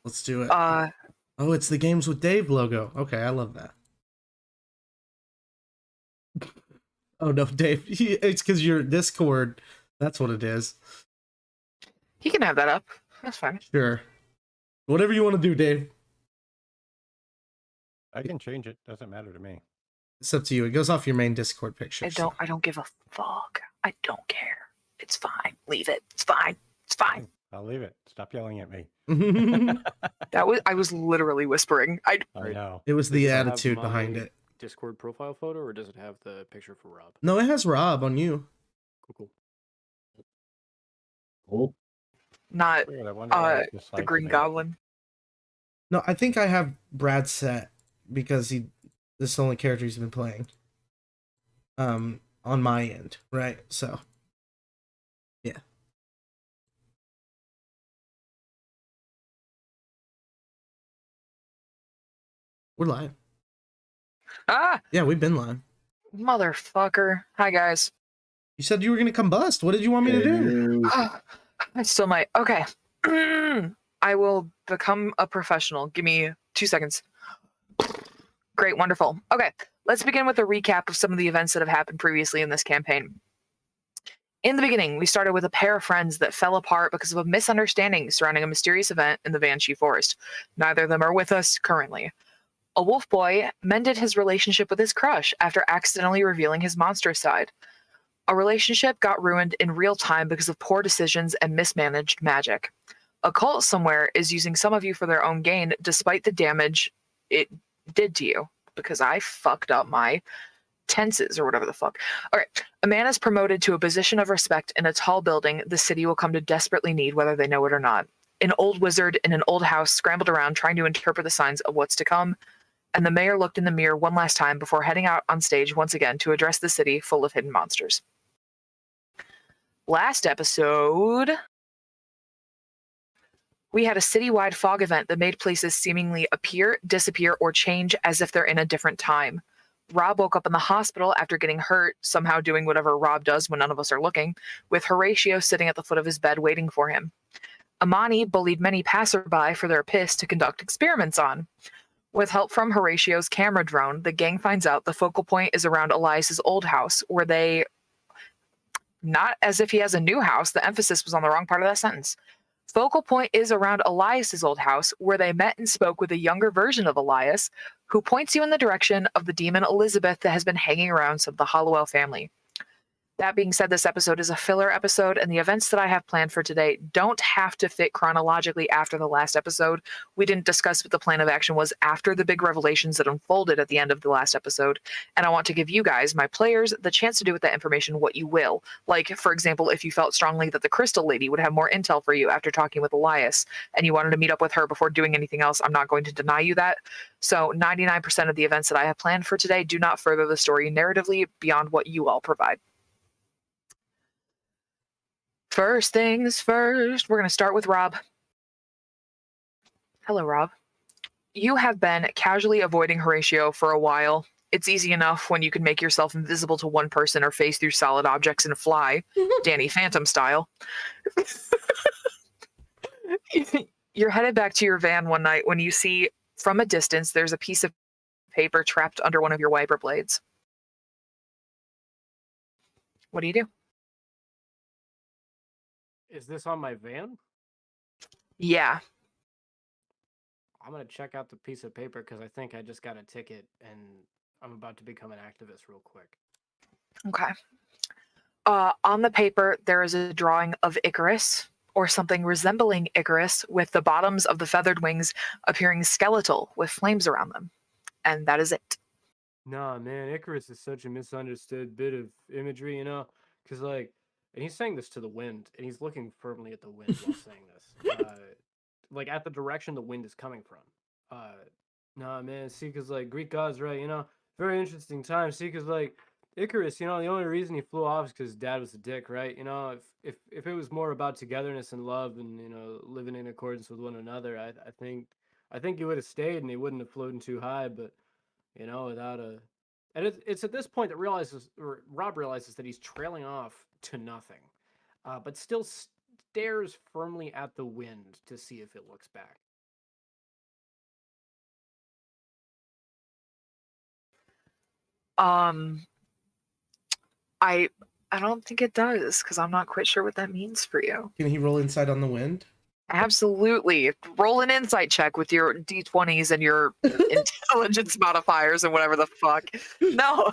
Let's do it. Uh, Oh, it's the Games with Dave logo. Okay, I love that. Oh no, Dave. It's because your Discord. That's what it is. he can have that up. That's fine. Sure. Whatever you want to do, Dave. I can change it. Doesn't matter to me. It's up to you. It goes off your main Discord picture. I don't give a fuck. I don't care. It's fine. Leave it. It's fine. It's fine. I'll leave it. Stop yelling at me. I was literally whispering. I know. It was the Does it have attitude my behind it. Discord profile photo, or does it have the picture for Rob? No, it has Rob on you. Cool. Cool. Not Weird, I wonder why it the dislikes Green me. Goblin. No, I think I have Brad set because this is the only character he's been playing. On my end, right? So, yeah. We're live. Ah, Yeah, we've been live. motherfucker. Hi guys. You said you were gonna combust. What did you want me to do? I still might. Okay. I will become a professional. Give me 2 seconds. Great, wonderful. Okay, let's begin with a recap of some of the events that have happened previously in this campaign. In the beginning, we started with a pair of friends that fell apart because of a misunderstanding surrounding a mysterious event in the Banshee Forest. Neither of them are with us currently. A wolf boy mended his relationship with his crush after accidentally revealing his monster side. A relationship got ruined in real time because of poor decisions and mismanaged magic. A cult somewhere is using some of you for their own gain, despite the damage it did to you, because I fucked up my tenses or whatever the fuck. All right. A man is promoted to a position of respect in a tall building the city will come to desperately need, whether they know it or not. An old wizard in an old house scrambled around trying to interpret the signs of what's to come, and the mayor looked in the mirror one last time before heading out on stage once again to address the city full of hidden monsters. Last episode, we had a citywide fog event that made places seemingly appear, disappear, or change as if they're in a different time. Rob woke up in the hospital after getting hurt, somehow doing whatever Rob does when none of us are looking, with Horatio sitting at the foot of his bed waiting for him. Amani bullied many passerby for their piss to conduct experiments on. With help from Horatio's camera drone, the gang finds out the focal point is around Elias's old house, where they... Not as if he has a new house, the emphasis was on the wrong part of that sentence. Focal point is around Elias's old house, where they met and spoke with a younger version of Elias, who points you in the direction of the demon Elizabeth that has been hanging around some of the Hallowell family. That being said, this episode is a filler episode, and the events that I have planned for today don't have to fit chronologically after the last episode. We didn't discuss what the plan of action was after the big revelations that unfolded at the end of the last episode, and I want to give you guys, my players, the chance to do with that information what you will. Like, for example, if you felt strongly that the Crystal Lady would have more intel for you after talking with Elias, and you wanted to meet up with her before doing anything else, I'm not going to deny you that. So 99% of the events that I have planned for today do not further the story narratively beyond what you all provide. First things first, we're going to start with Rob. Hello, Rob. You have been casually avoiding Horatio for a while. It's easy enough when you can make yourself invisible to one person or phase through solid objects and fly, Danny Phantom style. You're headed back to your van one night when you see, from a distance, there's a piece of paper trapped under one of your wiper blades. What do you do? Is this on my van? Yeah. I'm going to check out the piece of paper because I think I just got a ticket and I'm about to become an activist real quick. Okay. On the paper, there is a drawing of Icarus, or something resembling Icarus, with the bottoms of the feathered wings appearing skeletal with flames around them. And that is it. Nah, man, Icarus is such a misunderstood bit of imagery, because, and he's saying this to the wind, and he's looking firmly at the wind while saying this. At the direction the wind is coming from. Nah, man, see, because, Greek gods, right, very interesting time. See, because, Icarus, the only reason he flew off is because dad was a dick, right? If it was more about togetherness and love and, living in accordance with one another, I think he would have stayed and he wouldn't have floated too high, but, without a... And it's at this point that Rob realizes that he's trailing off to nothing, but still stares firmly at the wind to see if it looks back. I don't think it does because I'm not quite sure what that means for you. Can he roll insight on the wind? Absolutely. Roll an insight check with your d20s and your intelligence modifiers and whatever the fuck. No,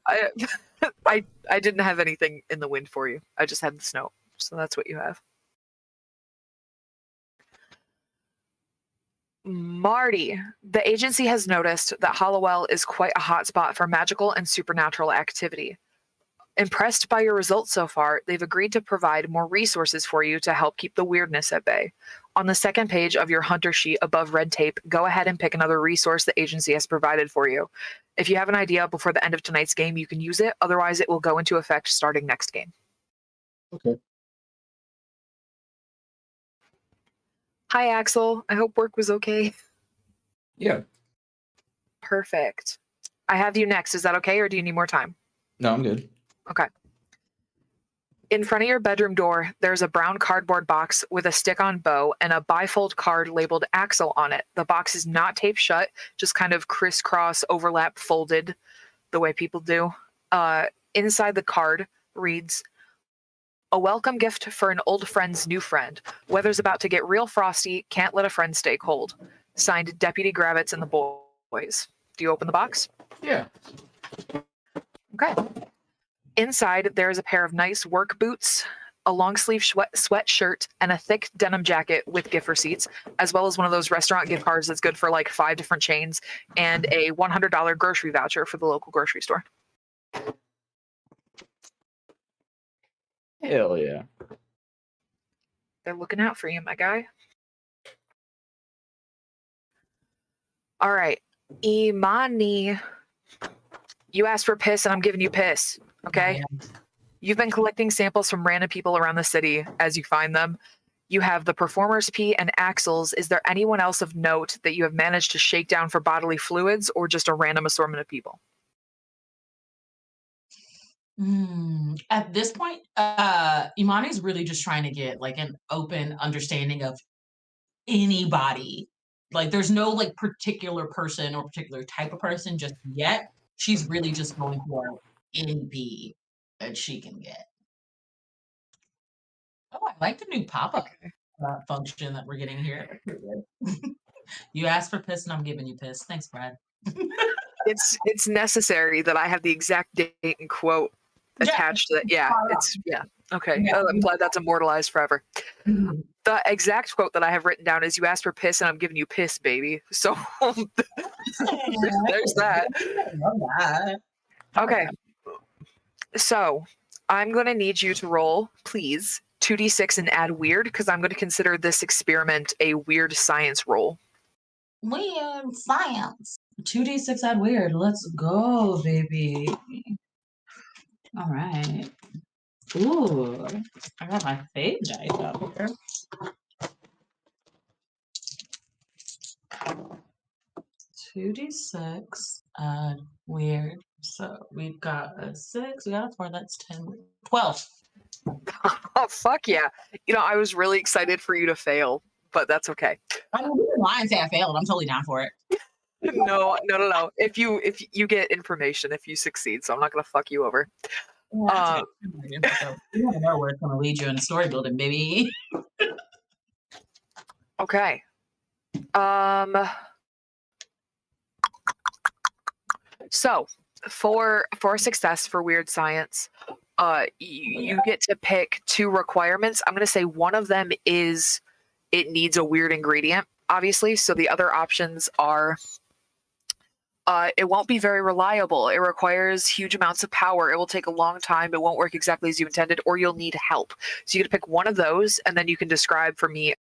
I, I didn't have anything in the wind for you. I just had the snow. So that's what you have. Marty, the agency has noticed that Hallowell is quite a hotspot for magical and supernatural activity. Impressed by your results so far, they've agreed to provide more resources for you to help keep the weirdness at bay. On the second page of your hunter sheet above red tape, go ahead and pick another resource the agency has provided for you. If you have an idea before the end of tonight's game, you can use it. Otherwise, it will go into effect starting next game. Okay. Hi, Axel. I hope work was okay. Yeah. Perfect. I have you next. Is that okay, or do you need more time? No, I'm good. Okay. In front of your bedroom door, there's a brown cardboard box with a stick-on bow and a bifold card labeled Axel on it. The box is not taped shut, just kind of crisscross, overlap, folded the way people do. Inside the card reads, "A welcome gift for an old friend's new friend. Weather's about to get real frosty. Can't let a friend stay cold. Signed, Deputy Gravitz and the boys." Do you open the box? Yeah. Okay. Inside, there is a pair of nice work boots, a long-sleeve sweatshirt, and a thick denim jacket with gift receipts, as well as one of those restaurant gift cards that's good for like 5 different chains, and a $100 grocery voucher for the local grocery store. Hell yeah. They're looking out for you, my guy. All right. Imani, you asked for piss, and I'm giving you piss. Okay? You've been collecting samples from random people around the city as you find them. You have the performer's pee and Axel's. Is there anyone else of note that you have managed to shake down for bodily fluids, or just a random assortment of people? At this point, Imani's really just trying to get like an open understanding of anybody. Like there's no like particular person or particular type of person just yet. She's really just going for NB that she can get. Oh, I like the new pop-up function that we're getting here. That's pretty good. You asked for piss and I'm giving you piss. Thanks, Brad. It's necessary that I have the exact date and quote attached to that. Yeah, okay. Yeah. I'm glad that's immortalized forever. Mhm. The exact quote that I have written down is, "You asked for piss and I'm giving you piss, baby." So there's that. I love that. Okay. So I'm going to need you to roll, please, 2d6 and add weird, because I'm going to consider this experiment a weird science roll. Weird science. 2d6 add weird. Let's go, baby. All right. Ooh, I got my fave dice out here. 2d6 add weird. So we've got a 6, we got a 4, that's 10. 12. Oh, fuck yeah. You know, I was really excited for you to fail, but that's okay. I mean, we didn't lie and say I failed. I'm totally down for it. No. If you get information, if you succeed, so I'm not going to fuck you over. Yeah, so you never know where it's going to lead you in story building, baby. Okay. So for success for weird science, you get to pick 2 requirements. I'm going to say one of them is it needs a weird ingredient, obviously. So the other options are it won't be very reliable. It requires huge amounts of power. It will take a long time. It won't work exactly as you intended, or you'll need help. So you get to pick one of those, and then you can describe for me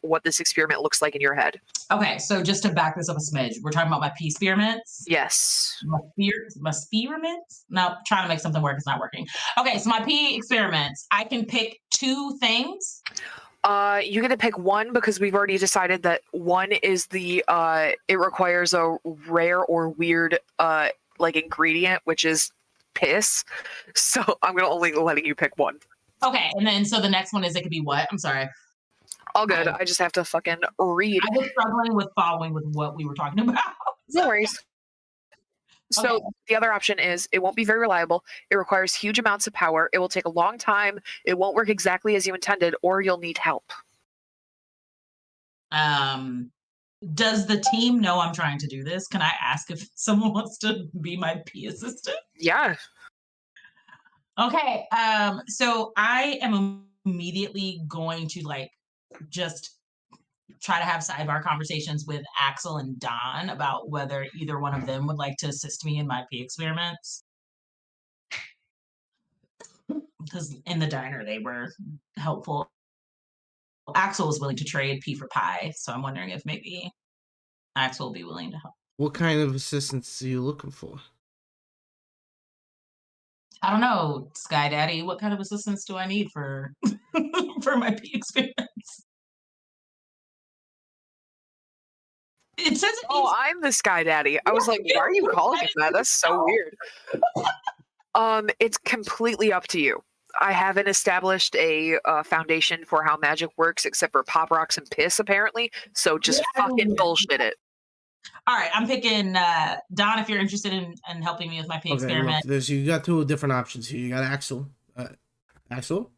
what this experiment looks like in your head. Okay, so just to back this up a smidge, we're talking about my pea spearmints? Yes. My spearmints? No, trying to make something work, it's not working. Okay, so my pea experiments, I can pick 2 things. You get to pick one because we've already decided that one is the it requires a rare or weird like ingredient, which is piss. So I'm gonna only letting you pick one. Okay, and then so the next one is it could be what? I'm sorry. All good. I just have to fucking read. I was struggling with following with what we were talking about. No worries. So Okay. the other option is it won't be very reliable. It requires huge amounts of power. It will take a long time. It won't work exactly as you intended, or you'll need help. Does the team know I'm trying to do this? Can I ask if someone wants to be my P assistant? Yeah. Okay. So I am immediately going to like just try to have sidebar conversations with Axel and Don about whether either one of them would like to assist me in my P experiments. Because in the diner they were helpful. Axel was willing to trade P for pie, so I'm wondering if maybe Axel will be willing to help. What kind of assistance are you looking for? I don't know, Sky Daddy. What kind of assistance do I need for for my P experiments? It says it Oh, needs. I'm the Sky Daddy. I was like, why are you calling him that? That's so weird. It's completely up to you. I haven't established a foundation for how magic works except for pop rocks and piss, apparently. So just fucking bullshit it. All right, I'm picking Don. If you're interested in helping me with my P Okay, look, experiment, there's you got two different options here. You got Axel. Axel?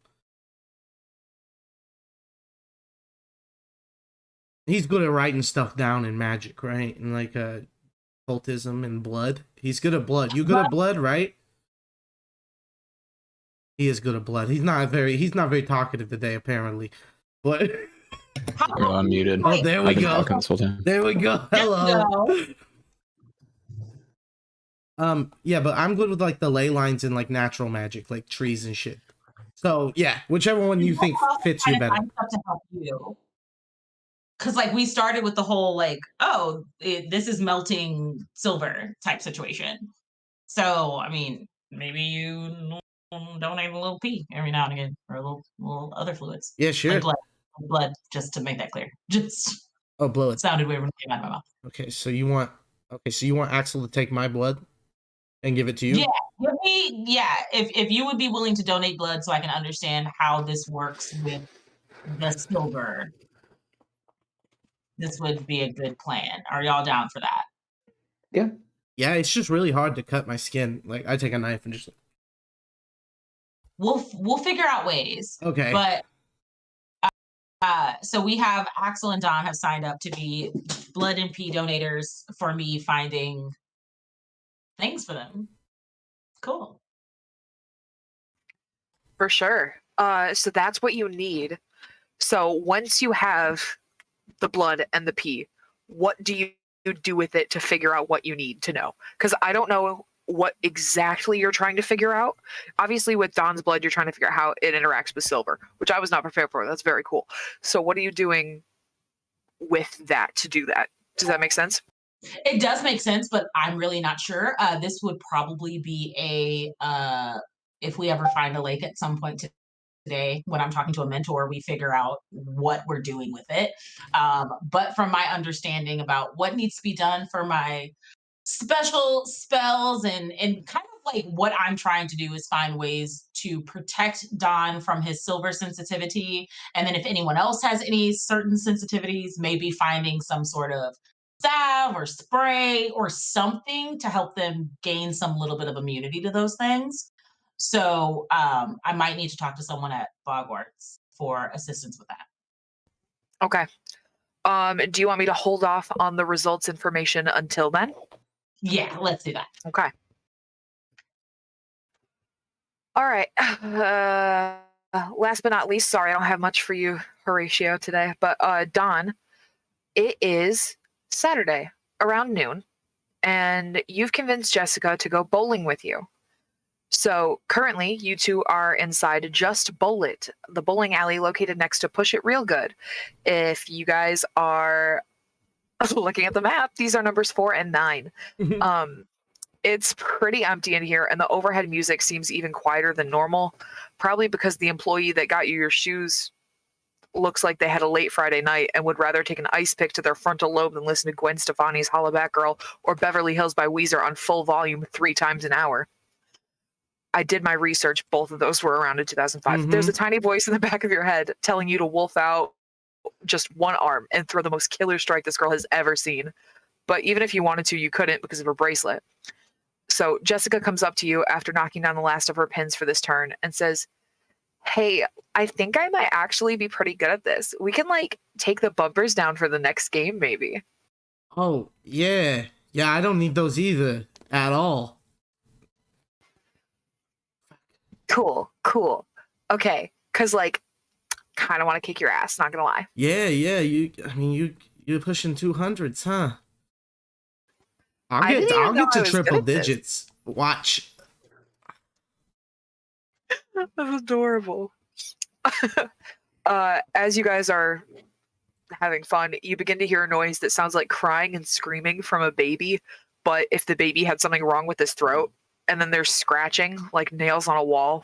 He's good at writing stuff down in magic, right? And like cultism and blood. He's good at blood. You good at blood, right? He is good at blood. He's not very talkative today, apparently. But You're unmuted. oh, there we I've been go. talking this whole time. There we go. Hello. Yeah, but I'm good with like the ley lines and like natural magic, like trees and shit. So yeah, whichever one you think fits you better. I'm to help you. Because like we started with the whole like, oh, this is melting silver type situation. So I mean, maybe you donate a little pee every now and again, or a little other fluids. Yeah, sure. Like blood, just to make that clear. Just blow it. sounded weird when it came out of my mouth. Okay, so you want Axel to take my blood and give it to you? Yeah, if you would be willing to donate blood so I can understand how this works with the silver, this would be a good plan. Are y'all down for that? Yeah. Yeah, it's just really hard to cut my skin. Like I take a knife and just. We'll figure out ways. Okay. But so we have Axel and Don have signed up to be blood and pee donators for me finding things for them. Cool. For sure. So that's what you need. So once you have the blood and the pee, what do you do with it to figure out what you need to know? Because I don't know what exactly you're trying to figure out. Obviously, with Don's blood, you're trying to figure out how it interacts with silver, which I was not prepared for. That's very cool. So what are you doing with that to do that? Does that make sense? It does make sense, but I'm really not sure. This would probably be if we ever find a lake at some point today, when I'm talking to a mentor, we figure out what we're doing with it. But from my understanding about what needs to be done for my special spells and kind of like what I'm trying to do is find ways to protect Don from his silver sensitivity. And then if anyone else has any certain sensitivities, maybe finding some sort of salve or spray or something to help them gain some little bit of immunity to those things. So I might need to talk to someone at Bogwarts for assistance with that. Okay. Do you want me to hold off on the results information until then? Yeah, let's do that. Okay. All right. Last but not least, sorry, I don't have much for you, Horatio, today. But Don, it is Saturday around noon, and you've convinced Jessica to go bowling with you. So currently, you two are inside Just Bowl It, the bowling alley located next to Push It Real Good. If you guys are looking at the map, these are numbers 4 and 9. It's pretty empty in here, and the overhead music seems even quieter than normal, probably because the employee that got you your shoes looks like they had a late Friday night and would rather take an ice pick to their frontal lobe than listen to Gwen Stefani's Hollaback Girl or Beverly Hills by Weezer on full volume 3 times an hour. I did my research. Both of those were around in 2005. There's a tiny voice in the back of your head telling you to wolf out just one arm and throw the most killer strike this girl has ever seen. But even if you wanted to, you couldn't because of her bracelet. So Jessica comes up to you after knocking down the last of her pins for this turn and says, "Hey, I think I might actually be pretty good at this. We can like take the bumpers down for the next game, maybe." Oh, yeah. Yeah, I don't need those either at all. Cool. Okay, cuz like kind of want to kick your ass, not going to lie. Yeah, you're pushing 200s, huh? I didn't I'll even know get I to was good triple at this. digits. Watch. That's adorable. As you guys are having fun, you begin to hear a noise that sounds like crying and screaming from a baby, but if the baby had something wrong with his throat, and then there's scratching like nails on a wall.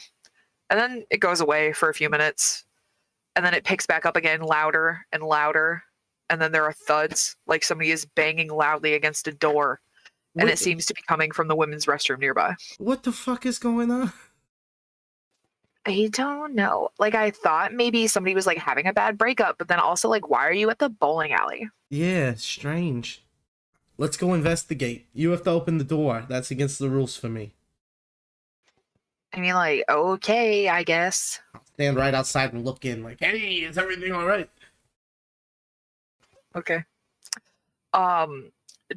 And then it goes away for a few minutes, and then it picks back up again louder and louder, and then there are thuds like somebody is banging loudly against a door, and it seems to be coming from the women's restroom nearby. What the fuck is going on? I don't know. Like, I thought maybe somebody was like having a bad breakup, but then also like, why are you at the bowling alley? Yeah, strange. Let's go investigate. You have to open the door. That's against the rules for me. I mean, like, okay, I guess. Stand right outside and look in like, hey, is everything all right? Okay.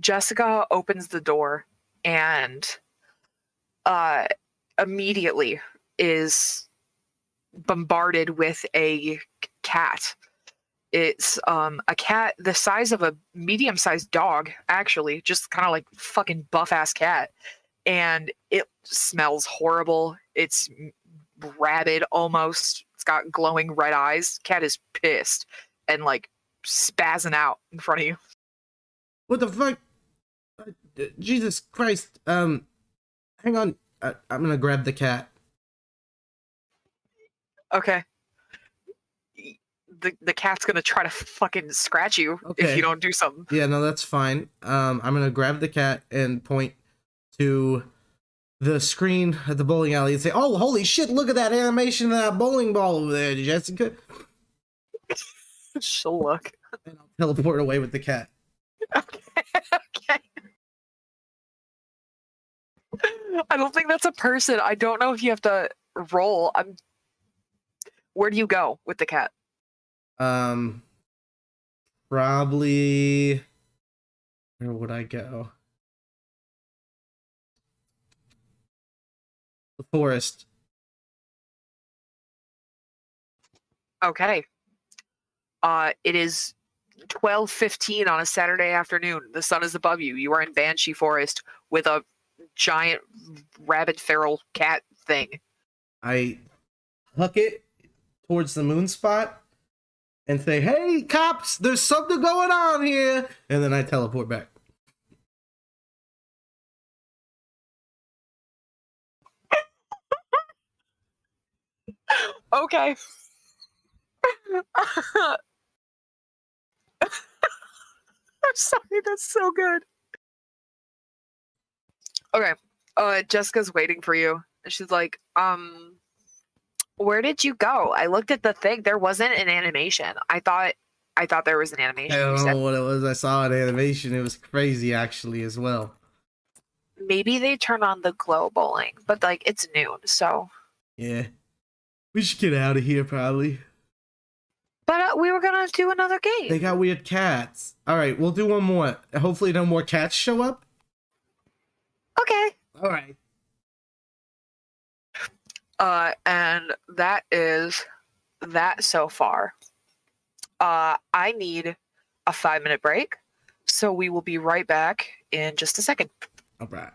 Jessica opens the door and immediately is bombarded with a cat. It's a cat the size of a medium-sized dog, actually, just kind of like fucking buff-ass cat. And it smells horrible. It's rabid almost. It's got glowing red eyes. Cat is pissed and like spazzing out in front of you. What the fuck? Jesus Christ. Hang on. I'm gonna grab the cat. Okay. The cat's gonna try to fucking scratch you if Okay. you don't do something. Yeah, no, that's fine. I'm gonna grab the cat and point to the screen at the bowling alley and say, "Oh, holy shit! Look at that animation of that bowling ball over there, Jessica." She'll look. And I'll teleport away with the cat. Okay. I don't think that's a person. I don't know if you have to roll. Where do you go with the cat? Probably. Where would I go? The forest. Okay. It is 12:15 on a Saturday afternoon. The sun is above you. You are in Banshee Forest with a giant rabid feral cat thing. I huck it towards the moon spot and say, "Hey, cops, there's something going on here," and then I teleport back. Okay. I'm sorry, that's so good. Okay. Jessica's waiting for you. She's like, where did you go? I looked at the thing. There wasn't an animation. I thought there was an animation. I You don't said know what it was. I saw an animation. It was crazy, actually, as well. maybe they turned on the glow bowling, but like it's noon, so. Yeah. We should get out of here, probably. But we were gonna do another game. They got weird cats. All right, we'll do one more. Hopefully no more cats show up. Okay. All right. And that is that so far. I need a 5-minute break, so we will be right back in just a second. All right.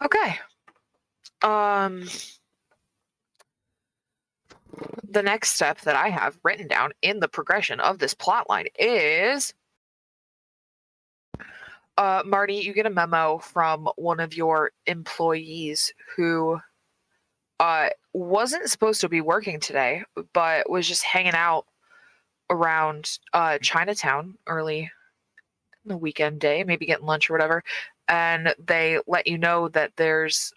Okay. The next step that I have written down in the progression of this plot line is Marty, you get a memo from one of your employees who wasn't supposed to be working today, but was just hanging out around Chinatown early in the weekend day, maybe getting lunch or whatever. And they let you know that there's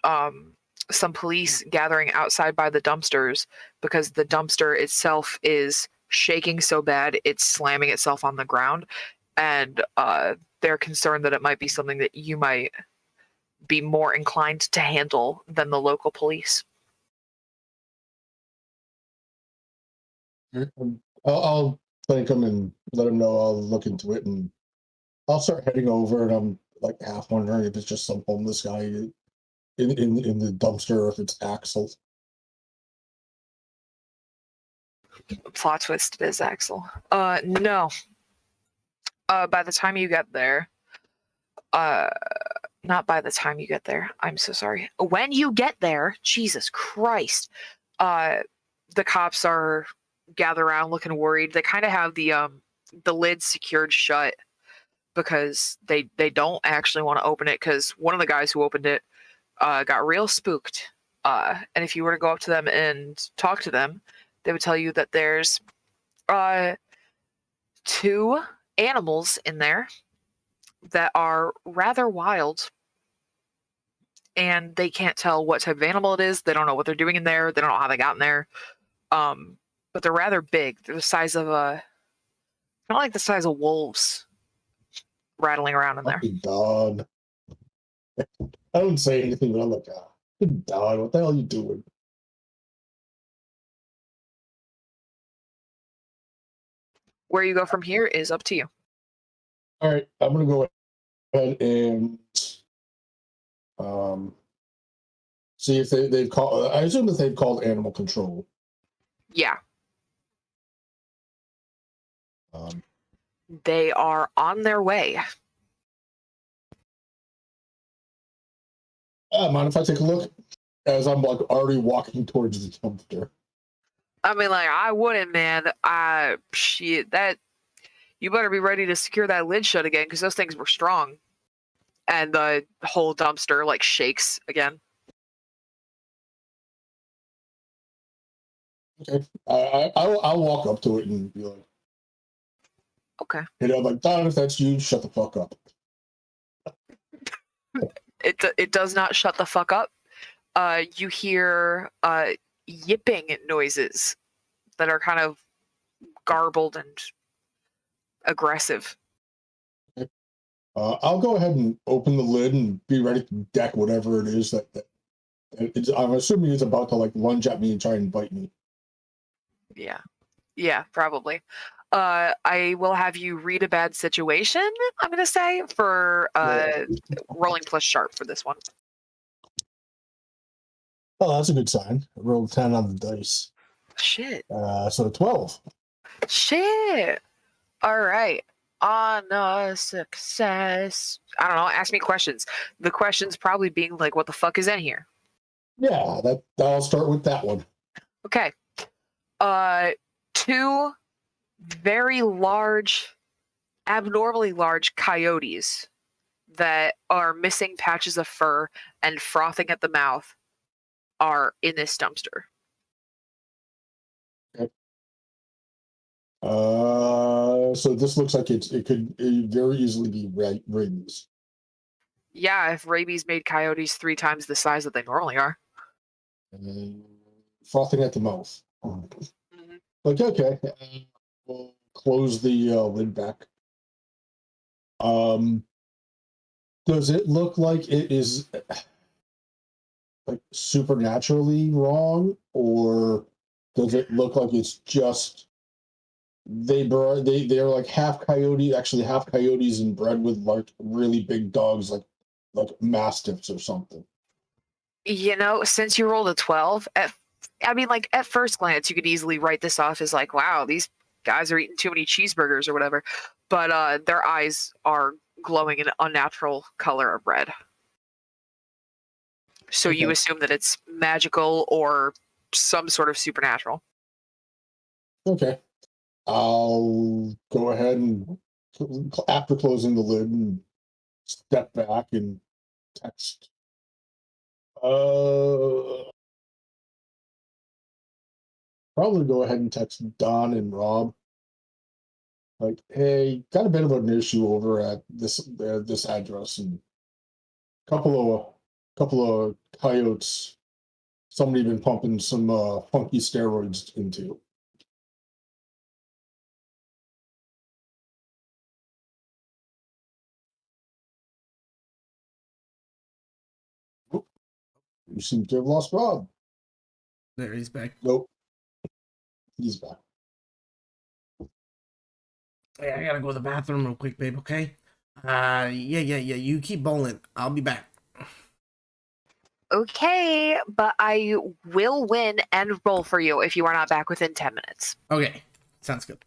some police gathering outside by the dumpsters because the dumpster itself is shaking so bad it's slamming itself on the ground. And they're concerned that it might be something that you might be more inclined to handle than the local police. I'll thank him and let him know I'll look into it, and I'll start heading over. And I'm like half wondering if it's just some homeless guy in the dumpster, or if it's Axel. Plot twist, it is Axel. No. By the time you get there, not by the time you get there, I'm so sorry. When you get there, Jesus Christ, the cops are gather around looking worried. They kind of have the lid secured shut because they don't actually want to open it because one of the guys who opened it got real spooked. And if you were to go up to them and talk to them, they would tell you that there's 2 animals in there that are rather wild, and they can't tell what type of animal it is. They don't know what they're doing in there. They don't know how they got in there. But they're rather big. They're the size of not like the size of wolves rattling around in there. Fucking Don. I don't say anything, but I'm like, Don, what the hell are you doing? Where you go from here is up to you. All right, I'm gonna go ahead and see if they've called. I assume that they've called animal control. Yeah. Um, They are on their way. Mind if I take a look? As I'm like already walking towards the dumpster. I mean, like, I wouldn't, man. Shit, that you better be ready to secure that lid shut again because those things were strong. And the whole dumpster like shakes again. Okay, I'll walk up to it and be like, Okay. Like, Don, if that's you, shut the fuck up. It does not shut the fuck up. You hear yipping noises that are kind of garbled and aggressive. I'll go ahead and open the lid and be ready to deck whatever it is that I'm assuming it's about to like lunge at me and try and bite me. Yeah, probably. I will have you read a bad situation, I'm gonna say, for rolling plus sharp for this one. Oh, that's a good sign. I rolled 10 on the dice. Shit. So 12. Shit. All right. On a success. I don't know. Ask me questions. The questions probably being like, what the fuck is in here? Yeah, I'll start with that one. Okay. 2 very large, abnormally large coyotes that are missing patches of fur and frothing at the mouth are in this dumpster. Okay. So this looks like it could very easily be rabies. Yeah, if rabies made coyotes 3 times the size that they normally are. Frothing at the mouth. Mm-hmm. Like, okay, we'll close the lid back. Does it look like it is like supernaturally wrong, or does it look like it's just they're like half coyote, actually half coyotes and bred with like really big dogs, like mastiffs or something? You know, since you rolled a 12, at first glance, you could easily write this off as like, wow, these guys are eating too many cheeseburgers or whatever. But their eyes are glowing an unnatural color of red. So you Okay. assume that it's magical or some sort of supernatural. Okay. I'll go ahead and, after closing the lid, and step back and text. Probably go ahead and text Don and Rob. Like, hey, got a bit of an issue over at this address, and couple of coyotes. Somebody been pumping some funky steroids into. Oop, you seem to have lost Rob. There, he's back. Nope, he's back. Hey, I gotta go to the bathroom real quick, babe. Okay. Yeah. You keep bowling. I'll be back. Okay, but I will win and roll for you if you are not back within 10 minutes. Okay, sounds good.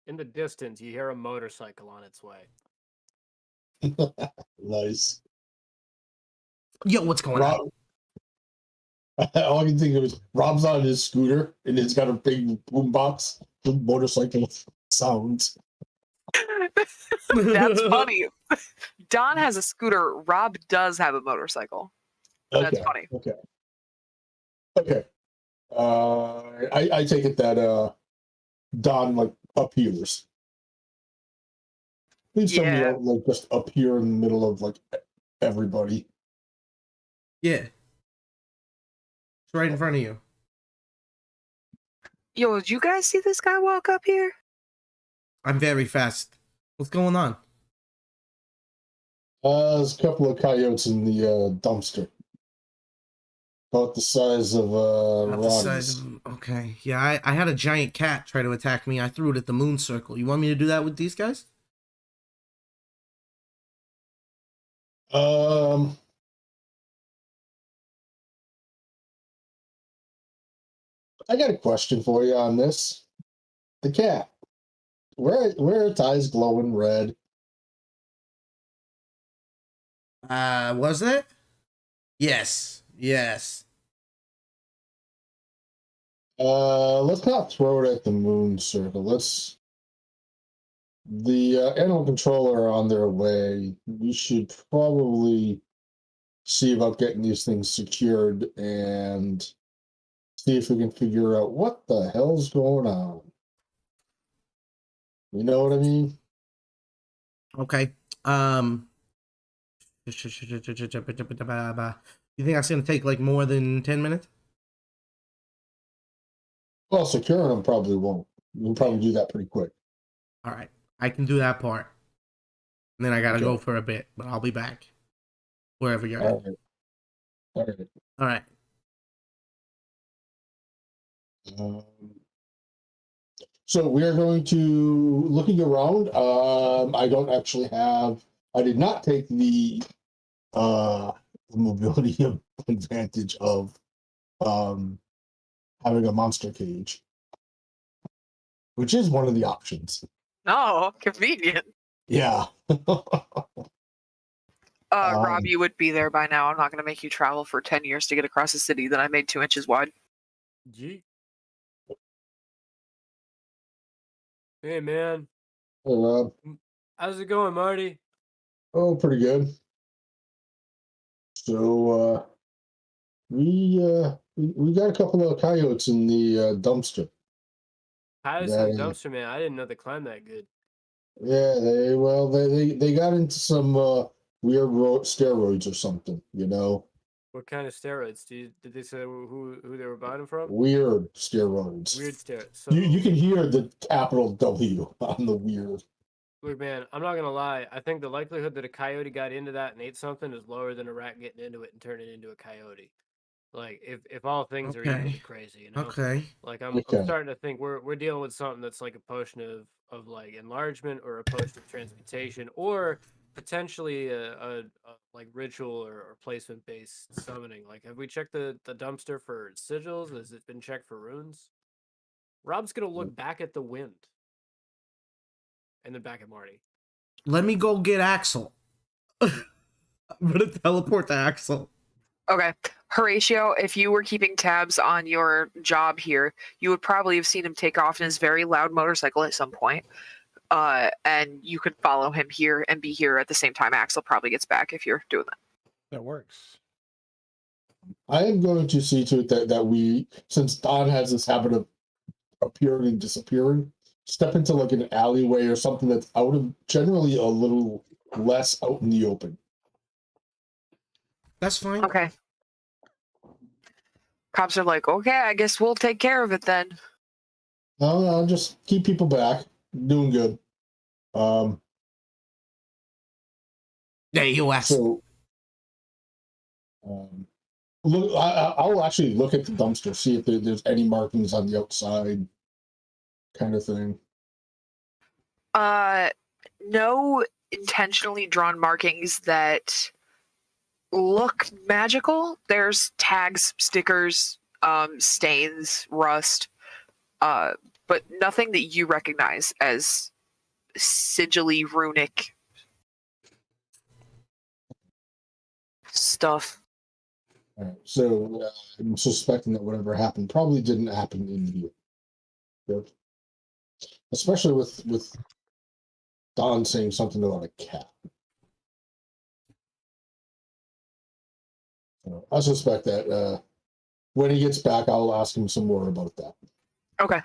In the distance, you hear a motorcycle on its way. Nice. Yo, what's going on? Rob, all I can think of is Rob's on his scooter and it's got a big boombox with motorcycle sounds. That's funny. Don has a scooter. Rob does have a motorcycle. That's Okay, funny. Okay. I take it that Don like appears. Please tell me you Yeah. don't like just appear in the middle of like everybody. Yeah. It's right in front of you. Yo, did you guys see this guy walk up here? I'm very fast. What's going on? There's a couple of coyotes in the dumpster. About the size of About the size Roddy's. of... Okay. Yeah, I had a giant cat try to attack me. I threw it at the moon circle. You want me to do that with these guys? I got a question for you on this. The cat. Where are its eyes glowing red? Was that? Yes. Let's not throw it at the moon circle. The animal controller are on their way. We should probably see about getting these things secured and see if we can figure out what the hell's going on. You know what I mean? Okay. You think that's gonna take like more than 10 minutes? Well, securing them probably won't. We'll probably do that pretty quick. All right. I can do that part. And then I gotta Okay. go for a bit, but I'll be back. Wherever you're at. All right. All right. All right. So we are going to looking around. I don't actually have. I did not take the mobility advantage of having a monster cage, which is one of the options. Oh, convenient. Yeah. Rob, you would be there by now. I'm not going to make you travel for 10 years to get across a city that I made 2 inches wide. Yeet. Hey, man. Hey, Rob. How's it going, Marty? Oh, pretty good. So we got a couple of coyotes in the dumpster. Coyotes in the dumpster, man. I didn't know they climbed that good. Yeah, they got into some weird steroids or something, you know. What kind of steroids? Did they say who they were buying them from? Weird steroids. Weird steroids. So You can hear the capital W on the weird. look, man, I'm not gonna lie. I think the likelihood that a coyote got into that and ate something is lower than a rat getting into it and turning it into a coyote. Like if all things are equally crazy, you know. Okay. Like I'm starting to think we're dealing with something that's like a potion of like enlargement or a potion of transmutation or potentially a like ritual or placement based summoning. Like have we checked the dumpster for sigils? Has it been checked for runes? Rob's gonna look back at the wind and then back at Marty. let me go get Axel. I'm gonna teleport to Axel. Okay. Horatio, if you were keeping tabs on your job here, you would probably have seen him take off in his very loud motorcycle at some point. And you could follow him here and be here at the same time Axel probably gets back if you're doing that. That works. I am going to see to it that we, since Don has this habit of appearing and disappearing, step into like an alleyway or something that's out of generally a little less out in the open. That's fine. Okay. Cops are like, okay, I guess we'll take care of it then. No, just keep people back. Doing good. Yeah, you asked. So, look, I'll actually look at the dumpster, see if there's any markings on the outside, kind of thing. No intentionally drawn markings that look magical. There's tags, stickers, stains, rust, but nothing that you recognize as sigilly runic stuff. All right, so I'm suspecting that whatever happened probably didn't happen in view. Good. Especially with Don saying something about a cat. So I suspect that when he gets back, I'll ask him some more about that. Okay.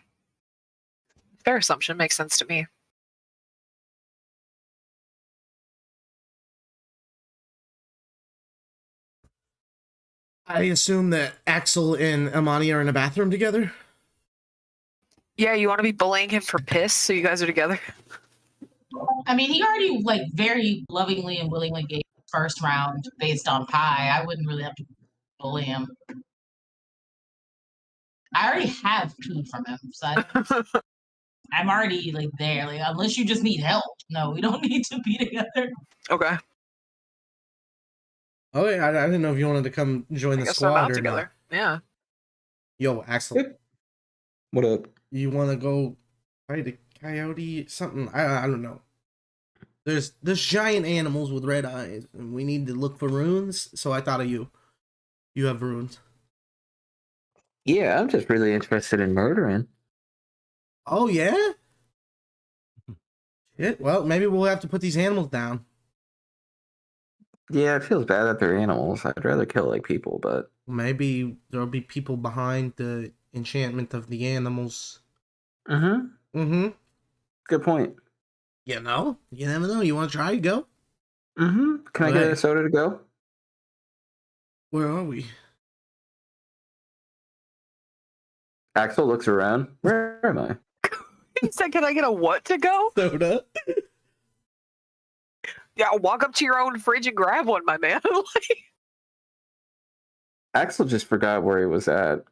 Fair assumption. Makes sense to me. I assume that Axel and Amani are in a bathroom together. Yeah, you want to be bullying him for piss, so you guys are together? I mean, he already like very lovingly and willingly gave the first round based on pie. I wouldn't really have to bully him. I already have pee from him, so I'm already like there. Like, unless you just need help, no, we don't need to be together. Okay. Oh yeah, I didn't know if you wanted to come join I the guess they're squad not or together. not. Yeah. Yo, Axel, What up? you want to go fight a coyote? Something? I don't know. There's giant animals with red eyes, and we need to look for runes. So I thought of you. You have runes. Yeah, I'm just really interested in murdering. Oh yeah. Shit. Well, maybe we'll have to put these animals down. Yeah, it feels bad that they're animals. I'd rather kill like people, but Maybe there'll be people behind the enchantment of the animals. good point. You know, you never know. You want to try? Go. Can I get a soda to go? Where are we? Axel looks around. Where am I? He said, can I get a what to go? Soda. Yeah, walk up to your own fridge and grab one, my man. Axel just forgot where he was at.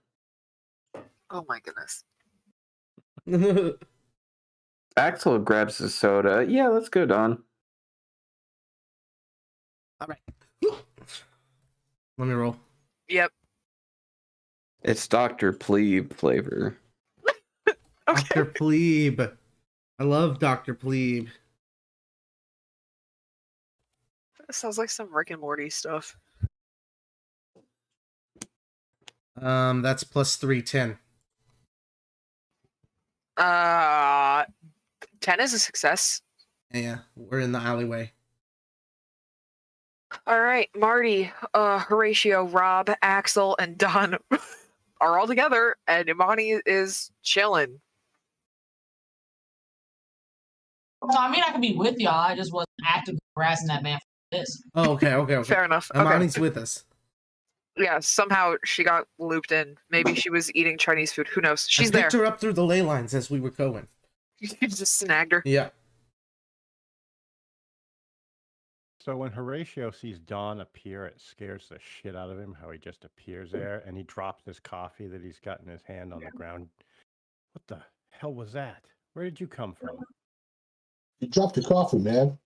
Oh my goodness. Axel grabs the soda. Yeah, let's go, Don. All right. Let me roll. Yep. It's Dr. Plebe flavor. Okay. Dr. Plebe. I love Dr. Plebe. That sounds like some Rick and Morty stuff. That's plus 3, 10. 10 is a success. Yeah, we're in the alleyway. All right, Marty, Horatio, Rob, Axel, and Don are all together, and Imani is chilling. So I mean, I could be with y'all. I just wasn't actively harassing that man for this. Oh, okay. Fair enough. Amani's with us. Yeah, somehow she got looped in. Maybe she was eating Chinese food. Who knows? She's I there. picked her up through the ley lines as we were going. You just snagged her. Yeah. So when Horatio sees Don appear, it scares the shit out of him how he just appears there and he drops his coffee that he's got in his hand on the ground. What the hell was that? Where did you come from? You dropped your coffee, man.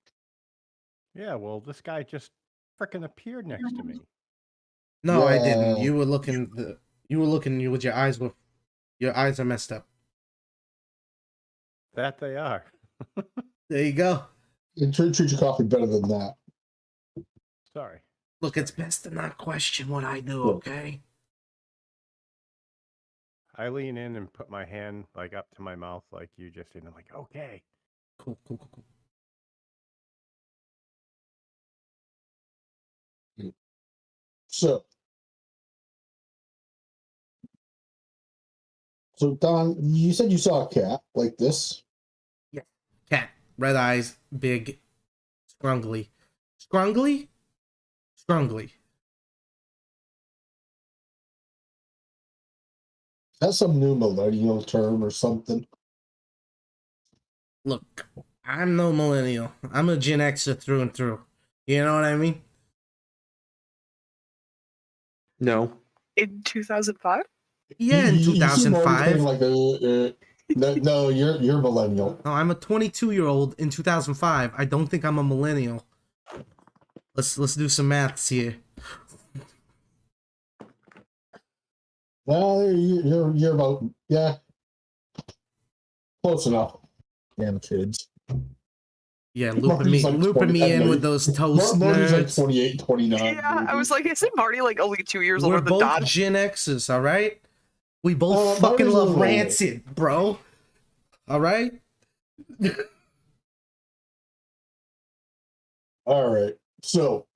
Yeah, well, this guy just frickin' appeared next to me. No, I Yeah. didn't. You were looking with your eyes are messed up. That they are. There you go. treat your coffee better than that. Sorry. Look, it's best to not question what I do, Yeah. okay? I lean in and put my hand like up to my mouth like you just did. I'm like, okay. Cool, cool, cool, cool. So Don, you said you saw a cat like this. Cat, red eyes, big, scrungly. Scrungly? Scrungly. That's some new millennial term or something. Look, I'm no millennial. I'm a Gen Xer through and through. You know what I mean? No. In 2005? Yeah, in You seem already 2005. like no, you're millennial. No, I'm a 22-year-old in 2005. I don't think I'm a millennial. Let's do some maths here. Well, you're about close enough. Damn kids. Yeah, Marty's like looping 20 me in no, with those toast Marty's like nerds. 28, 29. Yeah, I was like, isn't Marty like only 2 years We're older than both Don? Gen X's, all right? We both fucking Marty's a love little older. Rancid, bro. All right? All right. So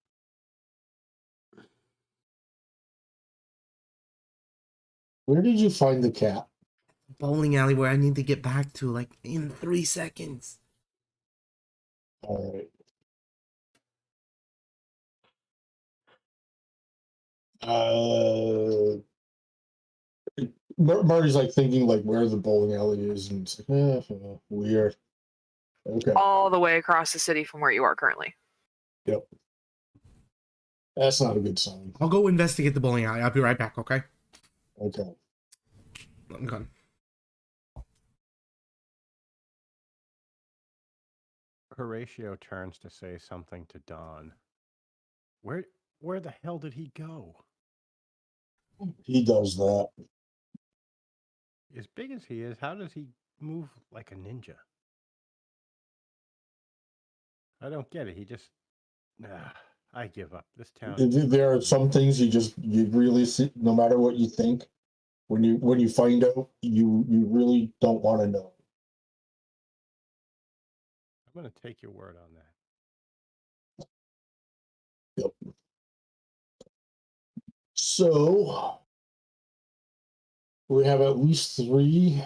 where did you find the cat? Bowling alley where I need to get back to, like, in 3 seconds. All right. Marty's like thinking like where the bowling alley is, and it's like, weird. Okay. All the way across the city from where you are currently. Yep. That's not a good sign. I'll go investigate the bowling alley. I'll be right back, okay? Okay. I'm gone. Horatio turns to say something to Don. Where the hell did he go? He does that. As big as he is, how does he move like a ninja? I don't get it. He just I give up. This town. There are some things you really see, no matter what you think, when you find out, you really don't want to know. I'm going to take your word on that. Yep. So we have at least 3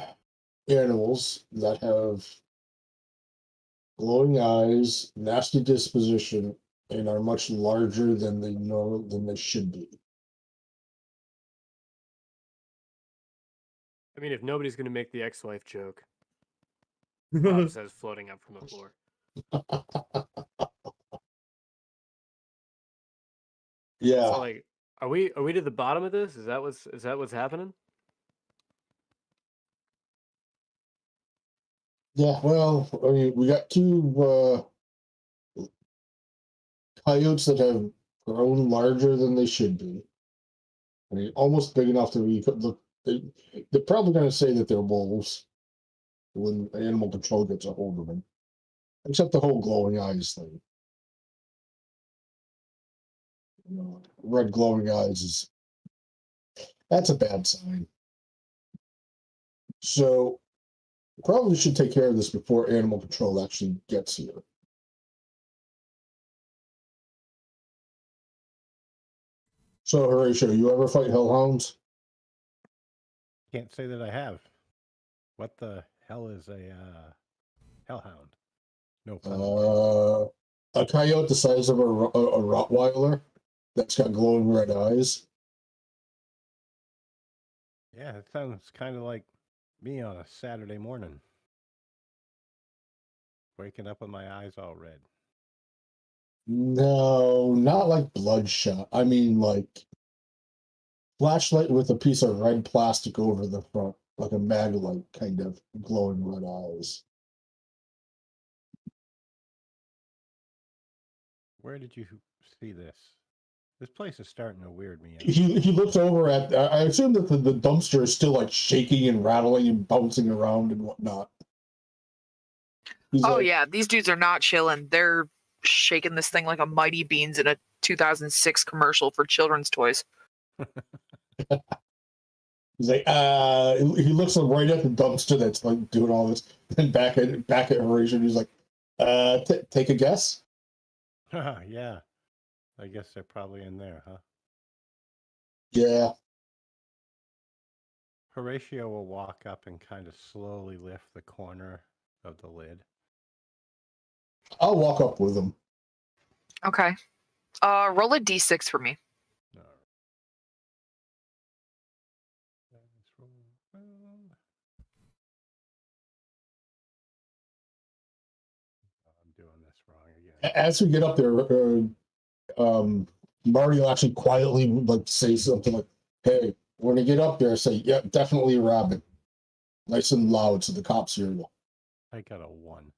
animals that have glowing eyes, nasty disposition, and are much larger than they should be. I mean, if nobody's gonna make the ex-wife joke, Bob says, floating up from the floor. Yeah. So, like, are we to the bottom of this? Is that what's happening? Yeah, well, I mean, we got 2 coyotes that have grown larger than they should be. I mean, almost big enough to be. Look, they're probably going to say that they're wolves when animal control gets a hold of them. Except the whole glowing eyes thing. You know, red glowing eyes that's a bad sign. So probably should take care of this before animal control actually gets here. So Horatio, you ever fight hellhounds? Can't say that I have. What the hell is a hellhound? No pun. A coyote the size of a Rottweiler that's got glowing red eyes. Yeah, it sounds kind of like me on a Saturday morning. Waking up with my eyes all red. No, not like bloodshot. I mean, like flashlight with a piece of red plastic over the front, like a maglite kind of glowing red eyes. Where did you see this? This place is starting to weird me out. He looks over at. I assume that the dumpster is still like shaking and rattling and bouncing around and whatnot. He's Oh like, yeah, these dudes are not chilling. They're shaking this thing like a Mighty Beans in a 2006 commercial for children's toys. he's like, he looks right at the dumpster that's like doing all this, and back at Horatio, he's like, take a guess. Yeah. I guess they're probably in there, huh? Yeah. Horatio will walk up and kind of slowly lift the corner of the lid. I'll walk up with him. Okay. Roll a d6 for me. No. I'm doing this wrong again. As we get up there, Marty will actually quietly like say something like, "Hey, when you get up there, say, yeah, definitely a rabbit," nice and loud so the cops hear you. I got a 1.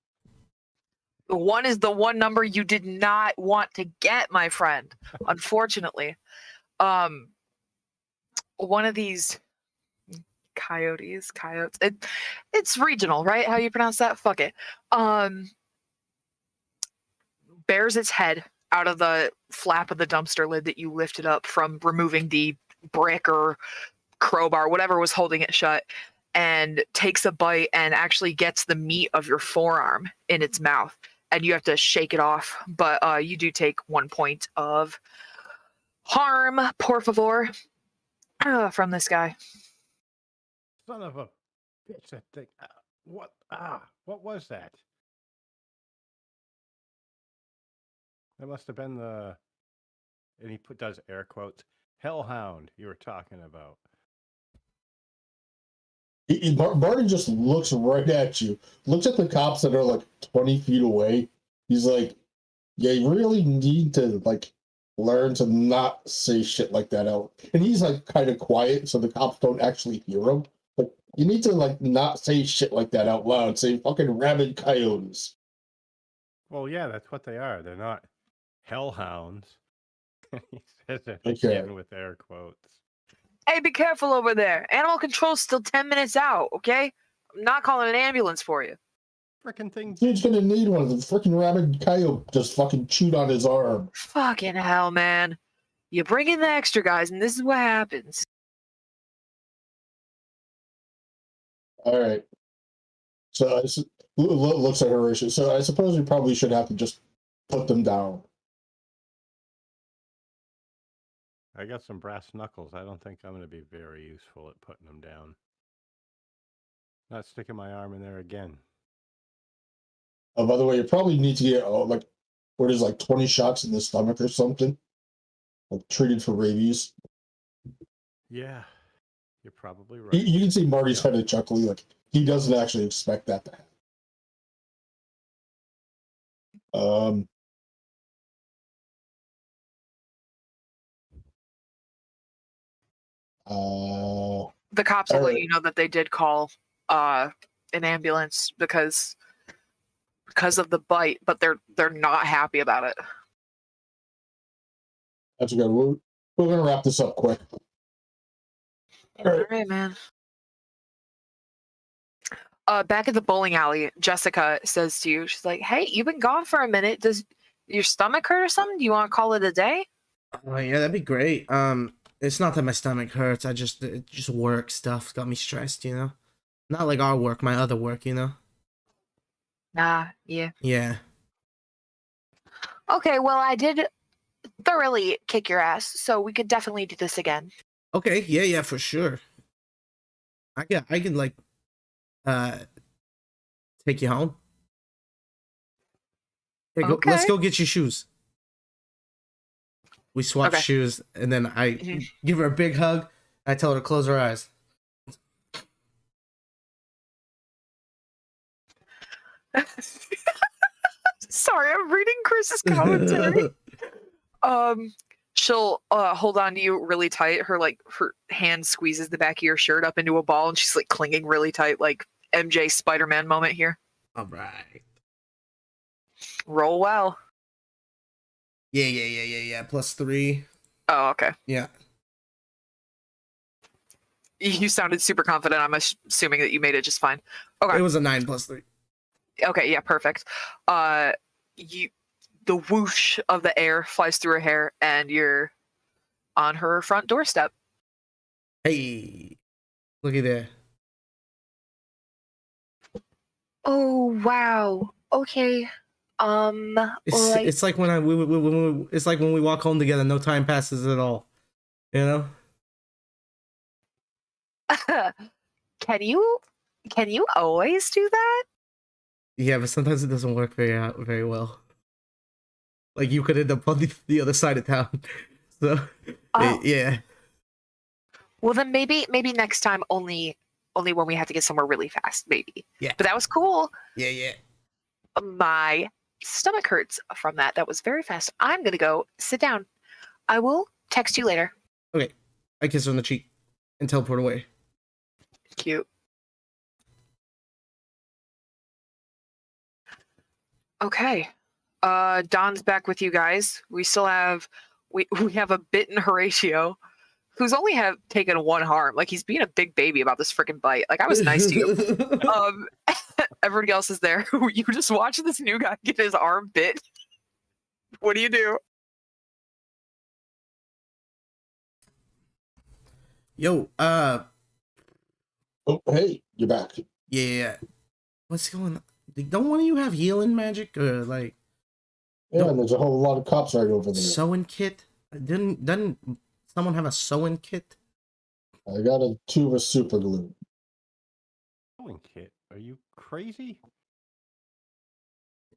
The 1 is the one number you did not want to get, my friend. Unfortunately. One of these coyotes. It's regional, right? How you pronounce that? Fuck it. Bears its head out of the flap of the dumpster lid that you lifted up from removing the brick or crowbar, whatever was holding it shut, and takes a bite and actually gets the meat of your forearm in its mouth. And you have to shake it off. But you do take 1 point of harm, por favor, from this guy. Son of a bitch, that thing. What was that? That must have been the, and he does air quotes, hellhound you were talking about. Marty just looks right at you, looks at the cops that are like 20 feet away. He's like, yeah, you really need to like learn to not say shit like that out. And he's like kind of quiet so the cops don't actually hear him. But you need to like not say shit like that out loud. Say fucking rabid coyotes. Well, yeah, that's what they are. They're not hellhounds. He says it Okay. again with air quotes. Hey, be careful over there. Animal control's still 10 minutes out, okay? I'm not calling an ambulance for you. Frickin' thing. Dude's gonna need one. The freaking rabid coyote just fucking chewed on his arm. Fucking hell, man. You bring in the extra guys, and this is what happens. All right. So looks at Horatio. So I suppose we probably should have to just put them down. I got some brass knuckles. I don't think I'm going to be very useful at putting them down. Not sticking my arm in there again. Oh, by the way, you probably need to get like, what is like 20 shots in the stomach or something, like treated for rabies. Yeah, you're probably right. You can see Marty's kind of chuckling, like he doesn't actually expect that to happen. The cops will all let right. you know that they did call an ambulance because of the bite, but they're not happy about it. That's good. We're gonna wrap this up quick. All right, man. Back at the bowling alley, Jessica says to you, she's like, "Hey, you've been gone for a minute. Does your stomach hurt or something? Do you want to call it a day?" Oh yeah, that'd be great. It's not that my stomach hurts. It just work stuff got me stressed, you know. Not like our work, my other work, you know. Nah, yeah. Yeah. Okay, well, I did thoroughly kick your ass, so we could definitely do this again. Okay. Yeah, for sure. I can like, take you home. Hey, Okay. let's go get your shoes. We swap Okay. shoes, and then I give her a big hug. I tell her to close her eyes. Sorry, I'm reading Chris's commentary. She'll hold on to you really tight. Her hand squeezes the back of your shirt up into a ball, and she's like clinging really tight, like MJ Spider-Man moment here. All right. Roll well. Yeah. +3. Oh, okay. Yeah. You sounded super confident. I'm assuming that you made it just fine. Okay. It was a 9 +3. Okay, yeah, perfect. The whoosh of the air flies through her hair, and you're on her front doorstep. Hey, looky there. Oh wow. Okay. It's like when it's like when we walk home together. No time passes at all. You know. Can you always do that? Yeah, but sometimes it doesn't work very well. Like you could end up on the other side of town. So Oh. yeah. Well, then maybe next time only when we have to get somewhere really fast, maybe. Yeah. But that was cool. Yeah. My stomach hurts from that. That was very fast. I'm gonna go sit down. I will text you later. Okay. I kiss her on the cheek and teleport away. Cute. Okay. Don's back with you guys. We still have we have a bitten Horatio who's only have taken one harm. Like he's being a big baby about this freaking bite. Like I was nice to you. Everybody else is there. You just watch this new guy get his arm bit. What do you do? Yo, Oh, hey, you're back. yeah. What's going on? Don't one of you have healing magic or like? Yeah, and there's a whole lot of cops right over there. Sewing kit? Doesn't someone have a sewing kit? I got a tube of super glue. Sewing kit? Are you crazy?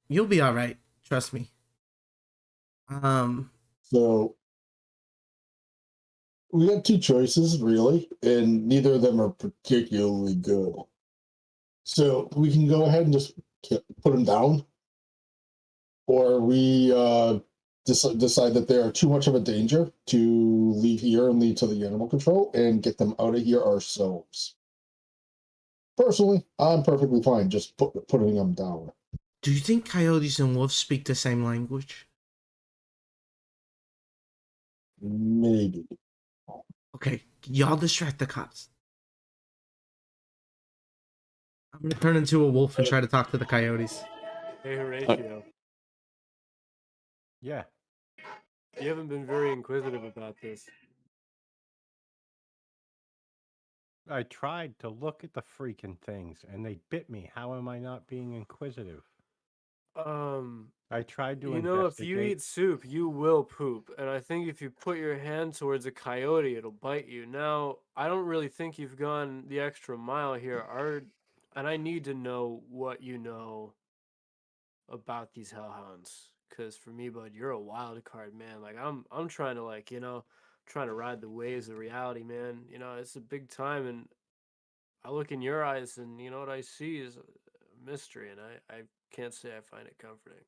You'll be all right. Trust me. So we got two choices, really, and neither of them are particularly good. So we can go ahead and just put them down, or we decide that they are too much of a danger to leave here and lead to the animal control and get them out of here ourselves. Personally, I'm perfectly fine just putting them down. Do you think coyotes and wolves speak the same language? Maybe. Okay, y'all distract the cops. I'm gonna turn into a wolf and try to talk to the coyotes. Hey, Horatio. Yeah. You haven't been very inquisitive about this. I tried to look at the freaking things and they bit me. How am I not being inquisitive? I tried to You know, if you investigate. eat soup, you will poop. And I think if you put your hand towards a coyote, it'll bite you. Now, I don't really think you've gone the extra mile here. And I need to know what you know about these hellhounds. Because for me, bud, you're a wild card, man. Like, I'm trying to, like, trying to ride the waves of reality, man. You know, it's a big time. And I look in your eyes and, what I see is a mystery. And I can't say I find it comforting.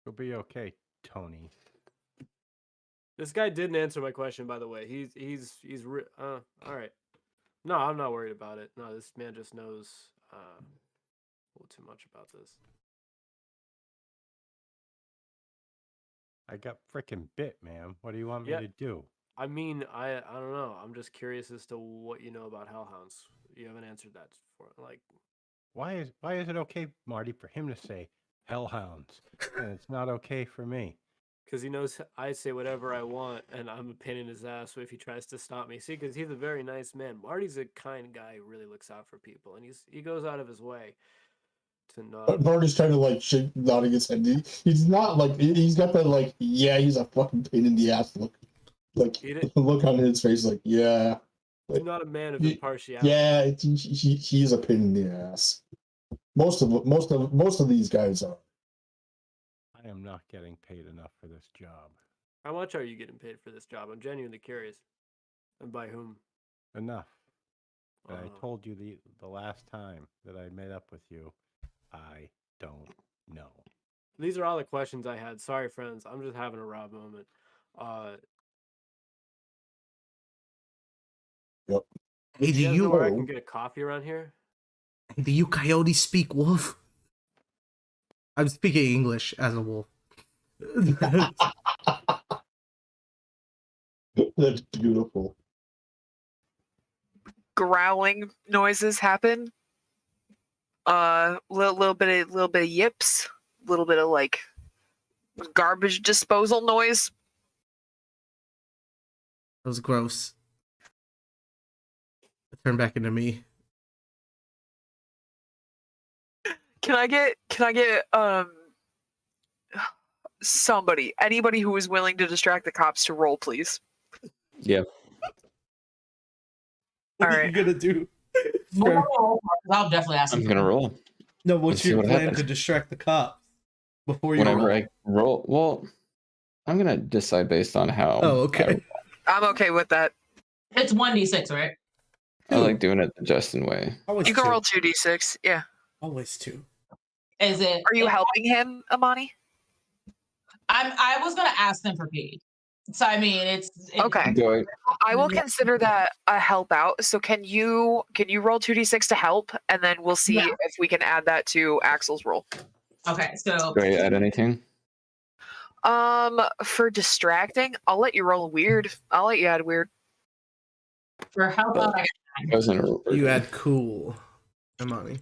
It'll be okay, Tony. This guy didn't answer my question, by the way. All right. No, I'm not worried about it. No, this man just knows a little too much about this. I got freaking bit, man. What do you want me to do? I mean, I don't know. I'm just curious as to what you know about hellhounds. You haven't answered that for like. Why is it okay, Marty, for him to say hellhounds, and it's not okay for me? Because he knows I say whatever I want, and I'm a pain in his ass if he tries to stop me. See, because he's a very nice man. Marty's a kind guy who really looks out for people, and he goes out of his way to not. Marty's trying to like nodding his head. He's not like he's got that like he's a fucking pain in the ass look, like look on his face like yeah. He's not a man of impartiality. Yeah, he's a pain in the ass. Most of these guys are. I am not getting paid enough for this job. How much are you getting paid for this job? I'm genuinely curious. And by whom? Enough. But I told you the last time that I met up with you, I don't know. These are all the questions I had. Sorry, friends. I'm just having a raw moment. Yep. Hey, do you know where I can get a coffee around here? Do you coyotes speak wolf? I'm speaking English as a wolf. That's beautiful. Growling noises happen. Little bit of yips, little bit of like garbage disposal noise. That was gross. Turn back into me. Can I get anybody who is willing to distract the cops to roll, please? Yeah. What All are right. you gonna do? I'll definitely ask I'm him. gonna roll. No, Let's what's see your what plan happens. to distract the cops before you Whenever roll? I roll, well, I'm gonna decide based on how. Oh, okay. I'm okay with that. It's 1d6, right? I like doing it the Justin way. Always You can two. roll 2d6. Yeah. Always two. Is it? Are you helping him, Amani? I was gonna ask them for P. So I mean, it's Okay. Do I? I will consider that a help out. So can you roll 2d6 to help, and then we'll see Yeah. if we can add that to Axel's roll. Okay, so Do I add anything? For distracting, I'll let you roll weird. I'll let you add weird. for help out, I I was in a You add cool. Money.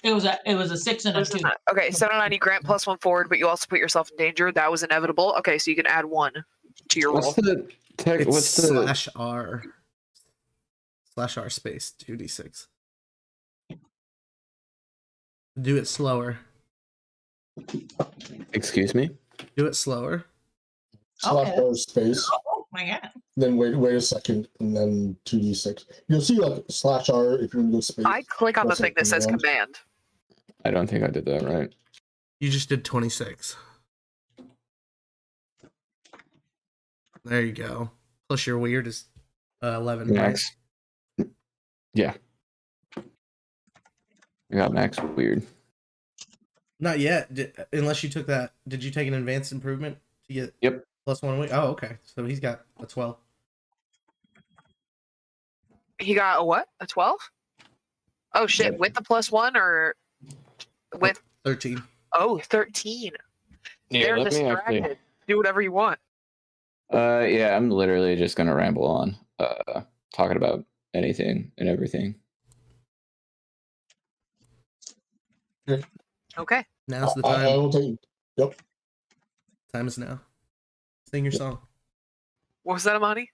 it was a 6 and a 2. Okay, 7 you grant +1 forward, but you also put yourself in danger. That was inevitable. Okay, so you can add 1 to your roll. What's the tech? It's What's the /R. /R space 2d6. Do it slower. Excuse me? Do it slower. Okay. /R space. Oh my god. Then wait a second, and then 2d6. You'll see like /R if you're in good space. I click on the Press thing that says command. command. I don't think I did that right. You just did 26. There you go. Plus your weird is 11. right? Max. Yeah. I got max weird. Not yet. Unless you took that. Did you take an advanced improvement to get Yep. +1 week? Oh, okay. So he's got a 12. He got a what? A 12? Oh shit! Yep. With the +1 or with? 13. Oh, 13. Yeah, They're let me distracted. actually. Do whatever you want. Yeah, I'm literally just gonna ramble on, talking about anything and everything. Okay. Now's the I time. will take. Yep. Time is now. Sing your song. What was that, Amani?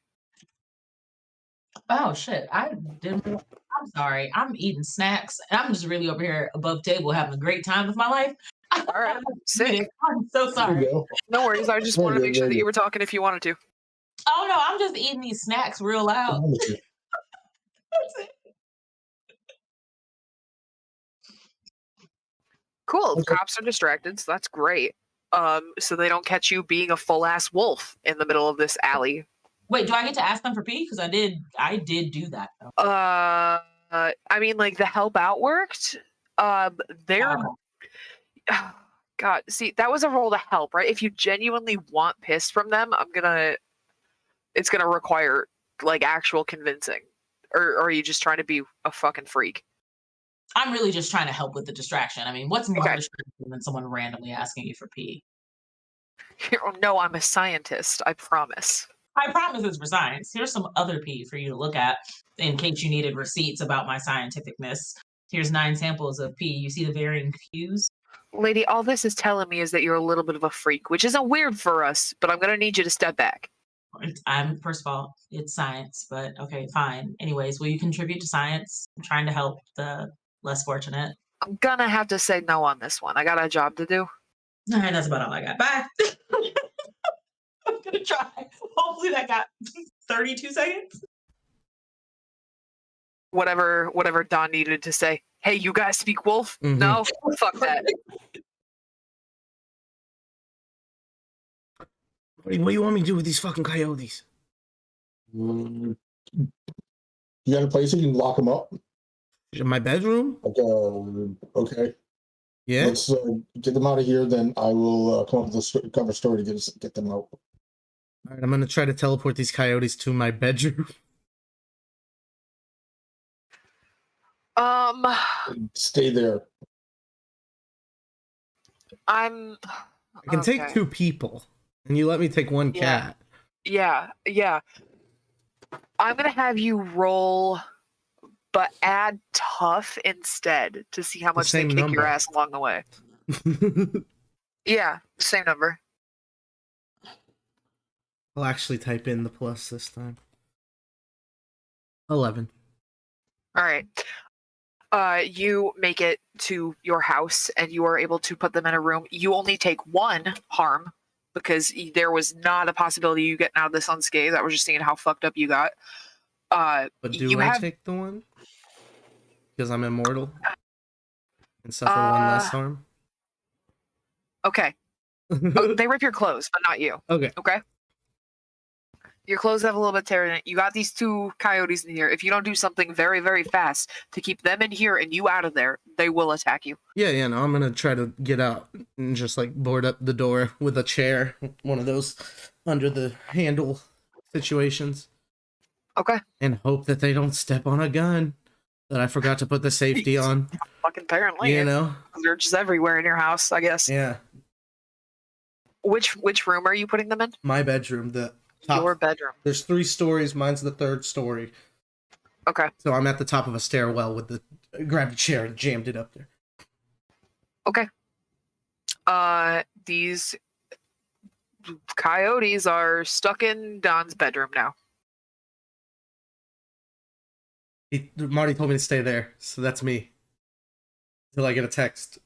Oh shit! I didn't. I'm sorry. I'm eating snacks, and I'm just really over here above table having a great time with my life. All right. Sick. I'm so There you sorry. go. No worries. I just Very wanted to good, make sure very that you good. were talking if you wanted to. Oh no, I'm just eating these snacks real loud. That's it. Cool. Okay. Cops are distracted, so that's great. So they don't catch you being a full ass wolf in the middle of this alley. Wait, do I get to ask them for P? Because I did do that. Though. I mean, like the help out worked. They're God. See, that was a roll to help, right? If you genuinely want piss from them, it's gonna require like actual convincing, or are you just trying to be a fucking freak? I'm really just trying to help with the distraction. I mean, what's more Okay. distracting than someone randomly asking you for P? No, I'm a scientist. I promise. I promise it's for science. Here's some other P for you to look at in case you needed receipts about my scientificness. Here's 9 samples of P. You see the varying hues? Lady, all this is telling me is that you're a little bit of a freak, which isn't weird for us, but I'm gonna need you to step back. First of all, it's science, but okay, fine. Anyways, will you contribute to science? I'm trying to help the less fortunate. I'm gonna have to say no on this one. I got a job to do. All right, that's about all I got. Bye. I'm gonna try. Hopefully that got 32 seconds. Whatever Don needed to say. Hey, you guys speak wolf? Mhm. No? Fuck that. What do you want me to do with these fucking coyotes? You got a place you can lock them up? In my bedroom? Okay. Yeah. Let's get them out of here. Then I will come up with a cover story to get them out. All right, I'm gonna try to teleport these coyotes to my bedroom. Stay there. I'm. I can take okay. 2 people, and you let me take 1 Yeah. cat. Yeah. I'm gonna have you roll but add tough instead to see how much they same kick your number. ass along the way. Yeah, same number. I'll actually type in the plus this time. 11. All right. You make it to your house and you are able to put them in a room. You only take 1 harm because there was not a possibility you getting out of this unscathed. I was just seeing how fucked up you got. But do you I have take the 1? Because I'm immortal and suffer 1 less harm? okay. Oh, they rip your clothes, but not you. Okay. Okay. Your clothes have a little bit of tear in it. You got these 2 coyotes in here. If you don't do something very, very fast to keep them in here and you out of there, they will attack you. Yeah, no, I'm gonna try to get out and just like board up the door with a chair, one of those under the handle situations, Okay. and hope that they don't step on a gun that I forgot to put the safety on. Fucking apparently. You know? They're just everywhere in your house, I guess. Yeah. Which room are you putting them in? My bedroom, the top. Your bedroom. There's 3 stories. Mine's the 3rd story. Okay. So I'm at the top of a stairwell with the grabbed a chair and jammed it up there. Okay. These coyotes are stuck in Don's bedroom now. Marty told me to stay there, so that's me. Until I get a text.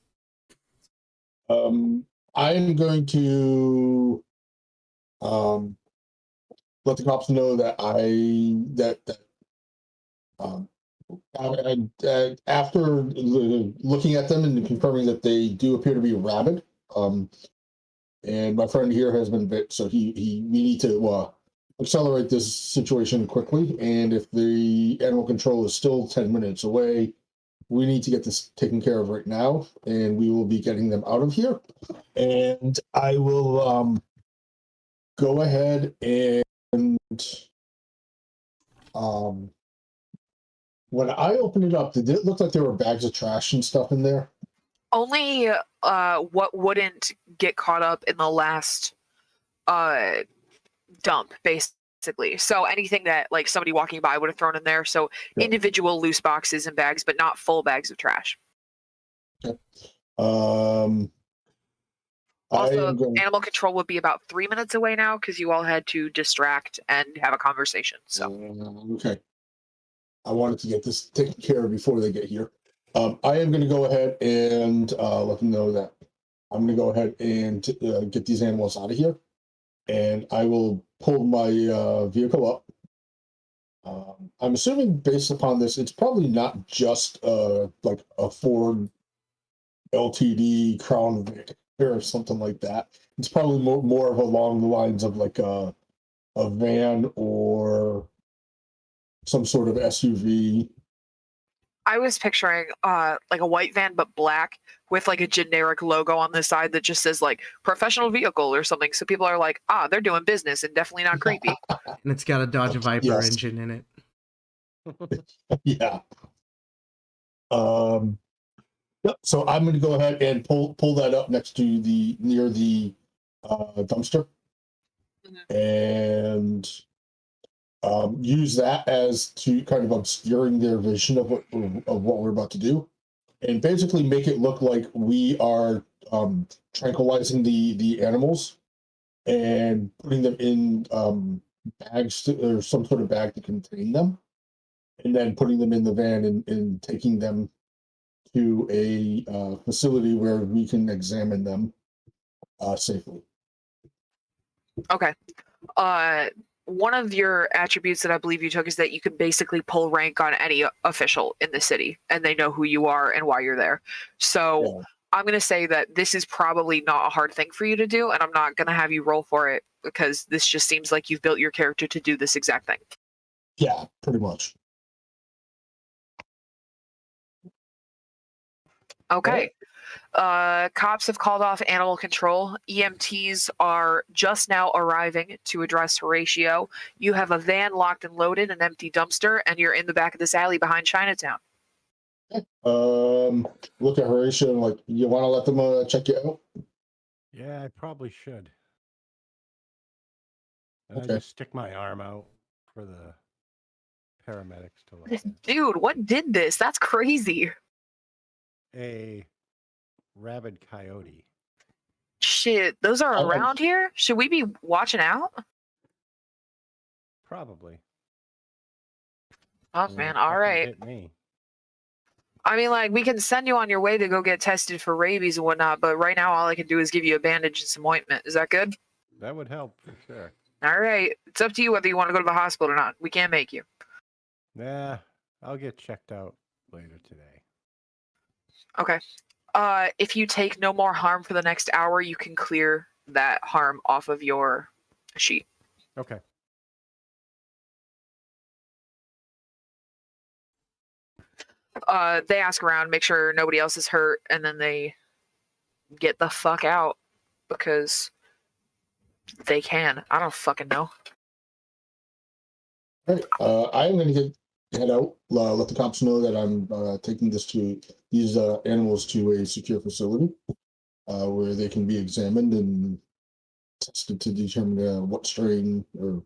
I'm going to let the cops know that after looking at them and confirming that they do appear to be rabid, and my friend here has been bit, so we need to accelerate this situation quickly. And if the animal control is still 10 minutes away, we need to get this taken care of right now, and we will be getting them out of here. And I will go ahead and when I opened it up, did it look like there were bags of trash and stuff in there? Only what wouldn't get caught up in the last dump, basically. So anything that like somebody walking by would have thrown in there. So Yeah. individual loose boxes and bags, but not full bags of trash. Okay. Also, animal control would be about 3 minutes away now because you all had to distract and have a conversation. So okay. I wanted to get this taken care of before they get here. I am going to go ahead and let them know that I'm going to go ahead and get these animals out of here. And I will pull my vehicle up. I'm assuming based upon this, it's probably not just like a Ford LTD Crown Vic or something like that. It's probably more of along the lines of like a van or some sort of SUV. I was picturing like a white van but black with like a generic logo on the side that just says like professional vehicle or something. So people are like, they're doing business and definitely not creepy. And it's got a Dodge Viper Yes. engine in it. Yeah. Yep. So I'm going to go ahead and pull that up next to near the dumpster, and use that as to kind of obscuring their vision of what we're about to do, and basically make it look like we are tranquilizing the animals and putting them in bags or some sort of bag to contain them, and then putting them in the van and taking them to a facility where we can examine them safely. Okay. One of your attributes that I believe you took is that you can basically pull rank on any official in the city and they know who you are and why you're there. So Yeah. I'm going to say that this is probably not a hard thing for you to do, and I'm not going to have you roll for it because this just seems like you've built your character to do this exact thing. Yeah, pretty much. Okay. Cops have called off animal control. EMTs are just now arriving to address Horatio. You have a van locked and loaded, an empty dumpster, and you're in the back of this alley behind Chinatown. Look at Horatio and like, you want to let them check you out? Yeah, I probably should. And Okay. I just stick my arm out for the paramedics to look at. Dude, what did this? That's crazy. A rabid coyote. Shit, those are I- around here? Should we be watching out? Probably. Oh, man, all Fucking right. Hit me. I mean, like, we can send you on your way to go get tested for rabies and whatnot, but right now all I can do is give you a bandage and some ointment. Is that good? That would help for sure. All right. It's up to you whether you want to go to the hospital or not. We can't make you. Nah, I'll get checked out later today. Okay. If you take no more harm for the next hour, you can clear that harm off of your sheet. Okay. They ask around, make sure nobody else is hurt, and then they get the fuck out because they can. I don't fucking know. All right. I'm going to head out. Let the cops know that I'm taking these animals to a secure facility where they can be examined and tested to determine what strain or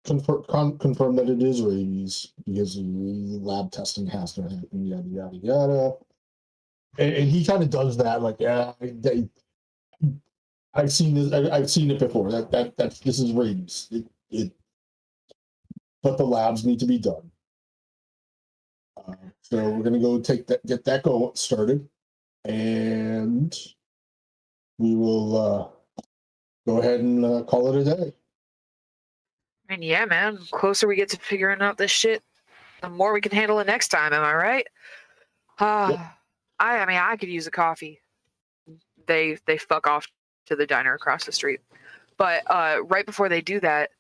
confirm that it is rabies, because the lab testing has to happen. Yada yada yada. And he kind of does that, like, yeah, I've seen this. I've seen it before. This is rabies. But the labs need to be done. So we're gonna go get that started, and we will go ahead and call it a day. And yeah, man, the closer we get to figuring out this shit, the more we can handle it next time. Am I right? Yep. I mean, I could use a coffee. They fuck off to the diner across the street. But right before they do that,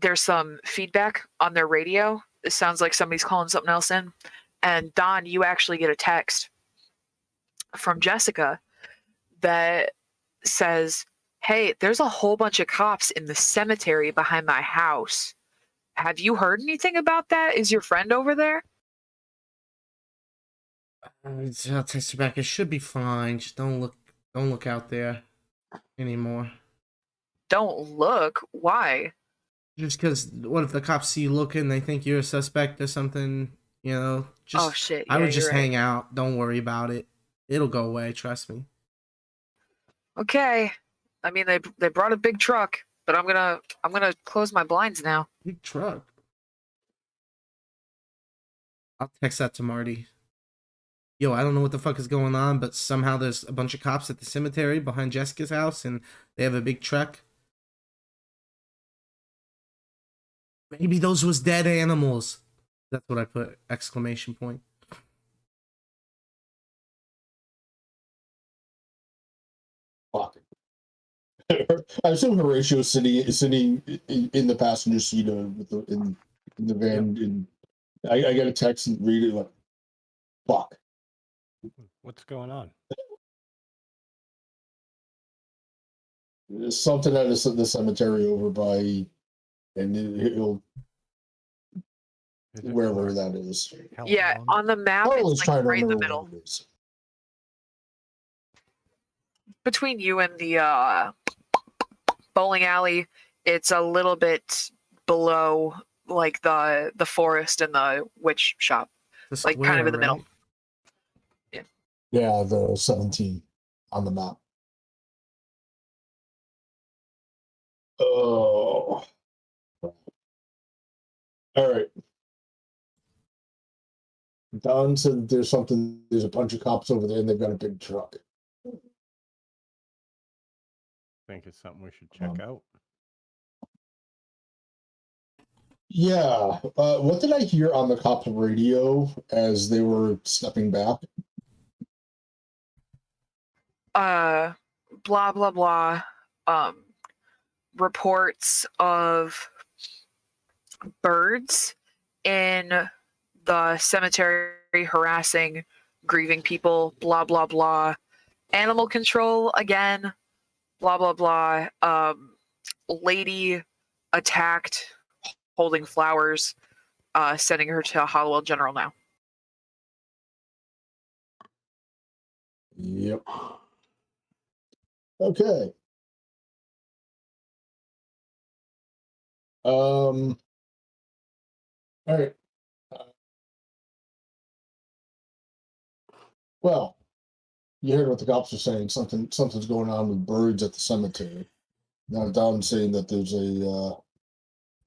there's some feedback on their radio. It sounds like somebody's calling something else in. And Don, you actually get a text from Jessica that says, "Hey, there's a whole bunch of cops in the cemetery behind my house. Have you heard anything about that? Is your friend over there?" I'll text you back. It should be fine. Just don't look out there anymore. Don't look. Why? Just because, what if the cops see you looking, they think you're a suspect or something, you know? Just, Oh shit. I Yeah, would just you're right. hang out. Don't worry about it. It'll go away, trust me. Okay. I mean, they brought a big truck, but I'm gonna close my blinds now. Big truck. I'll text that to Marty. Yo, I don't know what the fuck is going on, but somehow there's a bunch of cops at the cemetery behind Jessica's house, and they have a big truck. Maybe those was dead animals. That's what I put, exclamation point. Fuck. I assume Horatio's sitting in the passenger seat in the van. And I get a text and read it like, fuck. What's going on? There's something at the cemetery over by, and he'll Is it wherever that is. Yeah, Hallowell? on the map, Carl is it's trying like to right in the remember middle. what it is. Between you and the bowling alley, it's a little bit below like the forest and the witch shop. The Like, kind of in the middle. right? Yeah, the 17 on the map. Oh. All right. Don said there's a bunch of cops over there and they've got a big truck. Think it's something we should check out. Yeah. What did I hear on the cop radio as they were stepping back? Blah blah blah. Reports of birds in the cemetery harassing grieving people. Blah blah blah. Animal control again. Blah blah blah. Lady attacked holding flowers. Sending her to Hallowell General now. Yep. Okay. All right. Well, you heard what the cops are saying. Something's going on with birds at the cemetery. Now Don's saying that there's a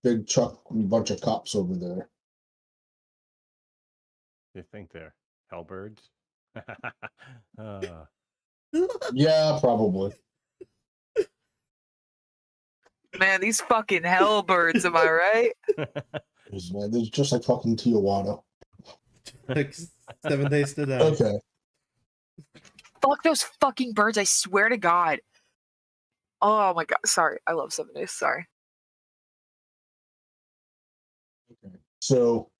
big truck and a bunch of cops over there. You think they're hellbirds? Yeah, probably. Man, these fucking hellbirds, am I right? Man, they're just like fucking Tijuana. Like 7 days to die. Okay. Fuck those fucking birds, I swear to God. Oh my God. Sorry. I love 7 days. Sorry. Okay. So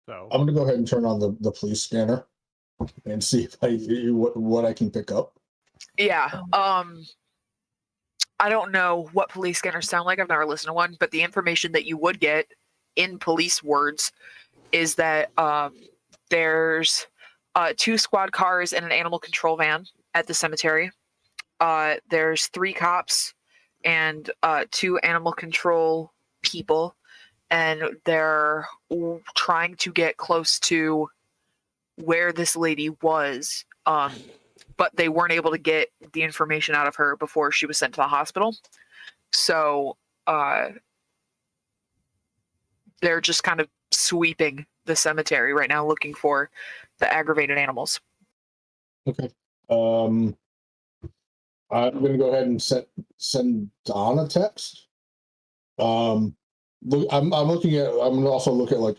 So I'm gonna go ahead and turn on the police scanner and see if what I can pick up. Yeah. I don't know what police scanners sound like. I've never listened to one, but the information that you would get in police words is that there's 2 squad cars and an animal control van at the cemetery. There's 3 cops and 2 animal control people, and they're trying to get close to where this lady was. But they weren't able to get the information out of her before she was sent to the hospital. So they're just kind of sweeping the cemetery right now, looking for the aggravated animals. Okay. I'm gonna go ahead and send Don a text. I'm looking at. I'm gonna also look at like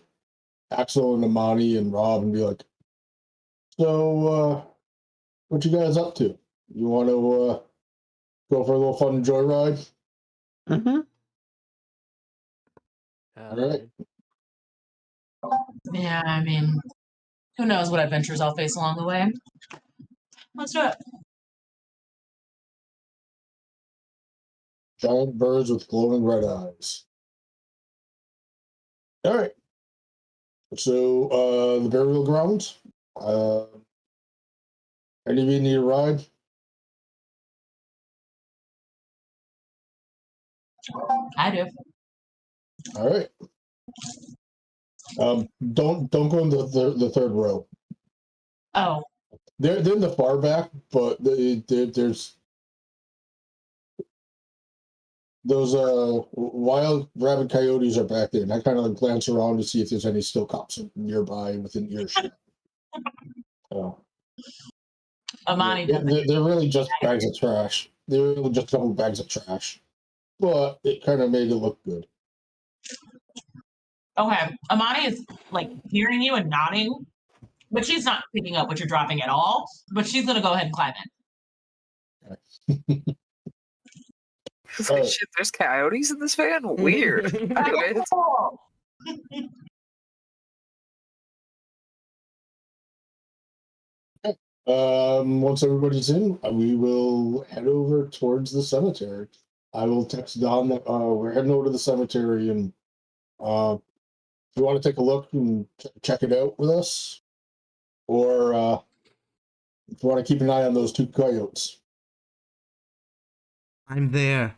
Axel and Amani and Rob and be like, so what you guys up to? You want to go for a little fun joyride? Mm-hmm. All right. Yeah, I mean, who knows what adventures I'll face along the way. Let's do it. Giant birds with glowing red eyes. All right. So the burial grounds. Any of you need a ride? I do. All right. Don't go in the third row. Oh, They're in the far back, but there's those wild rabid coyotes are back there, and I kind of like glance around to see if there's any still cops nearby within earshot. Amani doesn't. They're really just bags of trash. They're really just a couple bags of trash, but it kind of made it look good. Okay, Amani is like hearing you and nodding, but she's not picking up what you're dropping at all. But she's gonna go ahead and climb in. Shit, there's coyotes in this van? Weird. Anyways. Once everybody's in, we will head over towards the cemetery. I will text Don that we're heading over to the cemetery, and if you want to take a look and check it out with us, or if you want to keep an eye on those 2 coyotes. I'm there.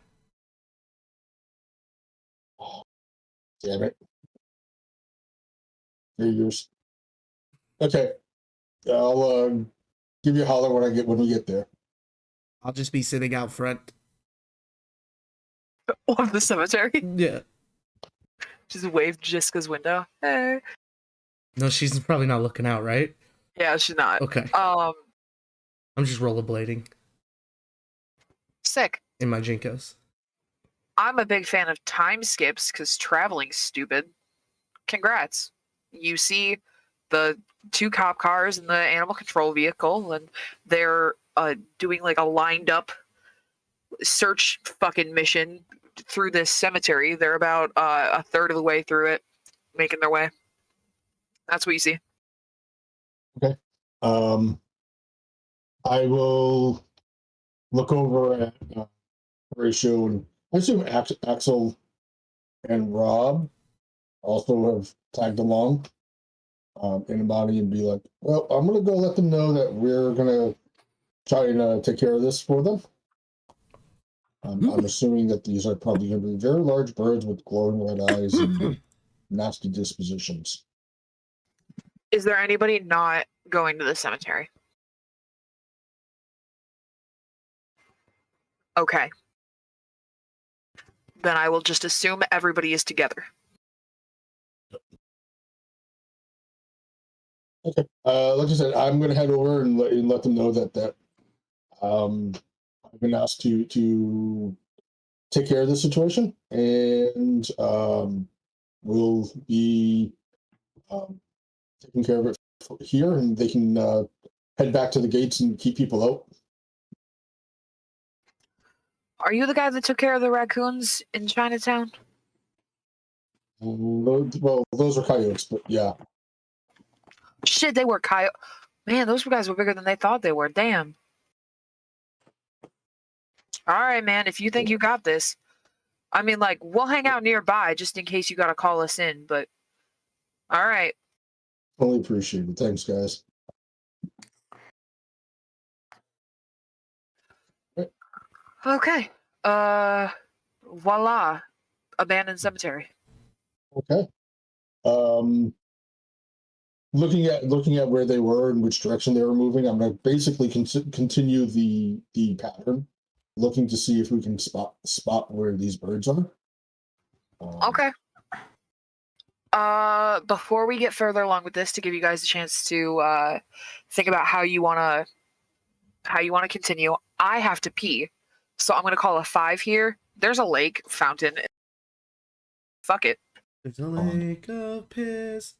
Damn it. Figures. Okay. I'll give you a holler when we get there. I'll just be sitting out front. Of the cemetery? Yeah. Just wave Jiska's window. Hey. No, she's probably not looking out, right? Yeah, she's not. Okay. I'm just rollerblading Sick. in my Jinkos. I'm a big fan of time skips because traveling's stupid. Congrats. You see the 2 cop cars and the animal control vehicle, and they're doing like a lined up search fucking mission through this cemetery. They're about a third of the way through it, making their way. That's what you see. Okay. I will look over at Horatio, and I assume Axel and Rob also have tagged along in Amani, and be like, well, I'm going to go let them know that we're going to try and take care of this for them. I'm assuming that these are probably going to be very large birds with glowing red eyes and nasty dispositions. Is there anybody not going to the cemetery? Okay. Then I will just assume everybody is together. Okay. Like I said, I'm going to head over and let them know that I've been asked to take care of the situation, and we'll be taking care of it here, and they can head back to the gates and keep people out. Are you the guy that took care of the raccoons in Chinatown? Well, those are coyotes, but yeah. Shit, they were coyote. Man, those guys were bigger than they thought they were. Damn. All right, man. If you think you got this, I mean, like, we'll hang out nearby just in case you got to call us in. But all right. Totally appreciate it. Thanks, guys. Okay. Voila. Abandoned cemetery. Okay. Um, looking at where they were and which direction they were moving, I'm going to basically continue the pattern, looking to see if we can spot where these birds are. Okay. Before we get further along with this, to give you guys a chance to think about how you wanna continue, I have to pee, so I'm gonna call a 5 here. There's a lake fountain. Fuck it. There's a lake of piss.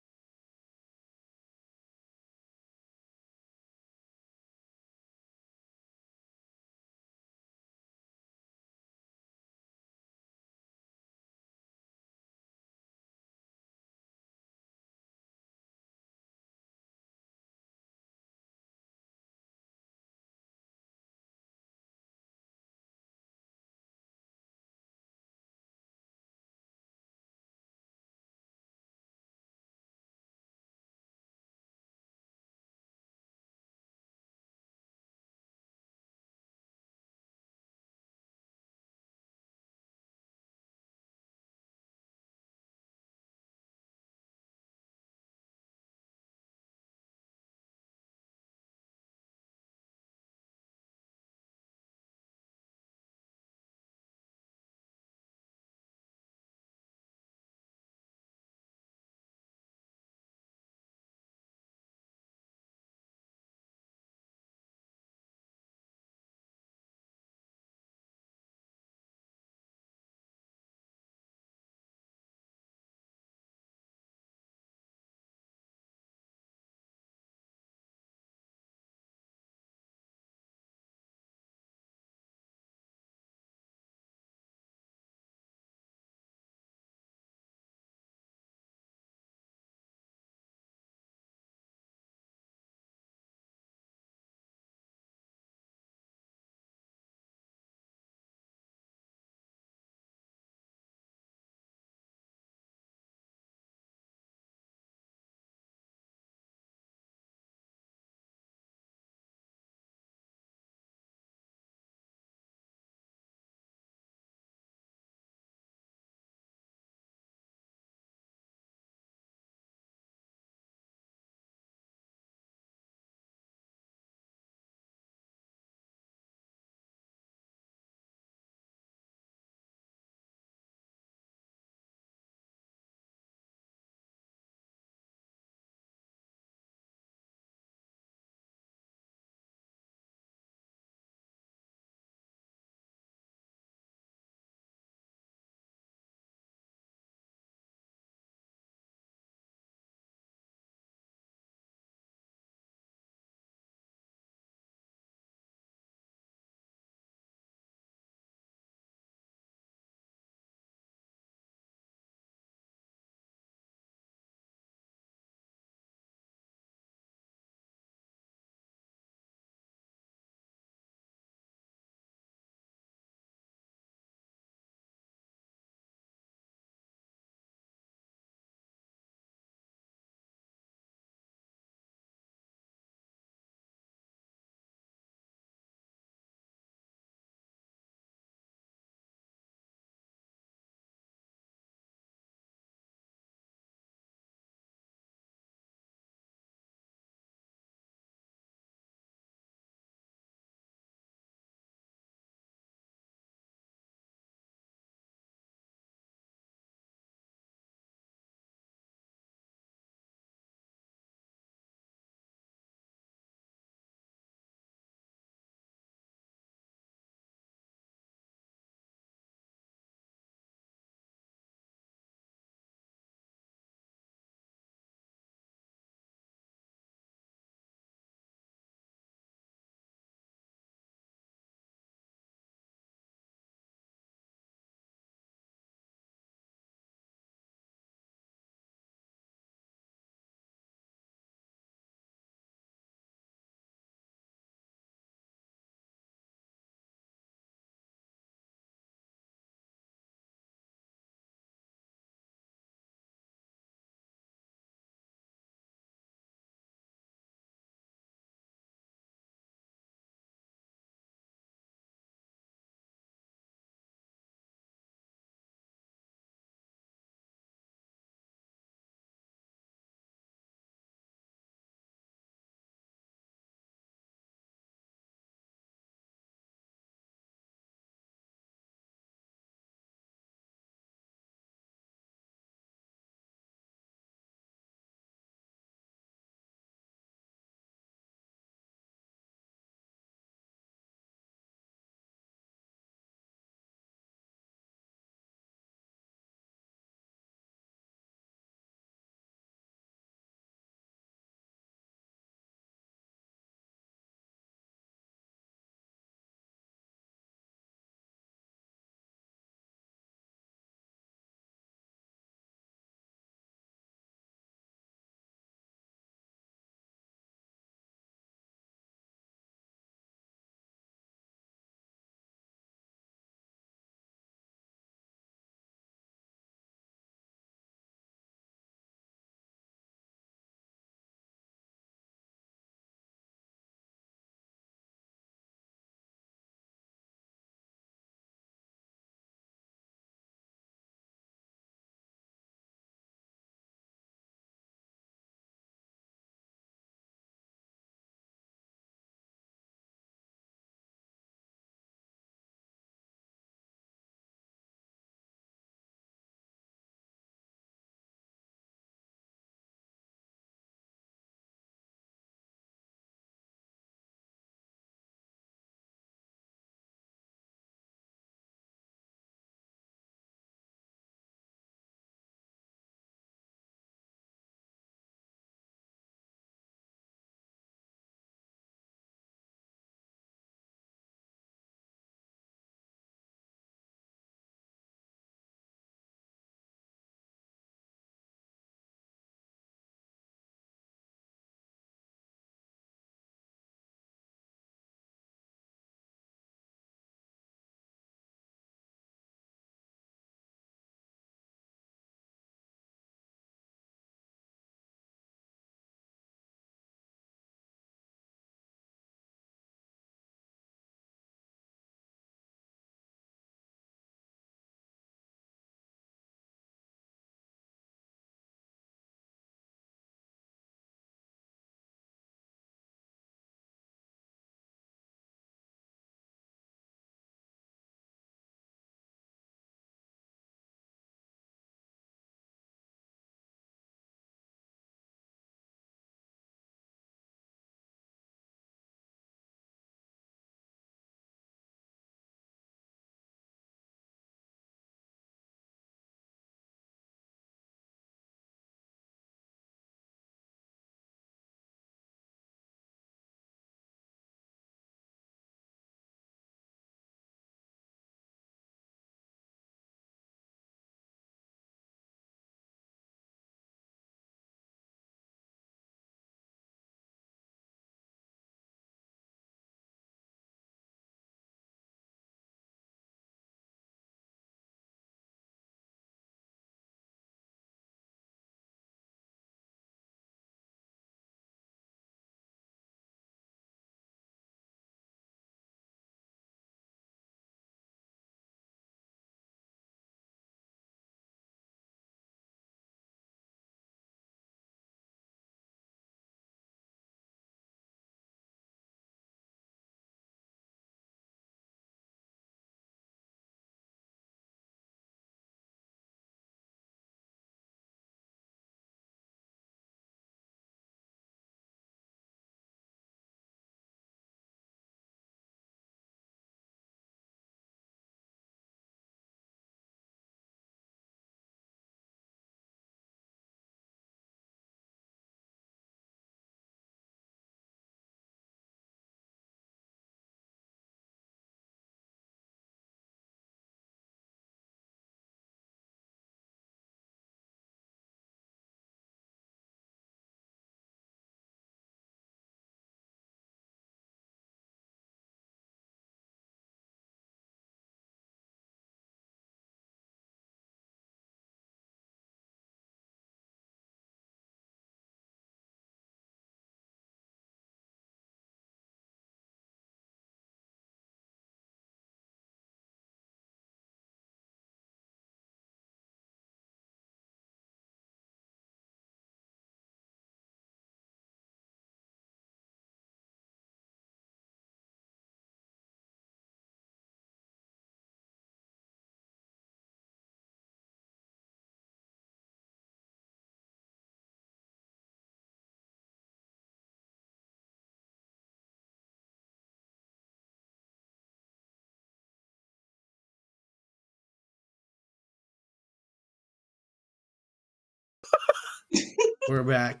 We're back.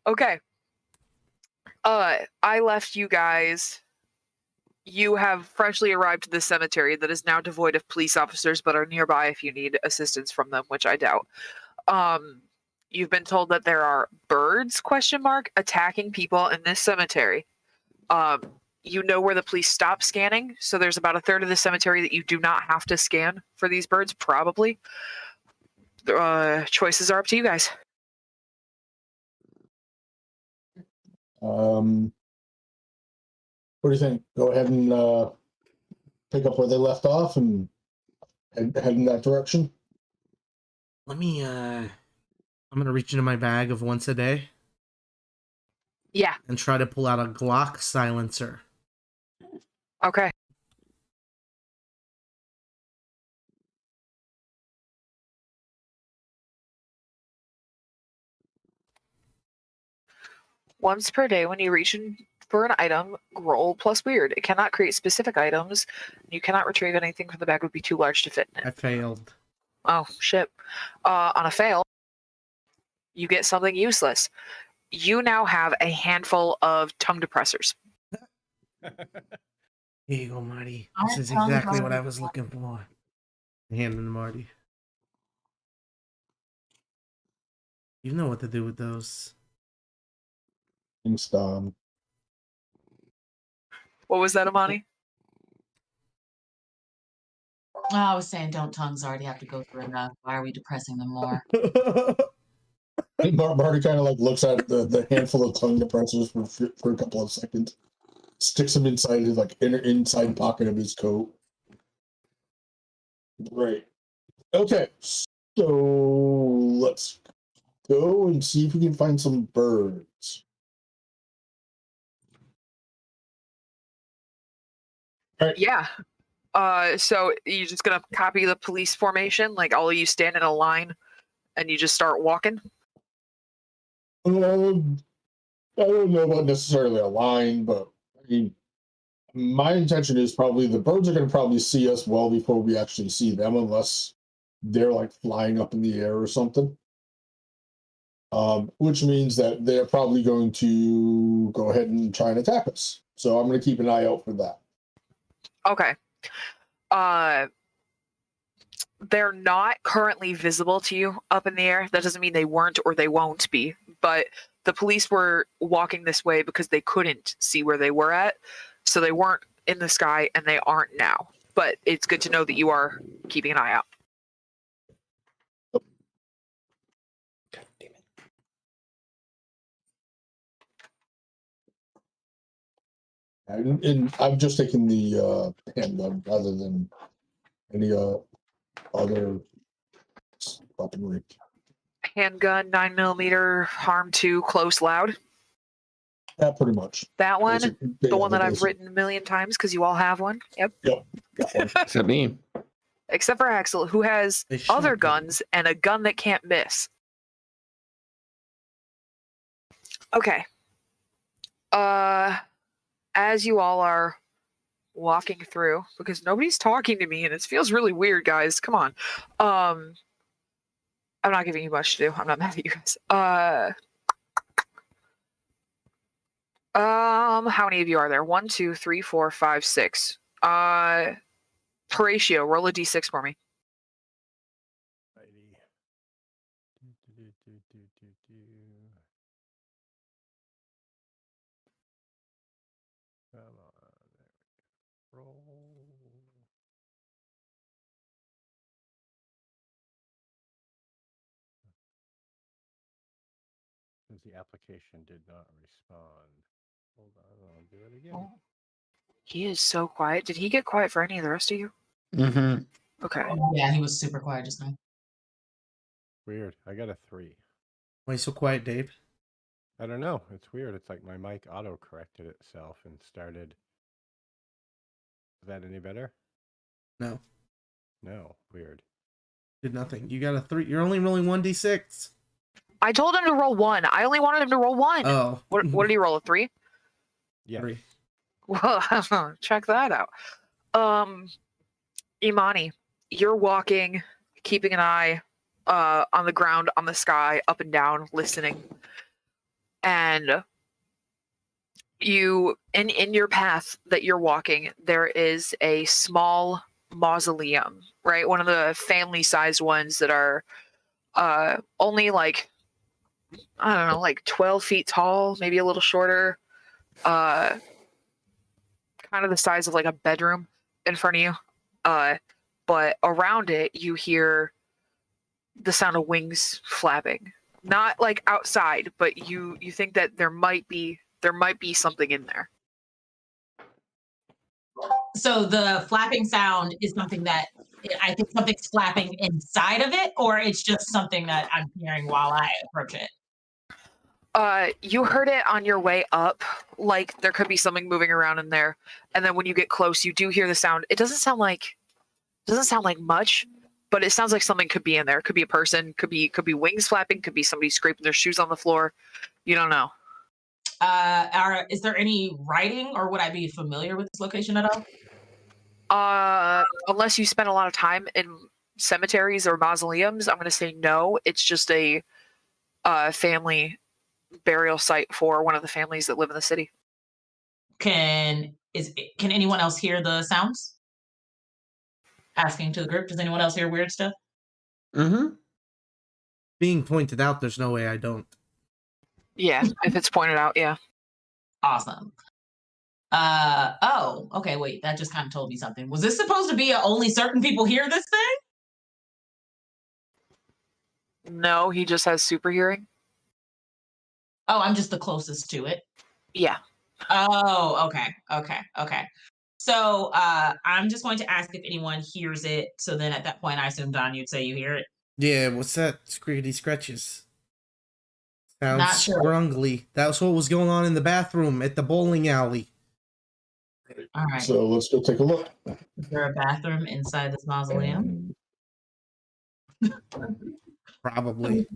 Okay. I left you guys. You have freshly arrived to the cemetery that is now devoid of police officers, but are nearby if you need assistance from them, which I doubt. You've been told that there are birds, ? Attacking people in this cemetery. You know where the police stop scanning, so there's about a third of the cemetery that you do not have to scan for these birds, probably. Choices are up to you guys. What do you think? Go ahead and pick up where they left off and head in that direction. Let me, I'm gonna reach into my bag of once a day Yeah. and try to pull out a Glock silencer. Okay. Once per day, when you reach in for an item, roll plus weird. It cannot create specific items. You cannot retrieve anything from the bag would be too large to fit in I it. failed. Oh, shit. On a fail, you get something useless. You now have a handful of tongue depressors. Here you go, Marty. I This is tongue exactly what I depressors. was looking for. Hand them to Marty. You know what to do with those. Install. What was that, Amani? Oh, I was saying, don't tongues already have to go through enough? Why are we depressing them more? Marty kind of like looks at the handful of tongue depressors for a couple of seconds, sticks them inside his like inside pocket of his coat. Great. Okay, so let's go and see if we can find some birds. All right. Yeah. So you're just gonna copy the police formation, like all of you stand in a line, and you just start walking. I don't know about necessarily a line, but I mean, my intention is probably the birds are going to probably see us well before we actually see them, unless they're like flying up in the air or something. Which means that they're probably going to go ahead and try and attack us. So I'm going to keep an eye out for that. Okay. They're not currently visible to you up in the air. That doesn't mean they weren't or they won't be, but the police were walking this way because they couldn't see where they were at. So they weren't in the sky and they aren't now. But it's good to know that you are keeping an eye out. God damn it. And I've just taken the handgun rather than any other weaponry. Handgun, 9mm, harm 2, close, loud. Yeah, pretty much. That one, the one that I've basic. written a million times because you all have one. Yep. Yep. That one. Except me. Except for Axel, who has A other shotgun. guns and a gun that can't miss. Okay. As you all are walking through, because nobody's talking to me and it feels really weird, guys. Come on. I'm not giving you much to do. I'm not mad at you guys. How many of you are there? 1, 2, 3, 4, 5, 6. Horatio, roll a d6 for me. Righty. Come on. There we go. Roll. Since the application did not respond. Hold on, I'll do it again. Oh. He is so quiet. Did he get quiet for any of the rest of you? Mm-hmm. Okay. Yeah, he was super quiet just now. Weird. I got a 3. Why so quiet, Dave? I don't know. It's weird. It's like my mic auto corrected itself and started. Is that any better? No, No. Weird. did nothing. You got a 3. You're only rolling 1d6. I told him to roll 1. I only wanted him to roll 1. Oh. What did he roll? A 3? Yeah. 3. Well, check that out. Imani, you're walking, keeping an eye on the ground, on the sky, up and down, listening. And you, in your path that you're walking, there is a small mausoleum, right? One of the family-sized ones that are only like, I don't know, like 12 feet tall, maybe a little shorter. Kind of the size of like a bedroom in front of you. But around it, you hear the sound of wings flapping. Not like outside, but you think that there might be something in there. So the flapping sound is something that I think something's flapping inside of it, or it's just something that I'm hearing while I approach it. You heard it on your way up, like there could be something moving around in there, and then when you get close, you do hear the sound. It doesn't sound like much, but it sounds like something could be in there. Could be a person, could be wings flapping, could be somebody scraping their shoes on the floor. You don't know. Is there any writing, or would I be familiar with this location at all? Unless you spend a lot of time in cemeteries or mausoleums, I'm going to say no. It's just a family burial site for one of the families that live in the city. Can anyone else hear the sounds? Asking to the group, does anyone else hear weird stuff? Mm-hmm. Being pointed out, there's no way I don't. Yeah, if it's pointed out, yeah. Awesome. Oh, okay, wait, that just kind of told me something. Was this supposed to be only certain people hear this thing? No, he just has super hearing. Oh, I'm just the closest to it. Yeah. Oh, okay. So I'm just going to ask if anyone hears it. So then at that point, I assume, Don, you'd say you hear it. Yeah, what's that? Screedy scratches. Sounds Not sure. scrungly. That's what was going on in the bathroom at the bowling alley. All right. So let's go take a look. Is there a bathroom inside this mausoleum? Probably.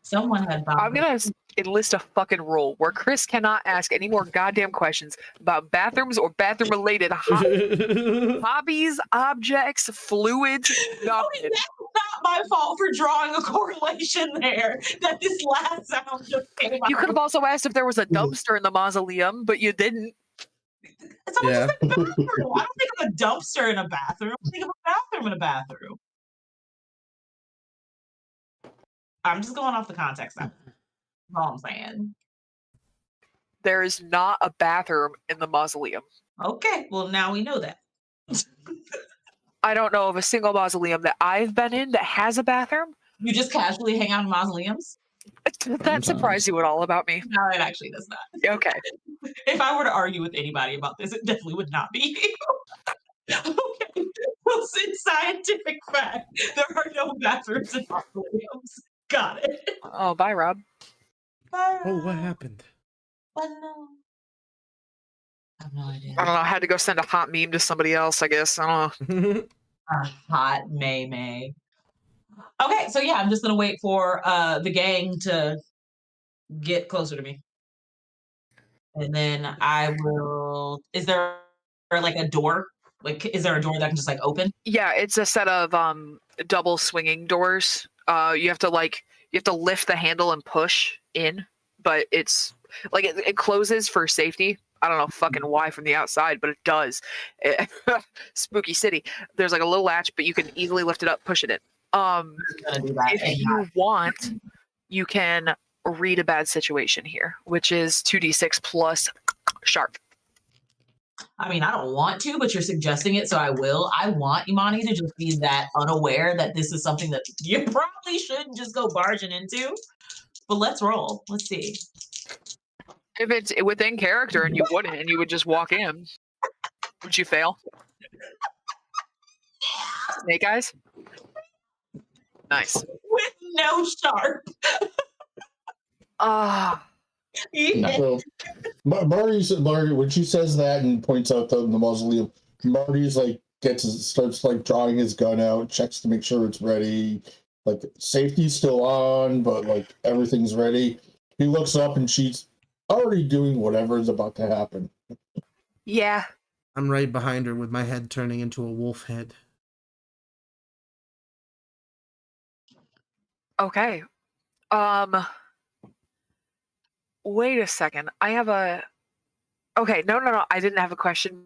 Someone had I'm going to enlist a fucking rule where Chris cannot ask any more goddamn questions about bathrooms or bathroom related hobbies, objects, fluids, nothing. Okay, that's not my fault for drawing a correlation there. That this last sound just came out. You could have also asked if there was a dumpster in the mausoleum, but you didn't. Yeah. I don't think of a dumpster in a bathroom. I think of a bathroom in a bathroom. I'm just going off the context now. That's all I'm saying. There is not a bathroom in the mausoleum. Okay, well, now we know that. I don't know of a single mausoleum that I've been in that has a bathroom. You just casually hang out in mausoleums? Did that surprise you at all about me? No, it actually does not. Okay. If I were to argue with anybody about this, it definitely would not be you. Okay, well, since scientific fact, there are no bathrooms in mausoleums. Got it. Oh, bye, Rob. Bye, Oh, what Rob. happened? I know. I have no idea. I don't know. I had to go send a hot meme to somebody else, I guess. I don't know. A hot May. Okay, so yeah, I'm just gonna wait for the gang to get closer to me. And then I will. Is there like a door? Like, is there a door that can just like open? Yeah, it's a set of double swinging doors. You have to lift the handle and push in, but it's like it closes for safety. I don't know fucking why from the outside, but it does. Spooky City. There's like a little latch, but you can easily lift it up, push it in. I'm gonna do that. If you want, you can read a bad situation here, which is 2d6 plus sharp. I mean, I don't want to, but you're suggesting it, so I will. I want Imani to just be that unaware that this is something that you probably shouldn't just go barging into. But let's roll. Let's see. If it's within character and you wouldn't, and you would just walk in, would you fail? Snake eyes? Nice. With no sharp. Yeah. So, Marty, when she says that and points out the mausoleum, Marty's like starts like drawing his gun out, checks to make sure it's ready. Like safety's still on, but like everything's ready. He looks up and she's already doing whatever is about to happen. Yeah. I'm right behind her with my head turning into a wolf head. Okay. Wait a second. I have a. Okay, no. I didn't have a question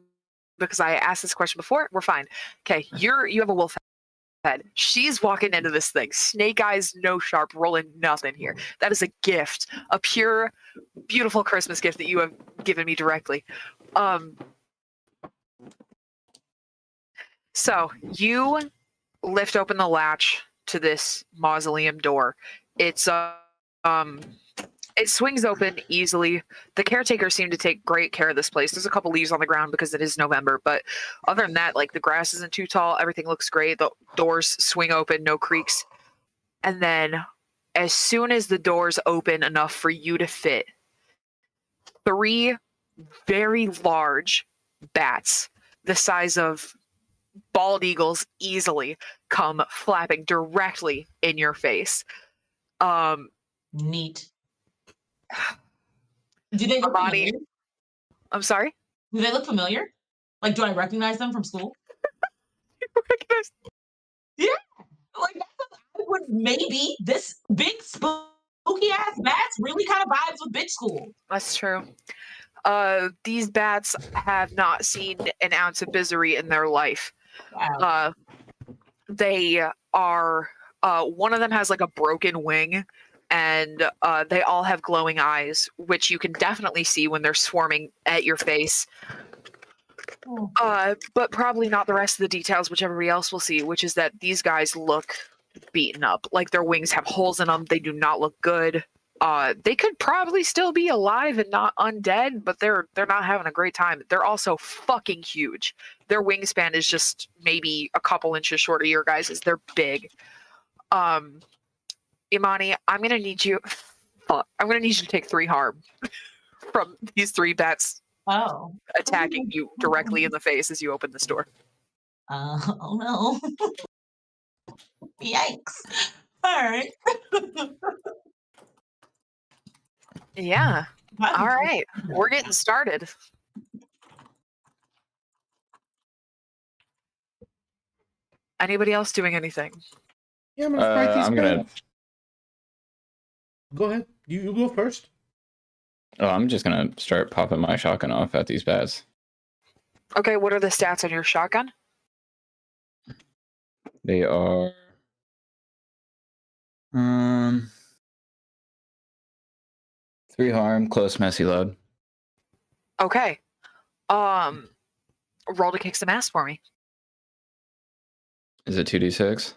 because I asked this question before. We're fine. Okay, you have a wolf head. She's walking into this thing. Snake eyes, no sharp, rolling nothing here. That is a gift, a pure, beautiful Christmas gift that you have given me directly. So you lift open the latch to this mausoleum door. It's it swings open easily. The caretakers seem to take great care of this place. There's a couple leaves on the ground because it is November, but other than that, like the grass isn't too tall. Everything looks great. The doors swing open, no creaks. And then as soon as the doors open enough for you to fit, 3 very large bats, the size of bald eagles easily, come flapping directly in your face. Neat. Do they look Amani, familiar? I'm sorry? Do they look familiar? Like, do I recognize them from school? Yeah. Like, I would maybe this big spooky ass bats really kind of vibes with bitch school. That's true. These bats have not seen an ounce of misery in their life. Wow. They are, one of them has like a broken wing, and they all have glowing eyes, which you can definitely see when they're swarming at your face. But probably not the rest of the details, which everybody else will see, which is that these guys look beaten up. Like their wings have holes in them. They do not look good. They could probably still be alive and not undead, but they're not having a great time. They're also fucking huge. Their wingspan is just maybe a couple inches short of your guys's. They're big. Imani, I'm gonna need you to take 3 harm from these 3 bats Oh. attacking you directly in the face as you open this door. Oh no. Yikes. All right. Yeah. All right. We're getting started. Anybody else doing anything? Yeah, I'm gonna fight these I'm gonna. bats. Go ahead. You go first. Oh, I'm just gonna start popping my shotgun off at these bats. Okay, what are the stats on your shotgun? They are. 3 harm, close, messy load. Okay. Roll to kick some ass for me. Is it 2d6?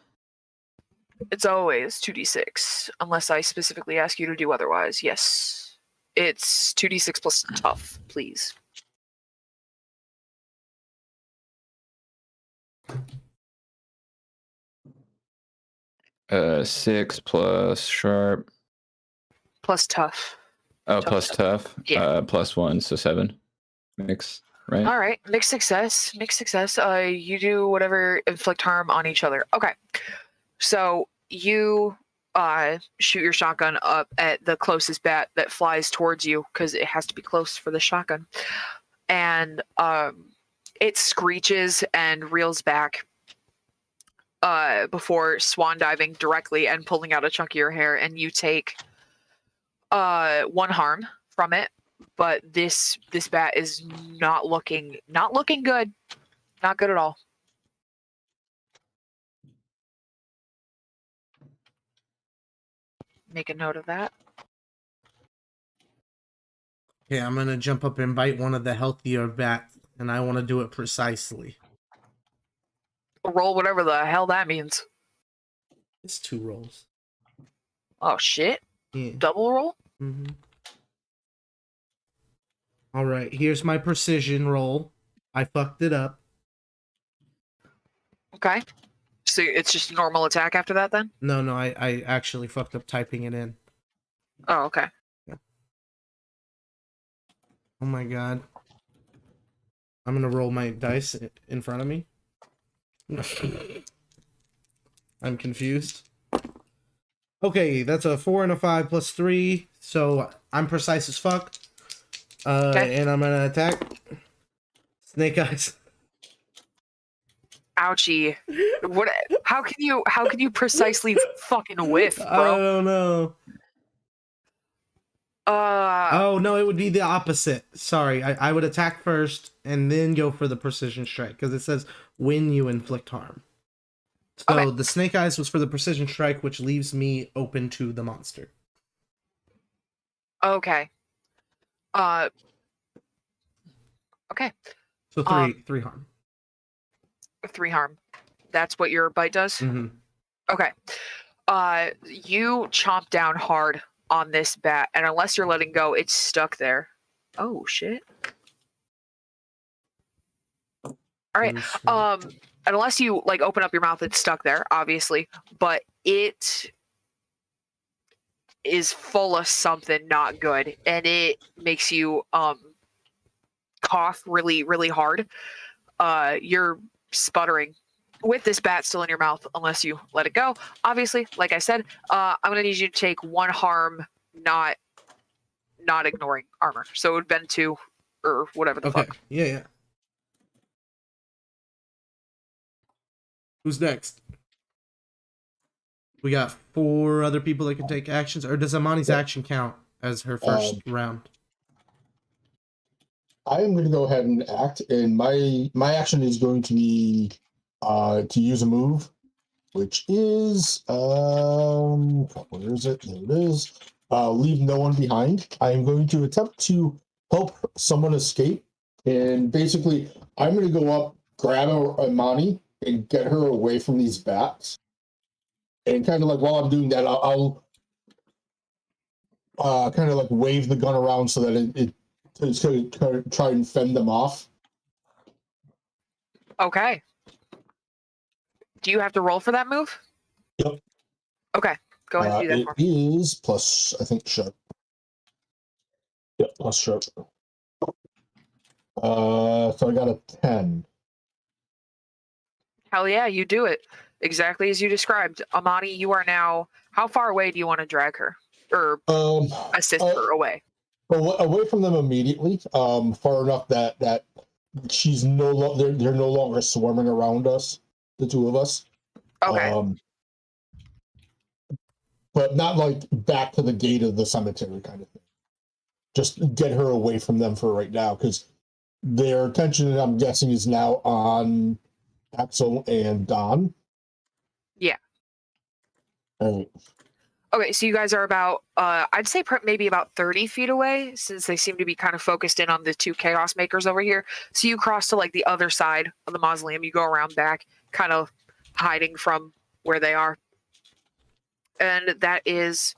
It's always 2d6, unless I specifically ask you to do otherwise. Yes. It's 2d6 plus tough, please. Uh, 6 plus sharp. Plus tough. Oh, Tough plus stuff. tough. Yeah. Plus 1, so 7. Mix, right? All right, mixed success. Mixed success. You do whatever inflict harm on each other. Okay. So you shoot your shotgun up at the closest bat that flies towards you because it has to be close for the shotgun, and it screeches and reels back before swan diving directly and pulling out a chunk of your hair, and you take 1 harm from it. But this bat is not looking good. Not good at all. Make a note of that. Okay, I'm gonna jump up and bite one of the healthier bats, and I want to do it precisely. Roll whatever the hell that means. It's 2 rolls. Oh shit. Yeah. Double roll? Mm-hmm. All right, here's my precision roll. I fucked it up. Okay. So it's just a normal attack after that then? No, I actually fucked up typing it in. Oh, okay. Yeah. Oh my god. I'm gonna roll my dice in front of me. I'm confused. Okay, that's a 4 and a 5 plus 3, so I'm precise as fuck. Okay. And I'm gonna attack. Snake eyes. Ouchie. What? How can you precisely fucking whiff, I bro? don't know. Oh no, it would be the opposite. Sorry, I would attack first and then go for the precision strike because it says when you inflict harm. So Okay. the snake eyes was for the precision strike, which leaves me open to the monster. Okay. Okay. So three harm. 3 harm. That's what your bite does? Mm-hmm. Okay. You chomp down hard on this bat, and unless you're letting go, it's stuck there. Oh shit. All right. Unless you like open up your mouth, it's stuck there, obviously, but it is full of something not good, and it makes you cough really, really hard. You're sputtering with this bat still in your mouth unless you let it go. Obviously, like I said, I'm gonna need you to take 1 harm, not ignoring armor. So it would bend 2 or whatever the Okay. fuck. Yeah. Who's next? We got 4 other people that can take actions, or does Amani's action count as her first round? I am going to go ahead and act, and my action is going to be to use a move, which is where is it? There it is. Leave no one behind. I am going to attempt to help someone escape, and basically I'm going to go up, grab Amani, and get her away from these bats. And kind of like while I'm doing that, I'll kind of like wave the gun around so that it's going to try and fend them off. Okay. Do you have to roll for that move? Yep. Okay. Go ahead and do that It for me. is plus, I think, sharp. Yep, plus sharp. So I got a 10. Hell yeah, you do it. Exactly as you described. Amani, you are now, how far away do you want to drag her? Or assist her away? Away from them immediately, far enough that she's they're no longer swarming around us, the 2 of us. Okay. But not like back to the gate of the cemetery kind of thing. Just get her away from them for right now, because their attention, I'm guessing, is now on Axel and Don. Yeah. All right. Okay, so you guys are about, I'd say maybe about 30 feet away, since they seem to be kind of focused in on the 2 chaos makers over here. So you cross to like the other side of the mausoleum. You go around back, kind of hiding from where they are. And that is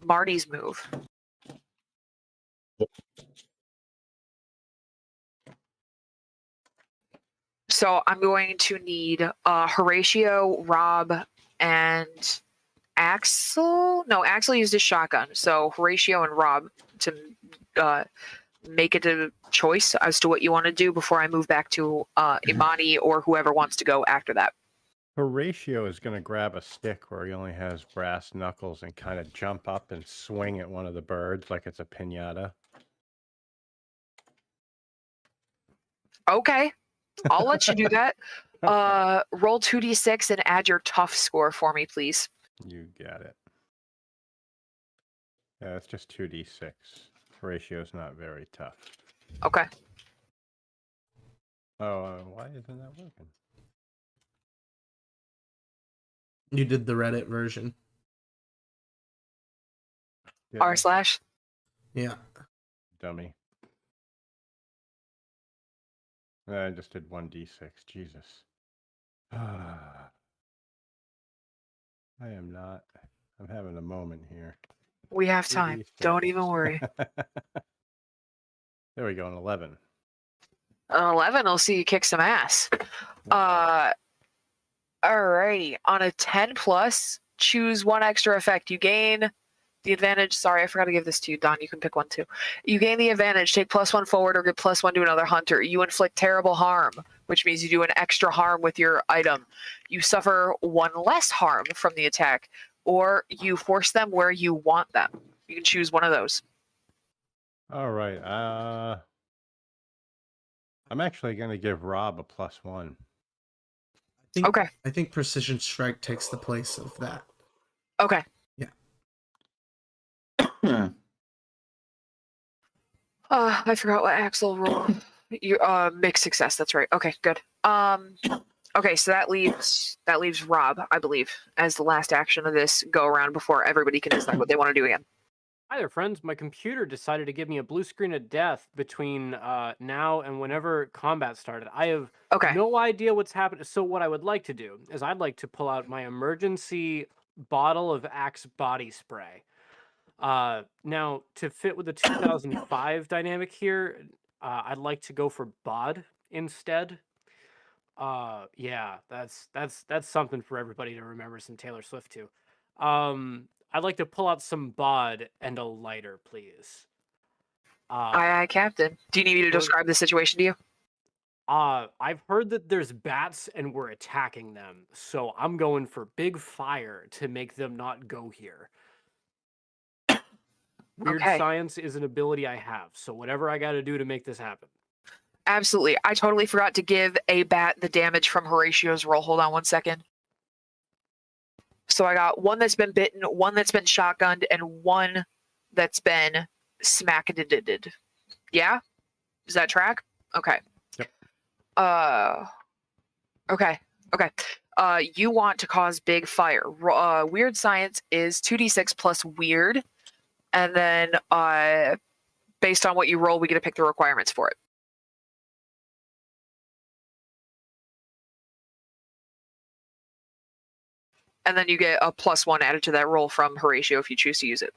Marty's move. So I'm going to need Horatio, Rob, and Axel. No, Axel used his shotgun. So Horatio and Rob to make it a choice as to what you want to do before I move back to Imani or whoever wants to go after that. Horatio is going to grab a stick where he only has brass knuckles and kind of jump up and swing at one of the birds like it's a piñata. Okay, I'll let you do that. Roll 2d6 and add your tough score for me, please. You got it. Yeah, it's just 2d6. Horatio's not very tough. Okay. Oh, why isn't that working? You did the Reddit version. R/. Yeah. Dummy. I just did 1d6. Jesus. I am not. I'm having a moment here. We have time. 2d6. Don't even worry. There we go, an 11. 11 will see you kick some ass. Alrighty. On a 10 plus, choose 1 extra effect. You gain the advantage. Sorry, I forgot to give this to you, Don. You can pick 1 too. You gain the advantage. Take +1 forward or get +1 to another hunter. You inflict terrible harm, which means you do an extra harm with your item. You suffer 1 less harm from the attack, or you force them where you want them. You can choose one of those. All right. I'm actually going to give Rob a +1. think, Okay. I think precision strike takes the place of that. Okay. I forgot what Axel rolled. You mixed success. That's right. Okay, good. Okay, so that leaves Rob, I believe, as the last action of this go around before everybody can decide what they want to do again. Hi there, friends. My computer decided to give me a blue screen of death between now and whenever combat started. I have Okay. no idea what's happening. So what I would like to do is I'd like to pull out my emergency bottle of Axe body spray. Now, to fit with the 2005 dynamic here, I'd like to go for bod instead. Yeah, that's something for everybody to remember some Taylor Swift too. I'd like to pull out some bod and a lighter, please. Aye, Captain. Do you need me to describe the situation to you? I've heard that there's bats and we're attacking them, so I'm going for big fire to make them not go here. Weird Okay. science is an ability I have, so whatever I got to do to make this happen. Absolutely. I totally forgot to give a bat the damage from Horatio's roll. Hold on one second. So I got one that's been bitten, one that's been shotgunned, and one that's been smacked. Yeah? Does that track? Okay. Yep. Okay. You want to cause big fire. Weird science is 2d6 plus weird. And then based on what you roll, we get to pick the requirements for it. And then you get a +1 added to that roll from Horatio if you choose to use it.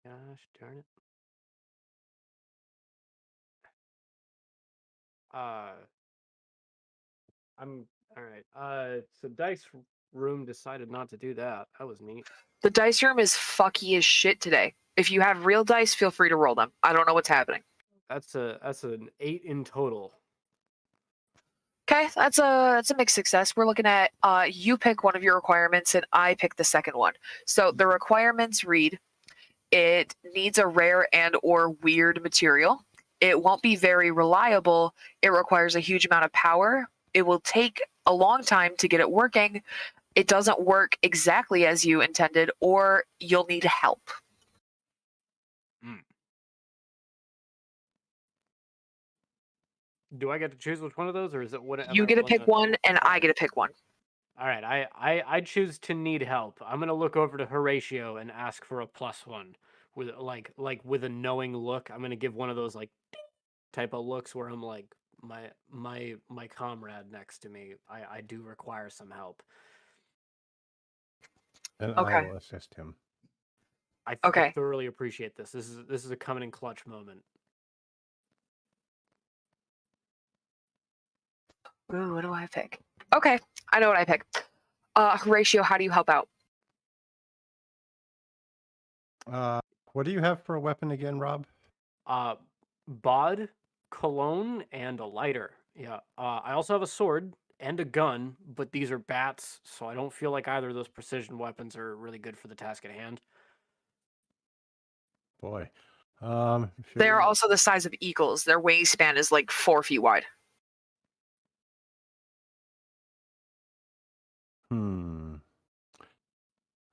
Gosh darn it. I'm all right. So dice room decided not to do that. That was neat. The dice room is fucky as shit today. If you have real dice, feel free to roll them. I don't know what's happening. That's an 8 in total. Okay, that's a mixed success. We're looking at you pick one of your requirements and I pick the second one. So the requirements read: it needs a rare and or weird material. It won't be very reliable. It requires a huge amount of power. It will take a long time to get it working. It doesn't work exactly as you intended, or you'll need help. Do I get to choose which one of those, or is it what? You get to pick one, and I get to pick one. All right, I choose to need help. I'm gonna look over to Horatio and ask for a +1 with like with a knowing look. I'm gonna give one of those like type of looks where I'm like my comrade next to me. I do require some help. And Okay. I will assist him. I Okay. thoroughly appreciate this. This is a coming in clutch moment. Ooh, what do I pick? Okay, I know what I pick. Horatio, how do you help out? What do you have for a weapon again, Rob? Bod, cologne, and a lighter. Yeah. I also have a sword and a gun, but these are bats, so I don't feel like either of those precision weapons are really good for the task at hand. Boy. They are also the size of eagles. Their wingspan is like 4 feet wide.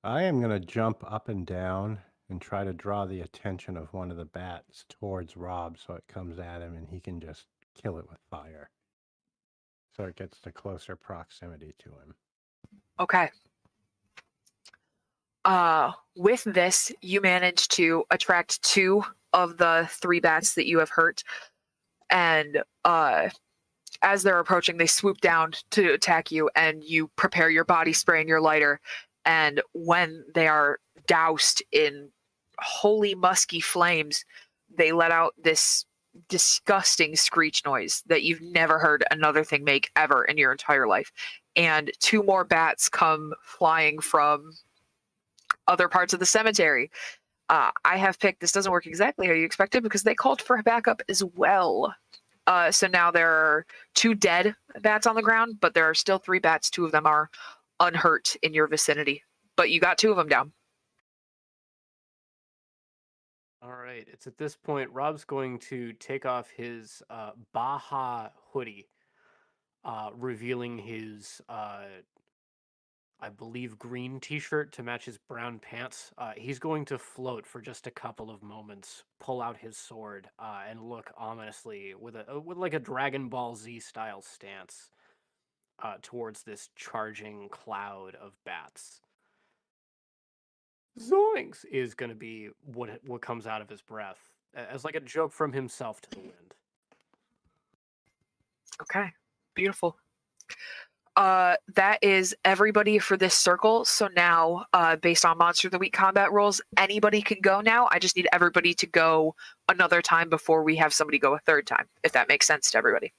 I am going to jump up and down and try to draw the attention of one of the bats towards Rob so it comes at him and he can just kill it with fire. So it gets to closer proximity to him. Okay. With this, you manage to attract 2 of the 3 bats that you have hurt. And as they're approaching, they swoop down to attack you, and you prepare your body spray and your lighter. And when they are doused in holy musky flames, they let out this disgusting screech noise that you've never heard another thing make ever in your entire life. And 2 more bats come flying from other parts of the cemetery. I have picked, this doesn't work exactly how you expected because they called for backup as well. So now there are 2 dead bats on the ground, but there are still 3 bats. 2 of them are unhurt in your vicinity. But you got 2 of them down. All right. It's at this point Rob's going to take off his Baja hoodie, revealing his I believe green T-shirt to match his brown pants. He's going to float for just a couple of moments, pull out his sword, and look ominously with like a Dragon Ball Z style stance towards this charging cloud of bats. Zoinks is going to be what comes out of his breath as like a joke from himself to the wind. Okay, beautiful. That is everybody for this circle. So now, based on Monster of the Week combat rules, anybody can go now. I just need everybody to go another time before we have somebody go a third time, if that makes sense to everybody.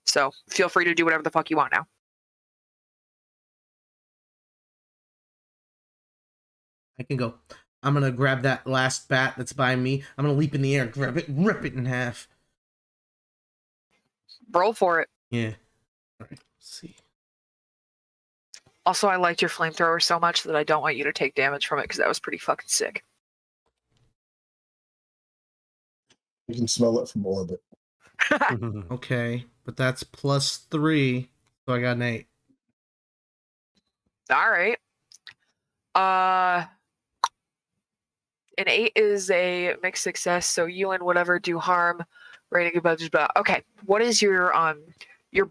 So feel free to do whatever the fuck you want now. I can go. I'm gonna grab that last bat that's by me. I'm gonna leap in the air, grab it, rip it in half. Roll for it. Yeah. All right. Let's see. Also, I liked your flamethrower so much that I don't want you to take damage from it because that was pretty fucking sick. You can smell it from orbit. Okay, but that's +3, so I got an 8. All right. An 8 is a mixed success, so you and whatever do harm. Rating above just about. Okay, what is your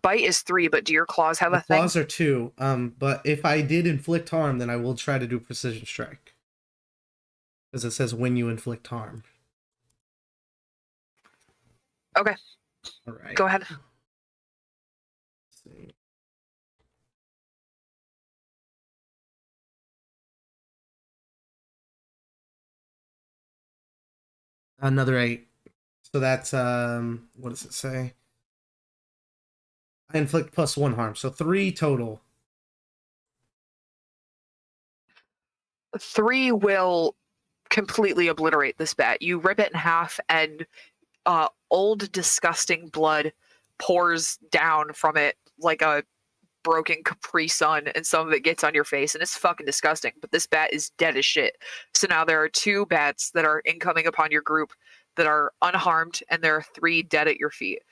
bite is 3, but do your claws have The a thing? claws are 2. But if I did inflict harm, then I will try to do precision strike, because it says when you inflict harm. Okay. All right. Go ahead. Let's see. Another 8. So that's what does it say? I inflict +1 harm, so 3 total. 3 will completely obliterate this bat. You rip it in half, and old, disgusting blood pours down from it like a broken Capri Sun, and some of it gets on your face, and it's fucking disgusting. But this bat is dead as shit. So now there are 2 bats that are incoming upon your group that are unharmed, and there are 3 dead at your feet.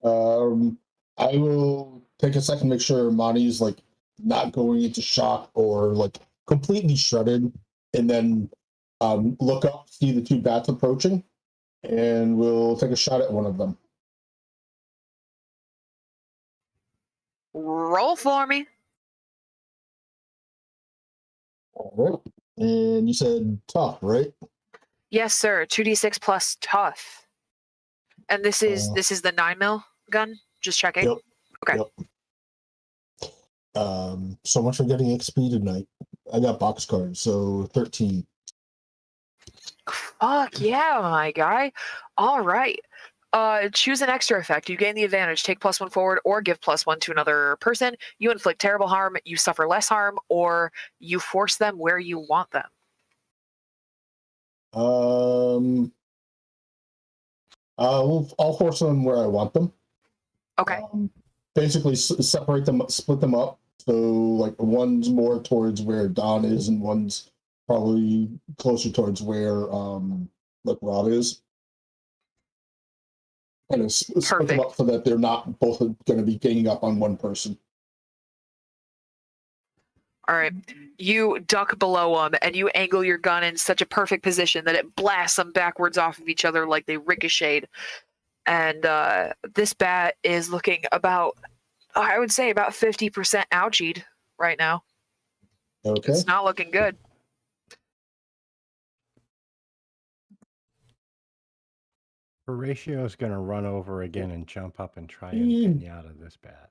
I will take a second to make sure Monty's like not going into shock or like completely shredded, and then look up, see the 2 bats approaching, and we'll take a shot at one of them. Roll for me. All right. And you said tough, right? Yes, sir. 2d6 plus tough. And this is the 9mm gun. Just checking. Yep. Okay. Yep. So much for getting XP tonight. I got box cards, so 13. Fuck yeah, my guy. All right. Choose an extra effect. You gain the advantage. Take +1 forward or give +1 to another person. You inflict terrible harm. You suffer less harm, or you force them where you want them. I'll force them where I want them. Okay. Basically, separate them, split them up. So, like, one's more towards where Don is, and one's probably closer towards where, like, Rob is. And split them up so that they're not both going to be ganging up on one person. All right. You duck below them, and you angle your gun in such a perfect position that it blasts them backwards off of each other like they ricocheted. And this bat is looking about, I would say, about 50% ouchied right now. Okay. It's not looking good. Horatio is going to run over again and jump up and try and get me out of this bat.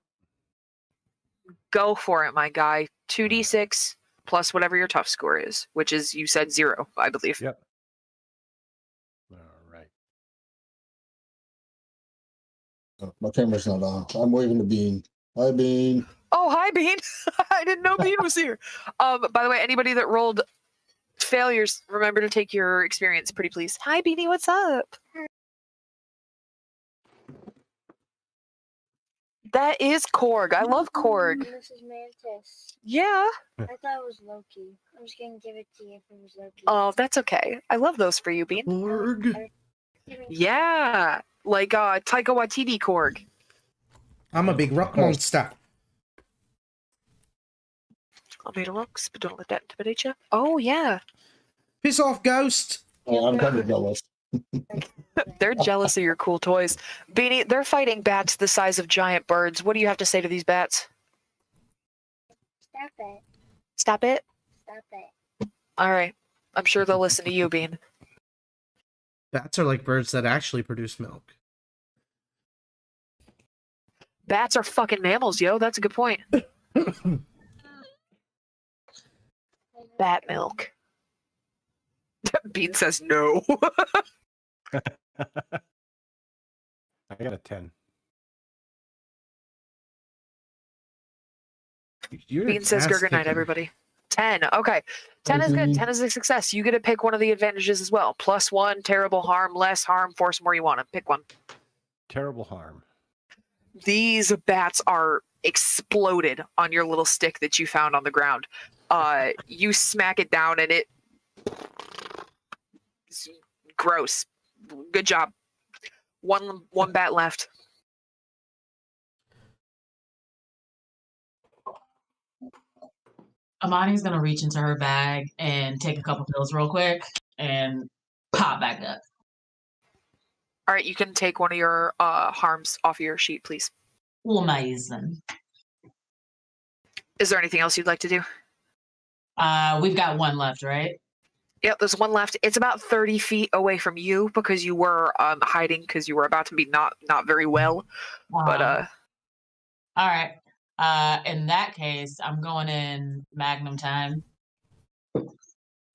Go for it, my guy. 2d6 plus whatever your tough score is, which is, you said 0, I believe. Yep. All right. Oh, my camera's not on. I'm waving to Bean. Hi, Bean. Oh, hi, Bean. I didn't know Bean was here. By the way, anybody that rolled failures, remember to take your experience, pretty please. Hi, Beanie. What's up? That is Korg. I love Korg. And this is Mantis. Yeah. I thought it was Loki. I was gonna give it to you if it was Loki. Oh, that's okay. I love those for you, Bean. Korg. Yeah. Like Taika Waititi Korg. I'm a big rock monster. I'll made a looks, but don't let that intimidate you. Oh, yeah. Piss off, ghost. Yeah, I'm kind of jealous. They're jealous of your cool toys. Beanie, they're fighting bats the size of giant birds. What do you have to say to these bats? Stop it. Stop it? Stop it. All right. I'm sure they'll listen to you, Bean. Bats are like birds that actually produce milk. Bats are fucking mammals, yo. That's a good point. Bat milk. Bean says no. I got a 10. Bean says good night, everybody. 10. Okay. 10 is good. 10 is a success. You get to pick one of the advantages as well. +1, terrible harm, less harm, force more you want to. Pick one. Terrible harm. These bats are exploded on your little stick that you found on the ground. You smack it down and it's gross. Good job. One bat left. Amani's gonna reach into her bag and take a couple pills real quick and pop back up. All right, you can take one of your harms off of your sheet, please. Amazing. Is there anything else you'd like to do? We've got one left, right? Yep, there's one left. It's about 30 feet away from you because you were hiding because you were about to be not very well. But all right. In that case, I'm going in Magnum time.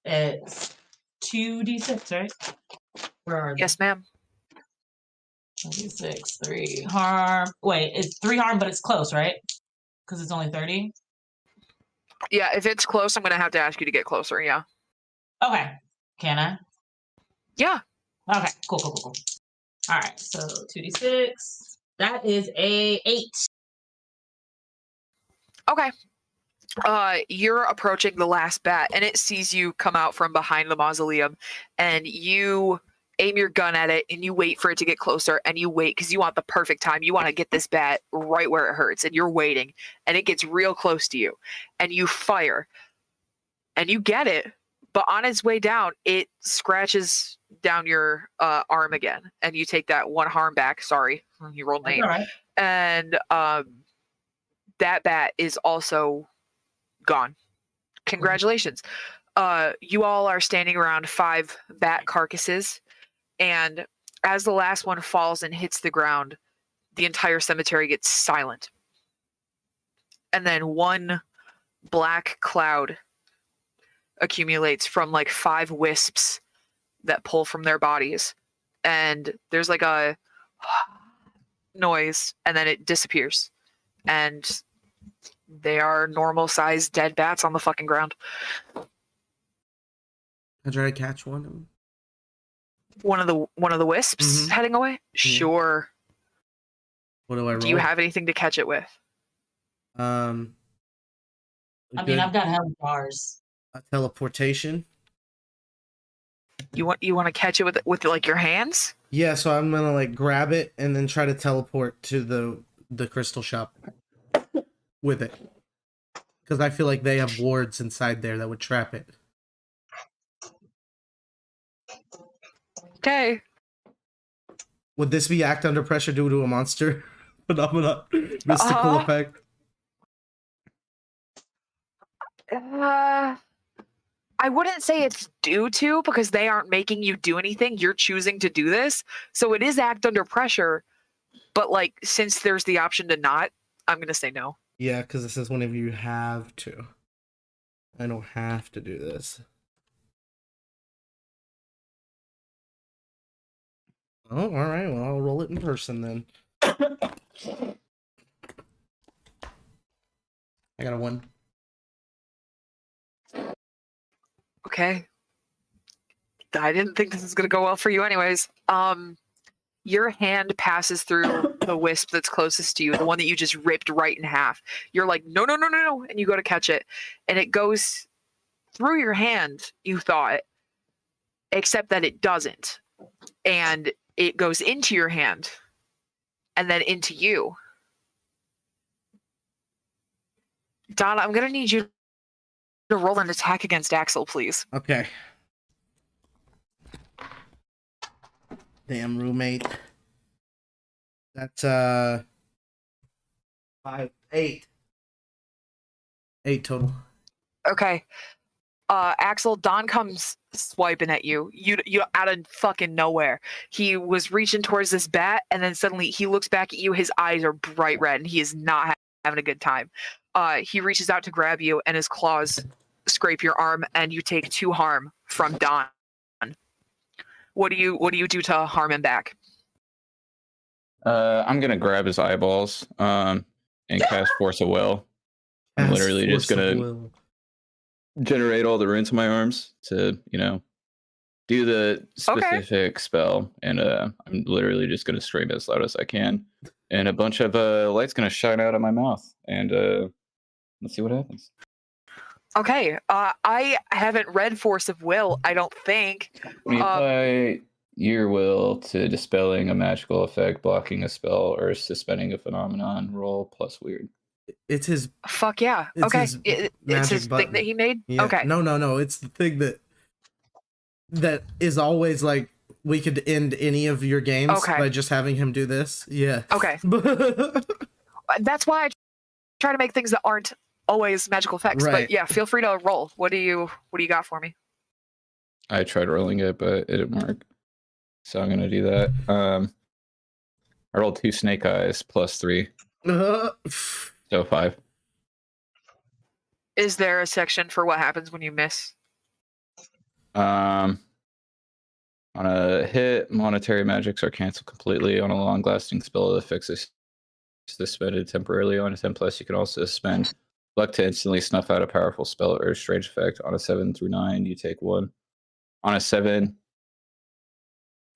It's 2d6, right? Where are they? yes, ma'am. 2d6, 3 harm. Wait, it's 3 harm, but it's close, right? Because it's only 30. Yeah, if it's close, I'm gonna have to ask you to get closer. Yeah. Okay. Can I? Yeah. Okay. Cool. All right. So 2d6. That is a 8. Okay. You're approaching the last bat, and it sees you come out from behind the mausoleum, and you aim your gun at it, and you wait for it to get closer, and you wait because you want the perfect time. You want to get this bat right where it hurts, and you're waiting, and it gets real close to you, and you fire, and you get it, but on its way down, it scratches down your arm again, and you take that 1 harm back. Sorry, you rolled an 8. All right. And that bat is also gone. Congratulations. You all are standing around 5 bat carcasses, and as the last one falls and hits the ground, the entire cemetery gets silent. And then one black cloud accumulates from like 5 wisps that pull from their bodies, and there's like a noise, and then it disappears, and they are normal sized dead bats on the fucking ground. I try to catch one. One of the wisps Mhm. heading away. Sure. What do I roll? Do you have anything to catch it with? I mean, I've got hell bars. a teleportation. You want to catch it with like your hands? Yeah, so I'm gonna like grab it and then try to teleport to the crystal shop with it, because I feel like they have wards inside there that would trap it. Okay. Would this be act under pressure due to a monster phenomena? Mystical effect? I wouldn't say it's due to, because they aren't making you do anything. You're choosing to do this. So it is act under pressure. But like, since there's the option to not, I'm going to say no. Yeah, because it says whenever you have to. I don't have to do this. Oh, alright, well, I'll roll it in person then. I got a 1. Okay. I didn't think this was going to go well for you anyways. Your hand passes through the wisp that's closest to you, the one that you just ripped right in half. You're like, no, no, no, no, no. And you go to catch it. And it goes through your hand, you thought, except that it doesn't. And it goes into your hand and then into you. Donna, I'm going to need you to roll an attack against Axel, please. Okay. Damn roommate. That's 5, 8. 8 total. Okay. Axel, Don comes swiping at you. You out of fucking nowhere. He was reaching towards this bat, and then suddenly he looks back at you. His eyes are bright red, and he is not having a good time. He reaches out to grab you, and his claws scrape your arm, and you take 2 harm from Don. What do you do to harm him back? I'm gonna grab his eyeballs and cast Force of Will. I'm literally just gonna generate all the runes in my arms to, do the specific spell, and I'm literally just gonna scream as loud as I can, and a bunch of light's gonna shine out of my mouth, and let's see what happens. Okay, I haven't read Force of Will, I don't think. When you apply your will to dispelling a magical effect, blocking a spell, or suspending a phenomenon, roll plus weird. It's his. Fuck yeah. It's Okay. his It's his button. thing that he made? Yeah. Okay. No. It's the thing that is always like, we could end any of your games by just having him do this. Yeah. Okay. That's why I try to make things that aren't always magical effects. Right. But yeah, feel free to roll. What do you got for me? I tried rolling it, but it didn't work. So I'm gonna do that. I rolled 2 snake eyes plus 3. So 5. Is there a section for what happens when you miss? On a hit, monetary magics are canceled completely. On a long-lasting spell that fixes suspended temporarily. On a 10+, you can also spend luck to instantly snuff out a powerful spell or strange effect. On a 7 through 9, you take 1. On a 7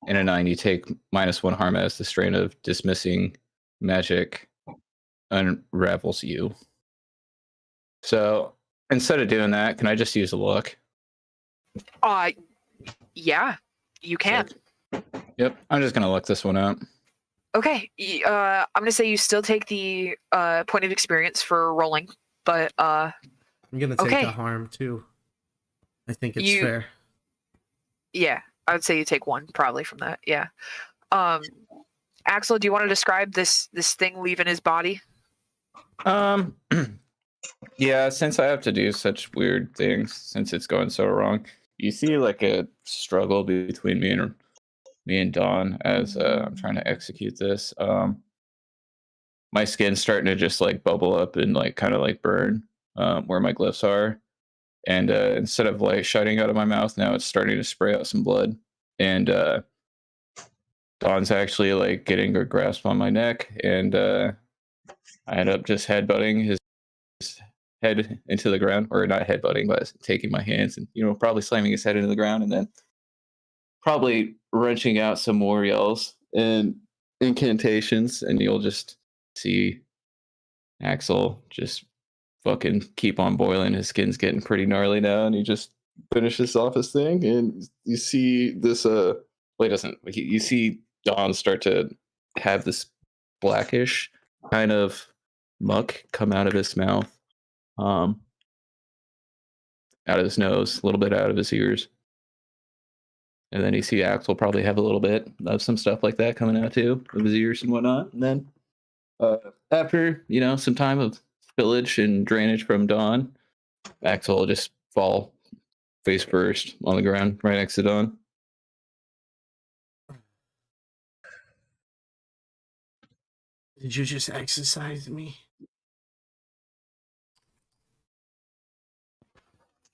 and a 9, you take -1 harm as the strain of dismissing magic unravels you. So instead of doing that, can I just use a luck? Yeah, you can. Yep, I'm just gonna luck this one out. Okay, I'm gonna say you still take the point of experience for rolling, but I'm gonna take the harm too. I think it's fair. Yeah, I would say you take 1 probably from that. Yeah. Axel, do you want to describe this thing leaving his body? Yeah, since I have to do such weird things, since it's going so wrong, you see like a struggle between me and Dawn as I'm trying to execute this. My skin's starting to just like bubble up and like kind of like burn where my glyphs are, and instead of like shining out of my mouth, now it's starting to spray out some blood, and Dawn's actually like getting her grasp on my neck, and I end up just headbutting his head into the ground, or not headbutting, but taking my hands and probably slamming his head into the ground, and then probably wrenching out some more yells and incantations, and you'll just see Axel just fucking keep on boiling. His skin's getting pretty gnarly now, and he just finishes off his thing, and you see this you see Dawn start to have this blackish kind of muck come out of his mouth, out of his nose, a little bit out of his ears. And then you see Axel probably have a little bit of some stuff like that coming out too, of his ears and whatnot. And then after, some time of spillage and drainage from Dawn, Axel will just fall face first on the ground right next to Dawn. Did you just exercise me?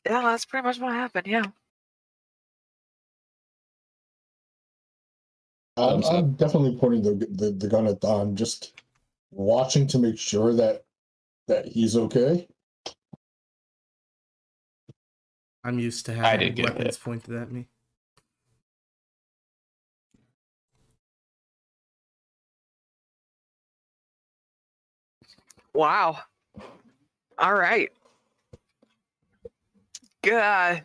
Yeah, that's pretty much what happened. Yeah. I'm definitely pointing the gun at Don, just watching to make sure that he's okay. I'm used to having weapons pointed at me. Wow. All right. That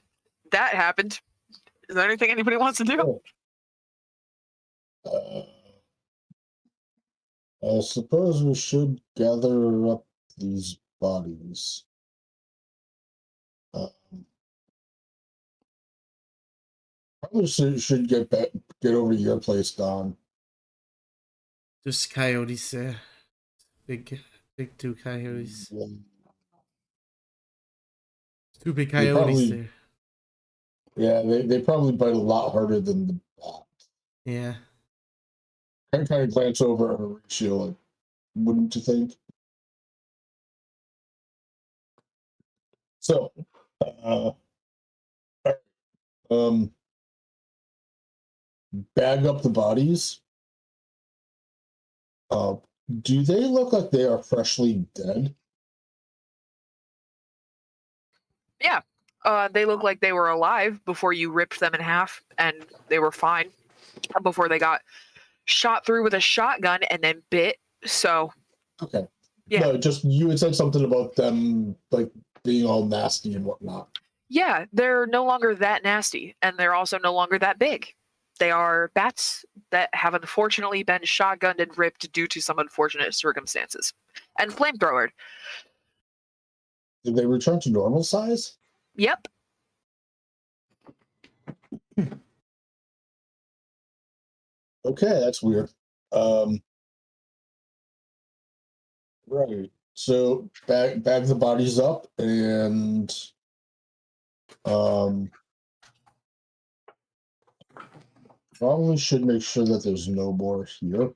happened. Is there anything anybody wants to do? I suppose we should gather up these bodies. Probably should get over to your place, Don. There's coyotes there. Big two coyotes. Yeah. Two big They coyotes probably- there. Yeah, they probably bite a lot harder than the bat. Yeah. I kind of glance over at Horatio, like, wouldn't you think? So, bag up the bodies. Do they look like they are freshly dead? Yeah. They look like they were alive before you ripped them in half, and they were fine before they got shot through with a shotgun and then bit. So, Okay. yeah. No, just you had said something about them like being all nasty and whatnot. Yeah, they're no longer that nasty, and they're also no longer that big. They are bats that have unfortunately been shotgunned and ripped due to some unfortunate circumstances. And flamethrowered. Did they return to normal size? Yep. Okay, that's weird. Right. So bag the bodies up and probably should make sure that there's no more here.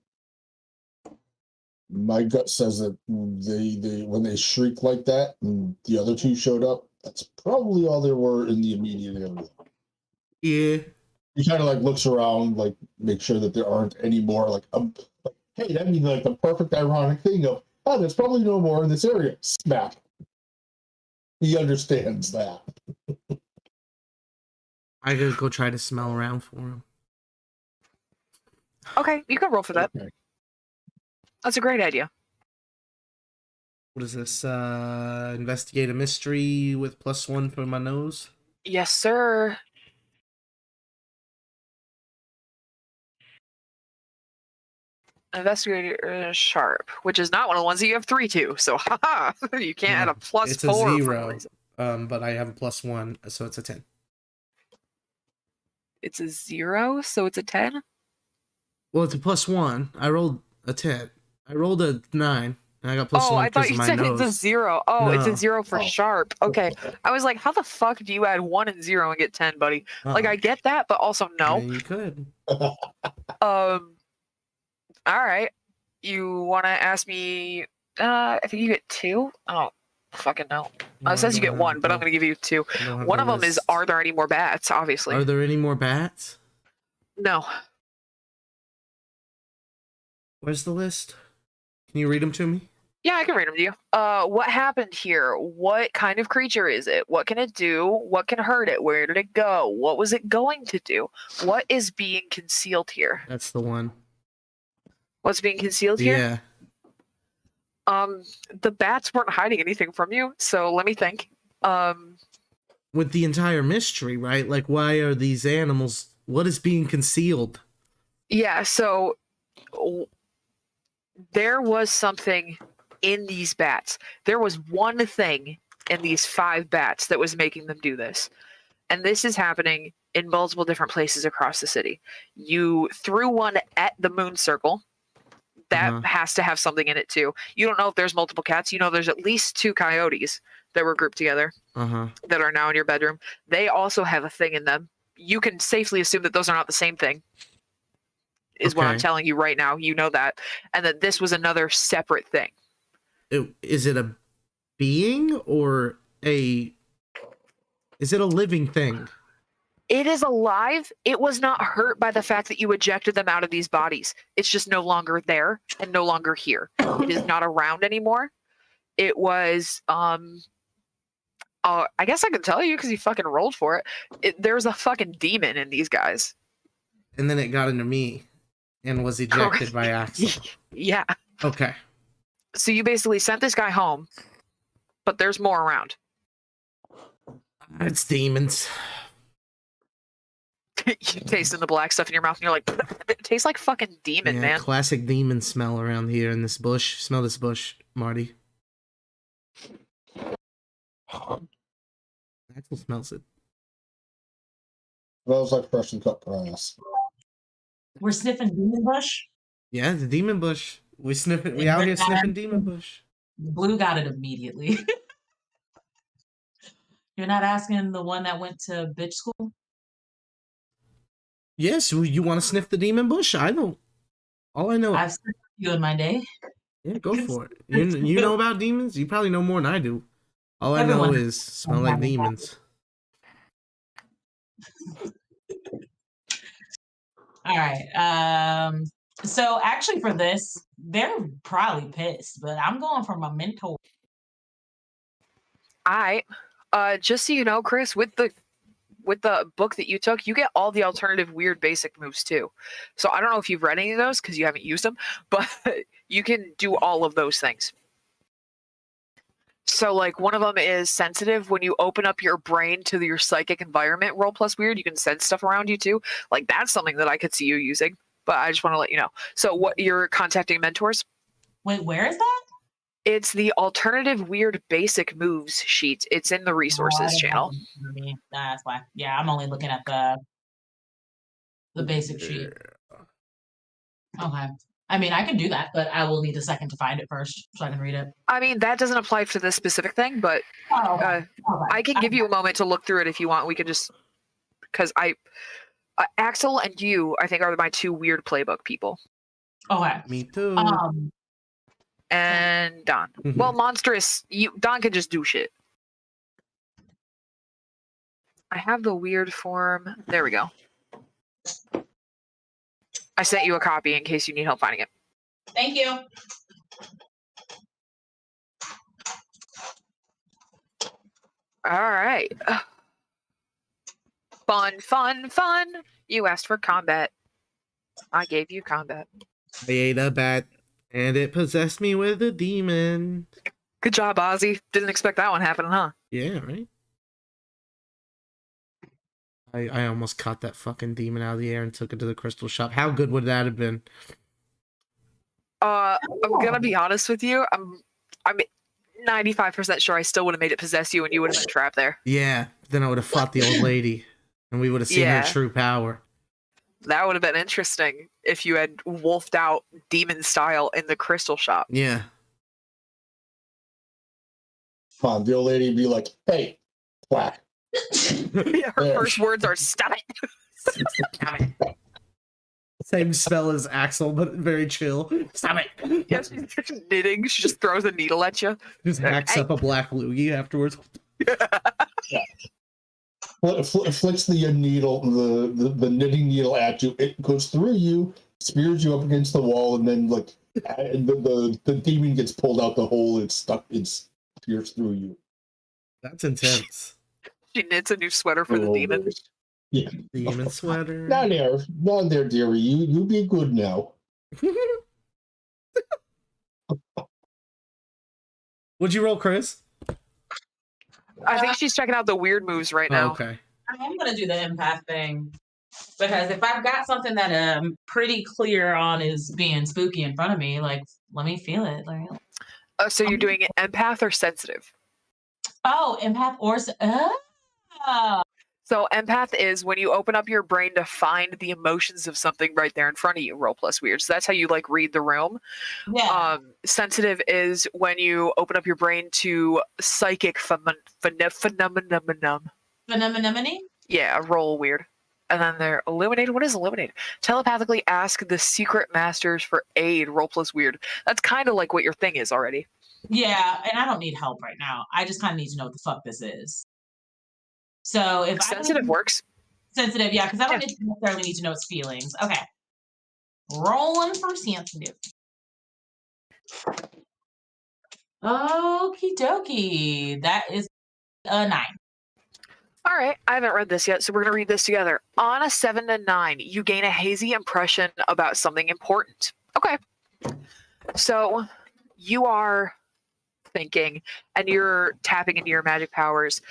My gut says that they when they shriek like that and the other two showed up, that's probably all there were in the immediate area. Yeah. He kind of like looks around, like make sure that there aren't any more. Like, hey, that'd be like the perfect ironic thing of, oh, there's probably no more in this area. Smack. He understands that. I gotta go try to smell around for him. Okay, you can roll for that. Okay. That's a great idea. What is this? Investigate a mystery with +1 for my nose. Yes, sir. Investigator sharp, which is not one of the ones that you have 3 to. So, haha, you can't add a +4. It's a for some 0. reason. But I have a +1, so it's a 10. It's a 0, so it's a 10. Well, it's a +1. I rolled a 10. I rolled a 9, and I got +1 Oh, I thought because you of my said nose. it's a 0. Oh, it's a No. 0 for Oh. sharp. Okay. I was like, how the fuck do you add 1 and 0 and get 10, buddy? Like, I get that, but also no. Yeah, you could. All right. You want to ask me? I think you get 2. Oh, fucking no. It says you get 1, but I'm going to give you 2. One of them is, are there any more bats? Obviously. Are there any more bats? No. Where's the list? Can you read them to me? Yeah, I can read them to you. What happened here? What kind of creature is it? What can it do? What can hurt it? Where did it go? What was it going to do? What is being concealed here? That's the one. What's being concealed here? Yeah. The bats weren't hiding anything from you, so let me think. With the entire mystery, right? Like, why are these animals? What is being concealed? Yeah, so there was something in these bats. There was one thing in these 5 bats that was making them do this. And this is happening in multiple different places across the city. You threw one at the moon circle. That has to have something in it too. You don't know if there's multiple cats. You know there's at least 2 coyotes that were grouped together that are now in your bedroom. They also have a thing in them. You can safely assume that those are not the same thing. Is what I'm telling you right now. You know that. And that this was another separate thing. Is it a being or is it a living thing? It is alive. It was not hurt by the fact that you ejected them out of these bodies. It's just no longer there and no longer here. It is not around anymore. It was, I guess I can tell you because you fucking rolled for it. There's a fucking demon in these guys. And then it got into me and was ejected by accident. Yeah. Okay. So you basically sent this guy home, but there's more around. It's demons. You tasting the black stuff in your mouth, and you're like, it tastes like fucking demon, Yeah, man. classic demon smell around here in this bush. Smell this bush, Marty. Axel smells it. Smells like fresh and cut grass. We're sniffing demon bush. Yeah, the demon bush. We sniffing. We Yeah, out we're here not- sniffing demon bush. Blue got it immediately. You're not asking the one that went to bitch school? Yes, you want to sniff the demon bush? I don't. All I know. I've sniffed you in my day. Yeah, go for it. You know about demons? You probably know more than I do. All I know Everyone- is smell like demons. All right. So actually for this, they're probably pissed, but I'm going for my mentor. Just so you know, Chris, with the book that you took, you get all the alternative weird basic moves too. So I don't know if you've read any of those because you haven't used them, but you can do all of those things. So like one of them is sensitive. When you open up your brain to your psychic environment, roll plus weird, you can sense stuff around you too. Like that's something that I could see you using, but I just want to let you know. So what you're contacting mentors? Wait, where is that? It's the alternative weird basic moves sheet. It's in the Oh, I resources didn't have channel. them for me. That's why. Yeah, I'm only looking at the basic sheet. Okay. I mean, I can do that, but I will need a second to find it first so I can read it. I mean, that doesn't apply to this specific thing, but Oh, okay. okay. I can give you a moment to look through it if you want. We could just, because Axel and you, I think, are my two weird playbook people, Okay. Me too. and Don. Well, monstrous. Don can just do shit. I have the weird form. There we go. I sent you a copy in case you need help finding it. Thank you. All right. Fun, fun, fun. You asked for combat. I gave you combat. I ate a bat, and it possessed me with a demon. Good job, Ozzy. Didn't expect that one happening, huh? Yeah, right? I almost caught that fucking demon out of the air and took it to the crystal shop. How good would that have been? I'm gonna be honest with you. I'm 95% sure I still would have made it possess you and you would have been trapped there. Yeah, then I would have fought the old lady, and we would have seen Yeah. her true power. That would have been interesting if you had wolfed out demon style in the crystal shop. Yeah. Fine, the old lady would be like, hey, whack. Yeah, her Yeah. first words are "stop it." Same spell as Axel, but very chill. Stop it. Yeah, she's knitting. She just throws a needle at you. Just hacks Hey. up a black loogie afterwards. Flicks the needle, the knitting needle at you. It goes through you, spears you up against the wall, and then like and the demon gets pulled out the hole. It's stuck. It's pierced through you. That's intense. She knits a new sweater for the Oh, demon. baby. Yeah. Demon sweater. Not there, dearie. You be good now. What'd you roll, Chris? I think she's checking out the weird moves right Oh, now. okay. I am gonna do the empath thing because if I've got something that I'm pretty clear on is being spooky in front of me, like let me feel it. Like, So you're doing it empath or sensitive? oh, empath or So empath is when you open up your brain to find the emotions of something right there in front of you. Roll plus weird. So that's how you like read the room. yeah. Sensitive is when you open up your brain to psychic phenomenon. Phenomenon. Yeah, roll weird. And then they're illuminated. What is illuminated? Telepathically ask the secret masters for aid. Roll plus weird. That's kind of like what your thing is already. Yeah, and I don't need help right now. I just kind of need to know what the fuck this is. So if Sensitive works. sensitive, yeah, because I don't Yeah. necessarily need to know its feelings. Okay, rolling for sensitive. Okie dokie, that is a 9. All right, I haven't read this yet, so we're going to read this together. On a 7 to 9, you gain a hazy impression about something important. Okay. So you are thinking and you're tapping into your magic powers.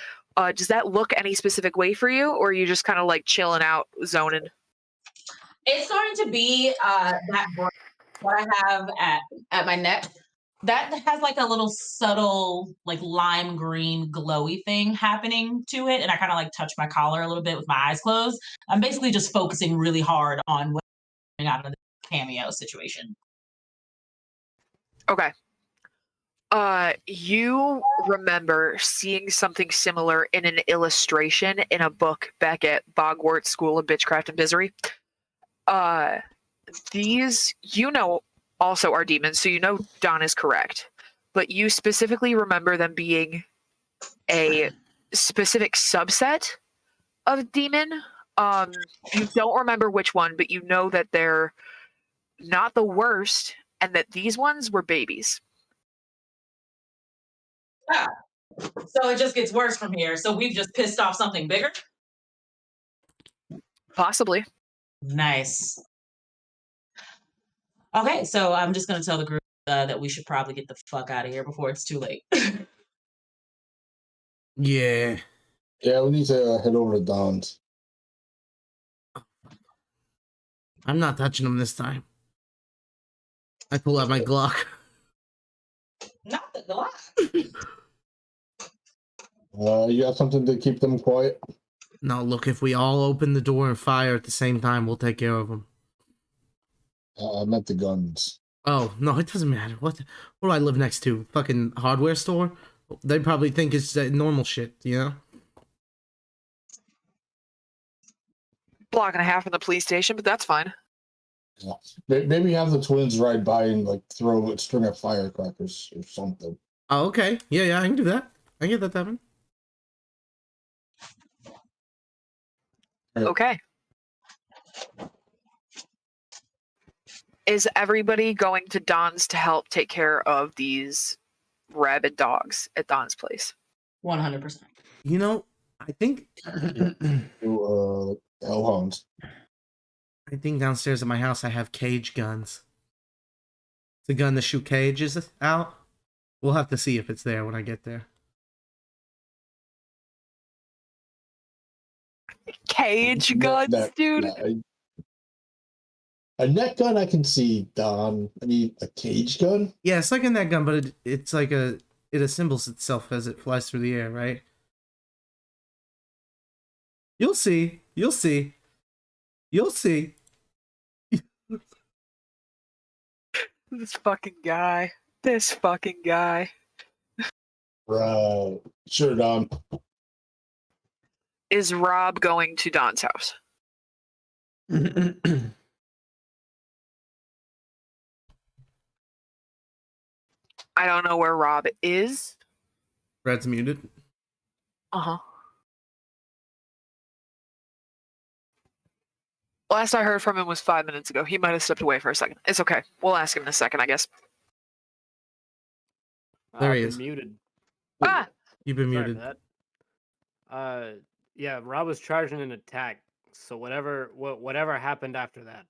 Does that look any specific way for you, or are you just kind of like chilling out, zoning? It's going to be that what I have at my neck. That has like a little subtle, like lime green glowy thing happening to it. And I kind of like touch my collar a little bit with my eyes closed. I'm basically just focusing really hard on what's coming out of the cameo situation. Okay. You remember seeing something similar in an illustration in a book back at Bogwarts School of Bitchcraft and Misery. These, also are demons, so Don is correct. But you specifically remember them being a specific subset of demon. You don't remember which one, but you know that they're not the worst, and that these ones were babies. Ah, so it just gets worse from here. So we've just pissed off something bigger? Possibly. Nice. Okay, so I'm just going to tell the group that we should probably get the fuck out of here before it's too late. Yeah. Yeah, we need to head over to Don's. I'm not touching him this time. I pull out my Glock. Not the Glock. You got something to keep them quiet? No, look, if we all open the door and fire at the same time, we'll take care of them. I meant the guns. Oh, no, it doesn't matter. What do I live next to? Fucking hardware store? They probably think it's normal shit, you know? Block and a half from the police station, but that's fine. Yeah. Maybe have the twins ride by and like throw a string of firecrackers or something. Oh, okay. Yeah, I can do that. I can get that happen. Okay. Is everybody going to Don's to help take care of these rabid dogs at Don's place? 100%. You know, I think Hellhounds. I think downstairs at my house I have cage guns. It's a gun to shoot cages out. We'll have to see if it's there when I get there. Cage guns, dude. A net gun I can see, Don. I need a cage gun. Yeah, it's like a net gun, but it's like it assembles itself as it flies through the air, right? You'll see. You'll see. You'll see. This fucking guy. This fucking guy. Right. Sure, Don. Is Rob going to Don's house? I don't know where Rob is. Red's muted. Uh-huh. Last I heard from him was 5 minutes ago. He might have stepped away for a second. It's okay. We'll ask him in a second, I guess. There he I've is. been muted. Ah! You've been Sorry muted. for that. Yeah, Rob was charging an attack. So whatever happened after that.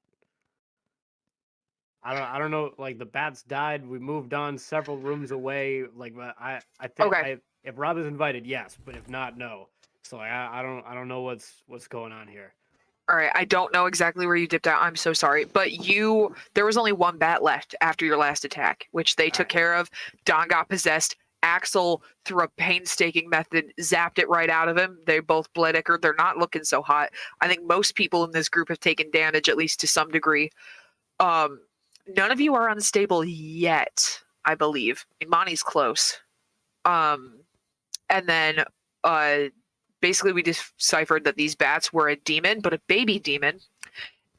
I don't know. Like the bats died. We moved on several rooms away. Like I think Okay. if Rob is invited, yes, but if not, no. So like, I don't know what's going on here. All right, I don't know exactly where you dipped out. I'm so sorry. But there was only one bat left after your last attack, which they took care of. Don got possessed. Axel, through a painstaking method, zapped it right out of him. They both bled ichor. They're not looking so hot. I think most people in this group have taken damage, at least to some degree. None of you are unstable yet, I believe. Imani's close. And then basically we deciphered that these bats were a demon, but a baby demon.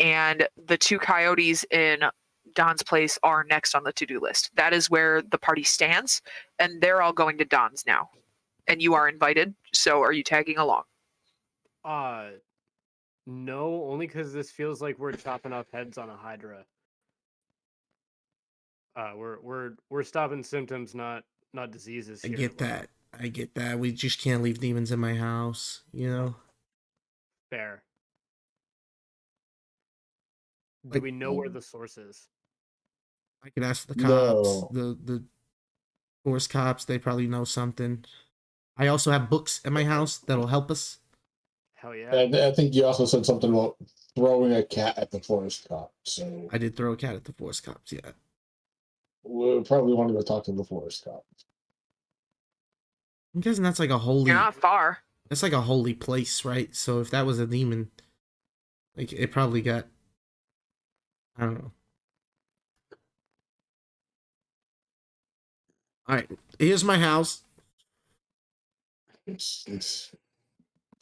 And the two coyotes in Don's place are next on the to-do list. That is where the party stands, and they're all going to Don's now. And you are invited, so are you tagging along? No, only because this feels like we're chopping off heads on a hydra. We're stopping symptoms, not diseases I here. get that. I get that. We just can't leave demons in my house, you know? Fair. Do we know where the source is? I could ask the cops, No. the forest cops. They probably know something. I also have books at my house that'll help us. Hell yeah. And I think you also said something about throwing a cat at the forest cop. So I did throw a cat at the forest cops. Yeah. we'll probably want to go talk to the forest cop. I'm guessing that's like a holy. You're not far. That's like a holy place, right? So if that was a demon, like it probably got. I don't know. All right, here's my house. Let's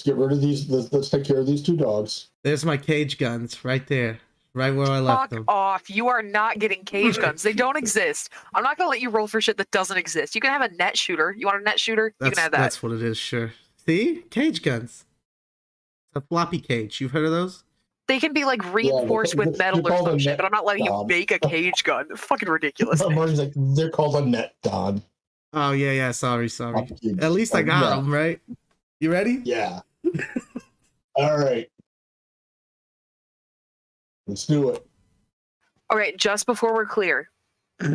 get rid of these. Let's take care of these 2 dogs. There's my cage guns right there, right where I left Fuck them. off. You are not getting cage guns. They don't exist. I'm not going to let you roll for shit that doesn't exist. You can have a net shooter. You want a net shooter? You can have that. That's what it is, sure. See? Cage guns. It's a floppy cage. You've heard of those? They can be like reinforced with they're metal or called a some shit, net but I'm not letting you dom. make a cage gun. Fucking ridiculous. But Marty's like, they're called a net, Don. Oh, yeah. Sorry. Floppy cage. At least I got them, right? You ready? Yeah. All right. Let's do it. All right, just before we're clear,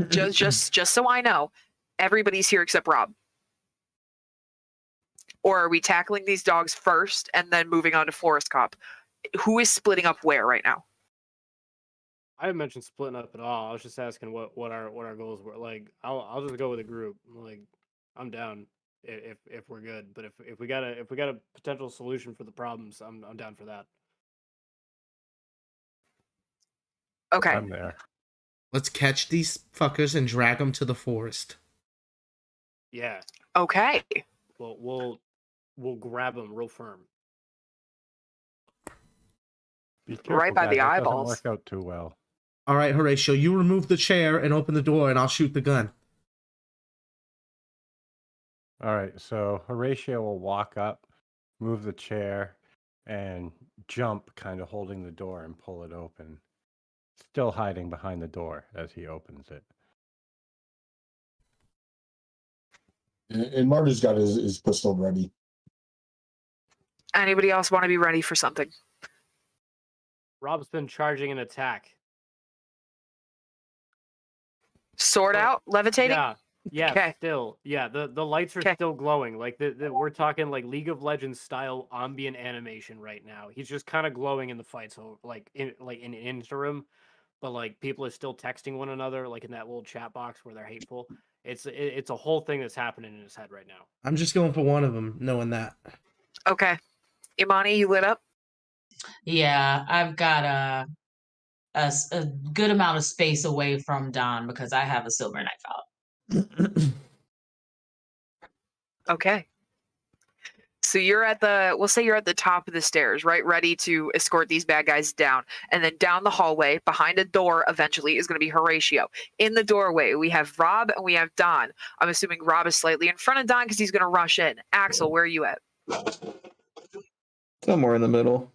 just so I know, everybody's here except Rob. Or are we tackling these dogs first and then moving on to Forest Cop? Who is splitting up where right now? I didn't mention splitting up at all. I was just asking what our goals were. Like, I'll just go with a group. Like, I'm down if we're good. But if we got a potential solution for the problems, I'm down for that. Okay. I'm there. Let's catch these fuckers and drag them to the forest. Yeah. Okay. We'll grab them real firm. Be careful, Right by guys. the That eyeballs. doesn't work out too well. All right, Horatio, you remove the chair and open the door, and I'll shoot the gun. All right, so Horatio will walk up, move the chair, and jump, kind of holding the door and pull it open. Still hiding behind the door as he opens it. And Marty's got his pistol ready. Anybody else want to be ready for something? Rob's been charging an attack. Sword out, levitating. Yeah. Okay. Still, yeah. The lights are still glowing. Like we're talking like League of Legends style ambient animation right now. He's just kind of glowing in the fight, so like in an interim, but like people are still texting one another, like in that little chat box where they're hateful. It's a whole thing that's happening in his head right now. I'm just going for one of them, knowing that. Okay. Imani, you lit up? Yeah, I've got a good amount of space away from Don because I have a silver knife out. Okay. So we'll say you're at the top of the stairs, right? Ready to escort these bad guys down. And then down the hallway, behind a door, eventually, is going to be Horatio. In the doorway, we have Rob and we have Don. I'm assuming Rob is slightly in front of Don because he's going to rush in. Axel, where are you at? Somewhere in the middle.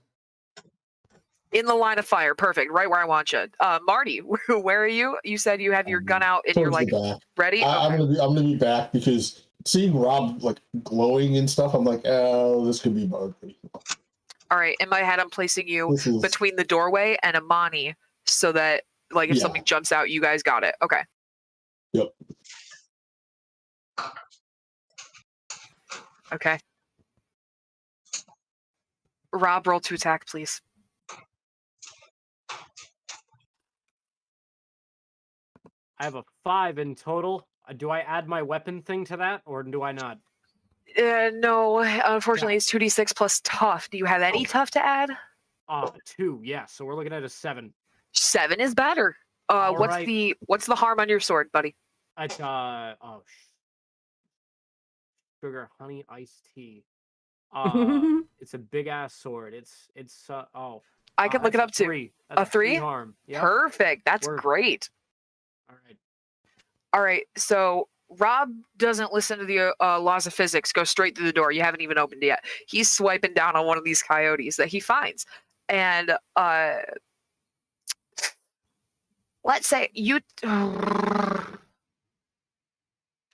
In the line of fire. Perfect. Right where I want you. Marty, where are you? You said you have your gun out and you're Towards like, the back. ready? I'm Okay. gonna be back because seeing Rob like glowing and stuff, I'm like, oh, this could be ugly. All right. In my head, I'm placing you This is between the doorway and Imani so that, like, if Yeah. something jumps out, you guys got it. Okay. Yep. Okay. Rob, roll to attack, please. I have a 5 in total. Do I add my weapon thing to that, or do I not? No, unfortunately, it's 2d6 plus tough. Do you have any tough to add? 2. Yeah. So we're looking at a 7. 7 is better. All What's right. the harm on your sword, buddy? It's sugar honey iced tea. It's a big ass sword. It's I can look it that's up too. 3. That's A 3? harm. Yeah. Perfect. That's Word. great. All right. All right. So Rob doesn't listen to the laws of physics. Go straight through the door. You haven't even opened it yet. He's swiping down on one of these coyotes that he finds, and let's say you.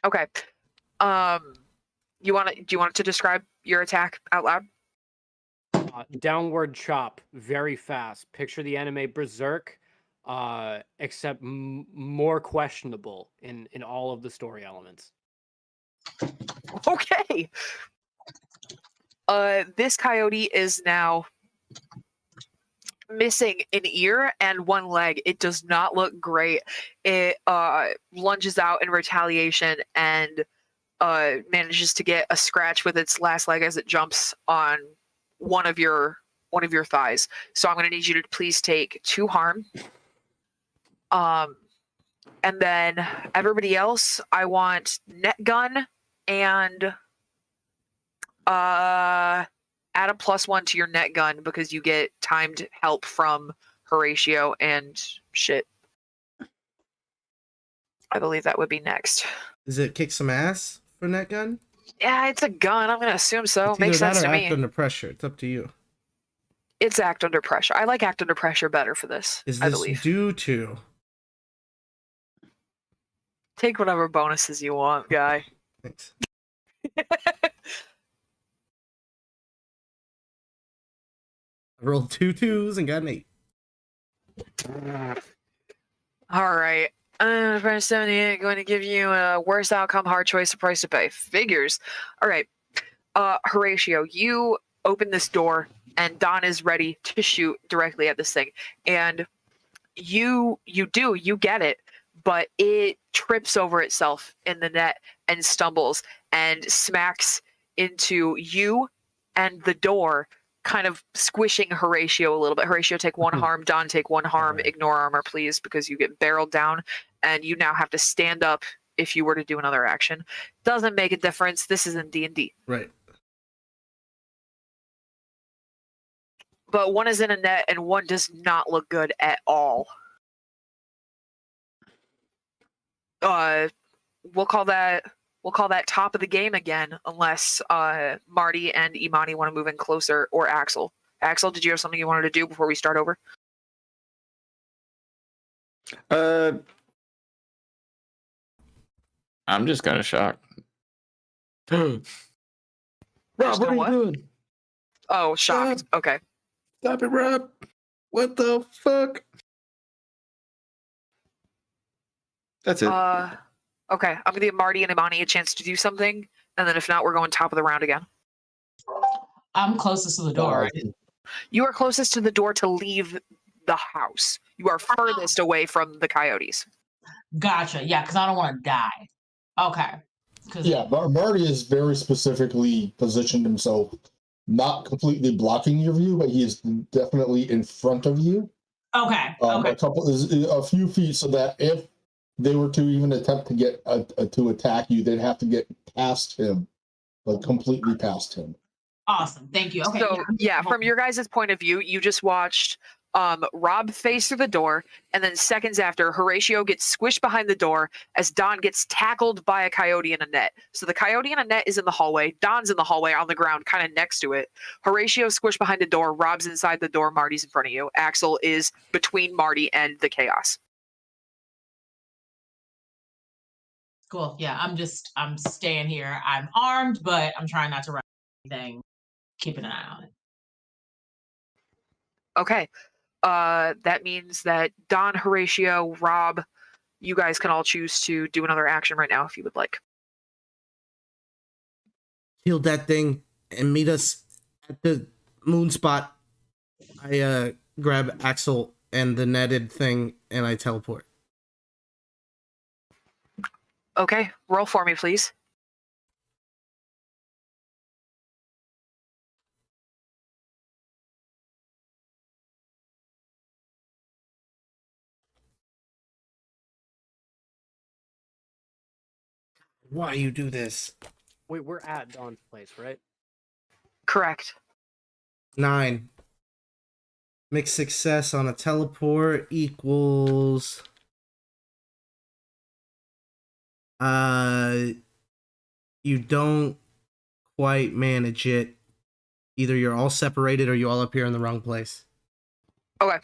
Okay. Do you want to describe your attack out loud? Downward chop, very fast. Picture the anime Berserk. except more questionable in all of the story elements. Okay. This coyote is now missing an ear and one leg. It does not look great. It lunges out in retaliation and manages to get a scratch with its last leg as it jumps on one of your thighs. So I'm going to need you to please take 2 harm. And then everybody else, I want net gun and add a +1 to your net gun because you get timed help from Horatio and shit. I believe that would be next. Does it kick some ass for net gun? Yeah, it's a gun. I'm gonna assume so. It's Makes either sense that or to act me. under pressure. It's up to you. It's act under pressure. I like act under pressure better for this. Is I this believe. due to? Take whatever bonuses you want, guy. Thanks. I rolled 2 2s and got an 8. All right. For 78, going to give you a worst outcome, hard choice, a price to pay. Figures. All right. Horatio, you open this door, and Don is ready to shoot directly at this thing, and you get it, but it trips over itself in the net and stumbles and smacks into you and the door, kind of squishing Horatio a little bit. Horatio, take 1 harm. Don, take 1 harm. Alright. Ignore armor, please, because you get barreled down, and you now have to stand up if you were to do another action. Doesn't make a difference. This is in D&D. Right. But one is in a net, and one does not look good at all. We'll call that top of the game again, unless Marty and Imani want to move in closer, or Axel. Axel, did you have something you wanted to do before we start over? I'm just kind of shocked. Rob, There's what no are what? you doing? Oh, shocked. Okay. Stop it, Rob. What the fuck? That's it. Okay. I'm gonna give Marty and Imani a chance to do something, and then if not, we're going top of the round again. I'm closest to the door, right? You are closest to the door to leave the house. You are furthest away from the coyotes. Gotcha. Yeah, because I don't want to die. Okay. 'Cause- Yeah, Marty has very specifically positioned himself, not completely blocking your view, but he is definitely in front of you. Okay. Okay. A few feet, so that if they were to even attempt to get to attack you, they'd have to get past him, like completely past him. Awesome. Thank you. Okay. So yeah, from your guys' point of view, you just watched Rob face through the door, and then seconds after, Horatio gets squished behind the door as Don gets tackled by a coyote in a net. So the coyote in a net is in the hallway. Don's in the hallway on the ground, kind of next to it. Horatio squished behind the door. Rob's inside the door. Marty's in front of you. Axel is between Marty and the chaos. Cool. Yeah, I'm staying here. I'm armed, but I'm trying not to run anything. Keeping an eye on it. Okay. That means that Don, Horatio, Rob, you guys can all choose to do another action right now if you would like. Heal that thing and meet us at the moon spot. I grab Axel and the netted thing and I teleport. Okay, roll for me, please. Why you do this? Wait, we're at Dawn's place, right? Correct. 9. Mixed success on a teleport equals you don't quite manage it. Either you're all separated or you all appear in the wrong place. Okay.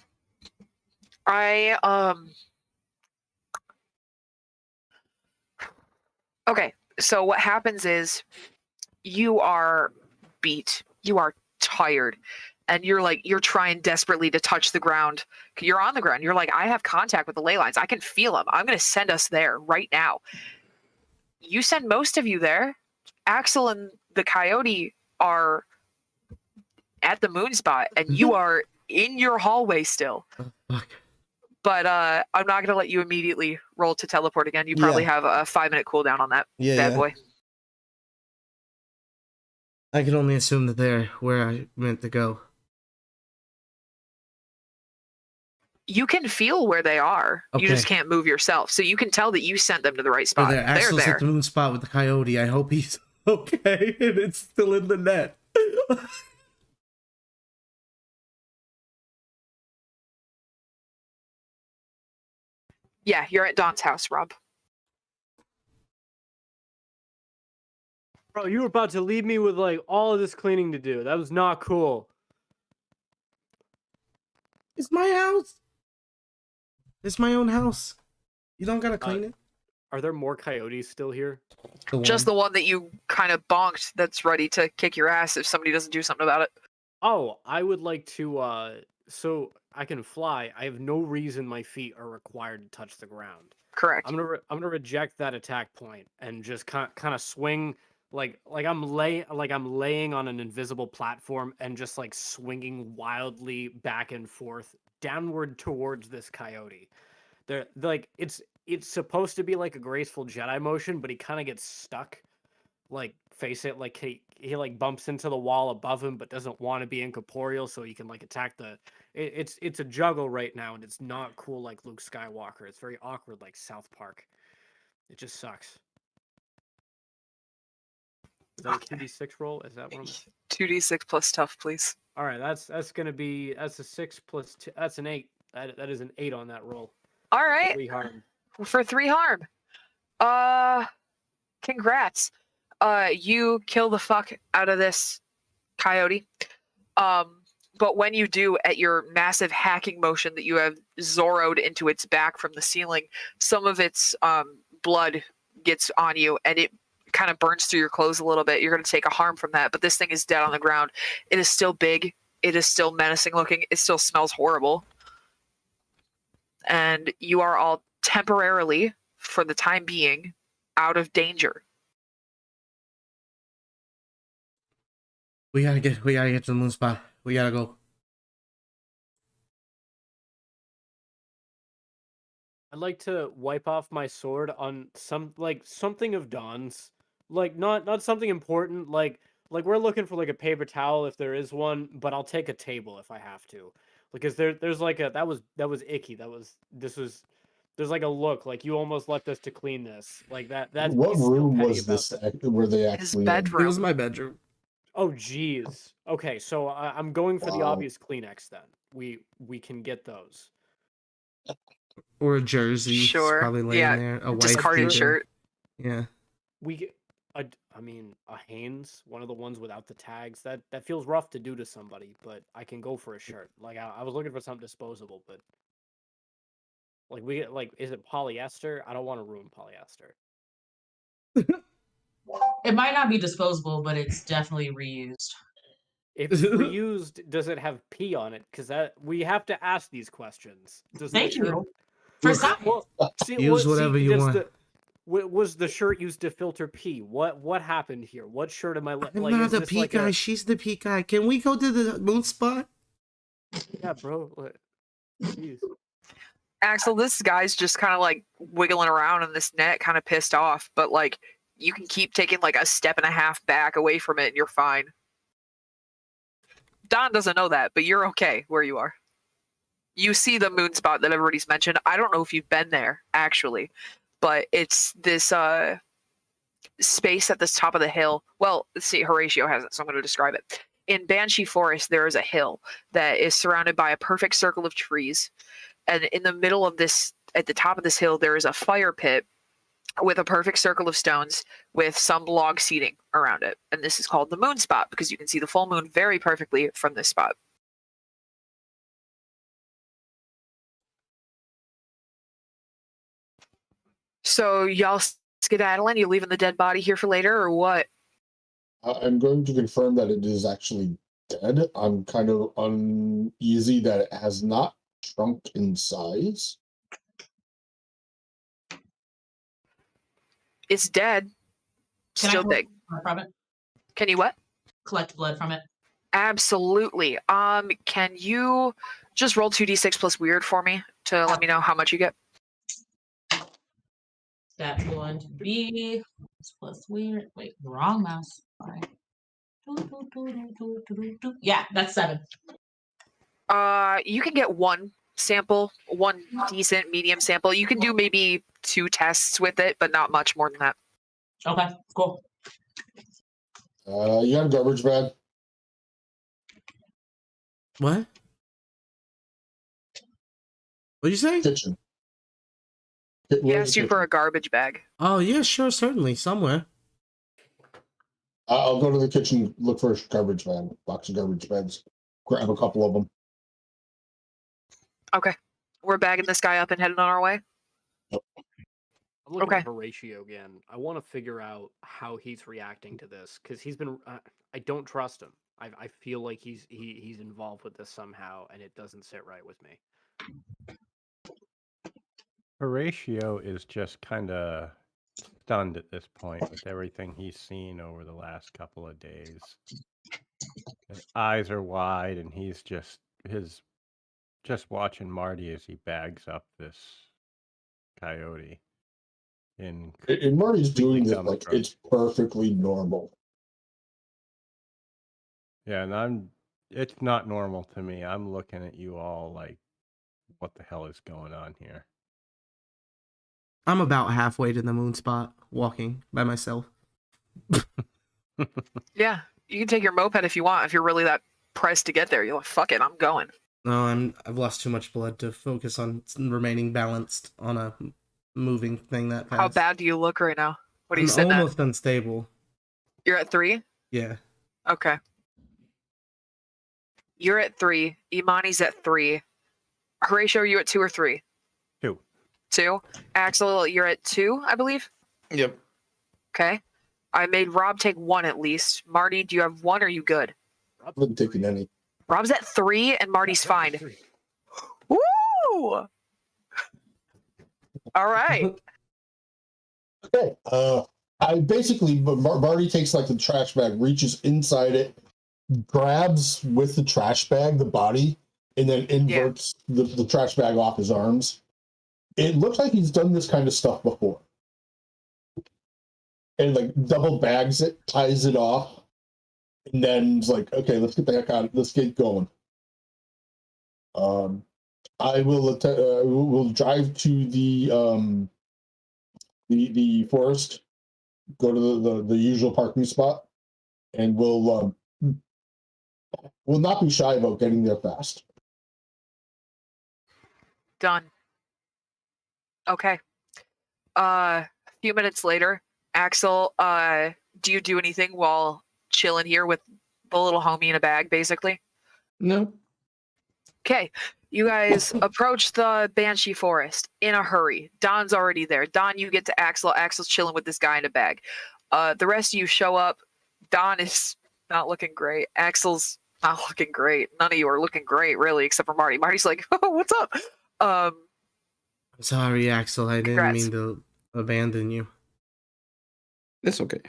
Okay, so what happens is you are beat. You are tired. And you're trying desperately to touch the ground. You're on the ground. You're like, I have contact with the ley lines. I can feel them. I'm going to send us there right now. You send most of you there. Axel and the coyote are at the moon spot, and you are in your hallway still. Fuck. But I'm not going to let you immediately roll to teleport again. You probably have a 5-minute cooldown on that bad boy. I can only assume that they're where I meant to go. You can feel where they are. You just can't move yourself. So you can tell that you sent them to the right spot. They're Axel's at the moon spot with the coyote. I hope he's okay and it's still in the net. Yeah, you're at Don's house, Rob. Bro, you were about to leave me with like all of this cleaning to do. That was not cool. It's my house. It's my own house. You don't gotta clean it. Are there more coyotes still here? Just the one that you kind of bonked that's ready to kick your ass if somebody doesn't do something about it. Oh, I would like to, so I can fly. I have no reason my feet are required to touch the ground. Correct. I'm gonna reject that attack point and just kind of swing like I'm laying on an invisible platform and just like swinging wildly back and forth downward towards this coyote. They're like it's supposed to be like a graceful Jedi motion, but he kind of gets stuck. Like face it, like he like bumps into the wall above him, but doesn't want to be incorporeal, so he can like attack the. It's a juggle right now, and it's not cool like Luke Skywalker. It's very awkward like South Park. It just sucks. Is that a 2d6 roll? Is that one? 2d6 plus tough, please. All right, that's a 6 plus 2. That's an 8. That is an 8 on that roll. All right. 3 harm. For 3 harm. Congrats. You kill the fuck out of this coyote. But when you do, at your massive hacking motion that you have Zorroed into its back from the ceiling, some of its blood gets on you, and it kind of burns through your clothes a little bit. You're going to take a harm from that, but this thing is dead on the ground. It is still big. It is still menacing looking. It still smells horrible. And you are all temporarily, for the time being, out of danger. We gotta get to the moon spot. We gotta go. I'd like to wipe off my sword on something of Dawn's. Like not something important. Like we're looking for like a paper towel if there is one, but I'll take a table if I have to. Because there's like a that was icky. There's like a look like you almost left us to clean this. Like that. What room was this? Were they actually? His in? bedroom. It was my bedroom. Oh geez. Okay, so I'm going for the obvious Kleenex then. We can get those. Or a jersey. Sure. Probably laying there. A white discarded t-shirt. shirt. Yeah. We get I mean a Hanes, one of the ones without the tags. That feels rough to do to somebody, but I can go for a shirt. Like I was looking for something disposable, but like we get like is it polyester? I don't want to ruin polyester. It might not be disposable, but it's definitely reused. If it's reused, does it have P on it? Because that we have to ask these questions. Does the Thank shirt- you. For science. Well, see, Use whatever you want. Was the shirt used to filter P? What happened here? What shirt am I I'm like? not is the this P like guy. a- She's the P guy. Can we go to the moon spot? Yeah, bro. Jeez. Axel, this guy's just kind of like wiggling around in this net, kind of pissed off, but like you can keep taking like a step and a half back away from it and you're fine. Don doesn't know that, but you're okay where you are. You see the moon spot that everybody's mentioned. I don't know if you've been there actually, but it's this space at the top of the hill. Well, let's see, Horatio has it, so I'm going to describe it. In Banshee Forest, there is a hill that is surrounded by a perfect circle of trees. And in the middle of this, at the top of this hill, there is a fire pit with a perfect circle of stones with some log seating around it. And this is called the moon spot because you can see the full moon very perfectly from this spot. So y'all skedaddling? You leaving the dead body here for later or what? I'm going to confirm that it is actually dead. I'm kind of uneasy that it has not shrunk in size. It's dead. Can Still I big. collect from it? Can you what? Collect blood from it. Absolutely. Can you just roll 2d6 plus weird for me to let me know how much you get? That's going to be plus weird. Wait, wrong mouse. Sorry. Yeah, that's 7. You can get one sample, one decent medium sample. You can do maybe 2 tests with it, but not much more than that. Okay, cool. You got a garbage bag? What? What'd you say? Kitchen. He Where's asked the you for kitchen? a garbage bag. Oh yeah, sure, certainly, somewhere. I'll go to the kitchen, look for a garbage bag, box of garbage bags, grab a couple of them. Okay. We're bagging this guy up and heading on our way. I'm looking Okay. at Horatio again. I want to figure out how he's reacting to this because he's been. I don't trust him. I feel like he's involved with this somehow, and it doesn't sit right with me. Horatio is just kind of stunned at this point with everything he's seen over the last couple of days. His eyes are wide, and he's just watching Marty as he bags up this coyote. And Marty's doing it like it's perfectly normal. Yeah, and it's not normal to me. I'm looking at you all like, what the hell is going on here? I'm about halfway to the moon spot, walking by myself. Yeah, you can take your moped if you want. If you're really that pressed to get there, you're like, fuck it, I'm going. No, I've lost too much blood to focus on remaining balanced on a moving thing that fast. How bad do you look right now? What are you I'm sitting almost unstable. You're at 3? Yeah. Okay. You're at 3. Imani's at 3. Horatio, are you at 2 or 3? 2. 2. Axel, you're at 2, I believe? Yep. Okay. I made Rob take 1 at least. Marty, do you have 1 or are you good? I haven't taken any. Rob's at 3 and Marty's fine. Woo! All right. Okay. I basically, Marty takes like the trash bag, reaches inside it, grabs with the trash bag the body, and then inverts the trash bag off his arms. It looks like he's done this kind of stuff before. And like double bags it, ties it off, and then it's like, okay, let's get the heck out. Let's get going. I will will drive to the forest, go to the usual parking spot, and we'll not be shy about getting there fast. Done. Okay. A few minutes later, Axel, do you do anything while chilling here with the little homie in a bag, basically? No. Okay. You guys approach the Banshee Forest in a hurry. Don's already there. Don, you get to Axel. Axel's chilling with this guy in a bag. The rest of you show up. Don is not looking great. Axel's not looking great. None of you are looking great, really, except for Marty. Marty's like, oh, what's up? I'm sorry, Axel. I didn't Congrats. mean to abandon you. It's okay.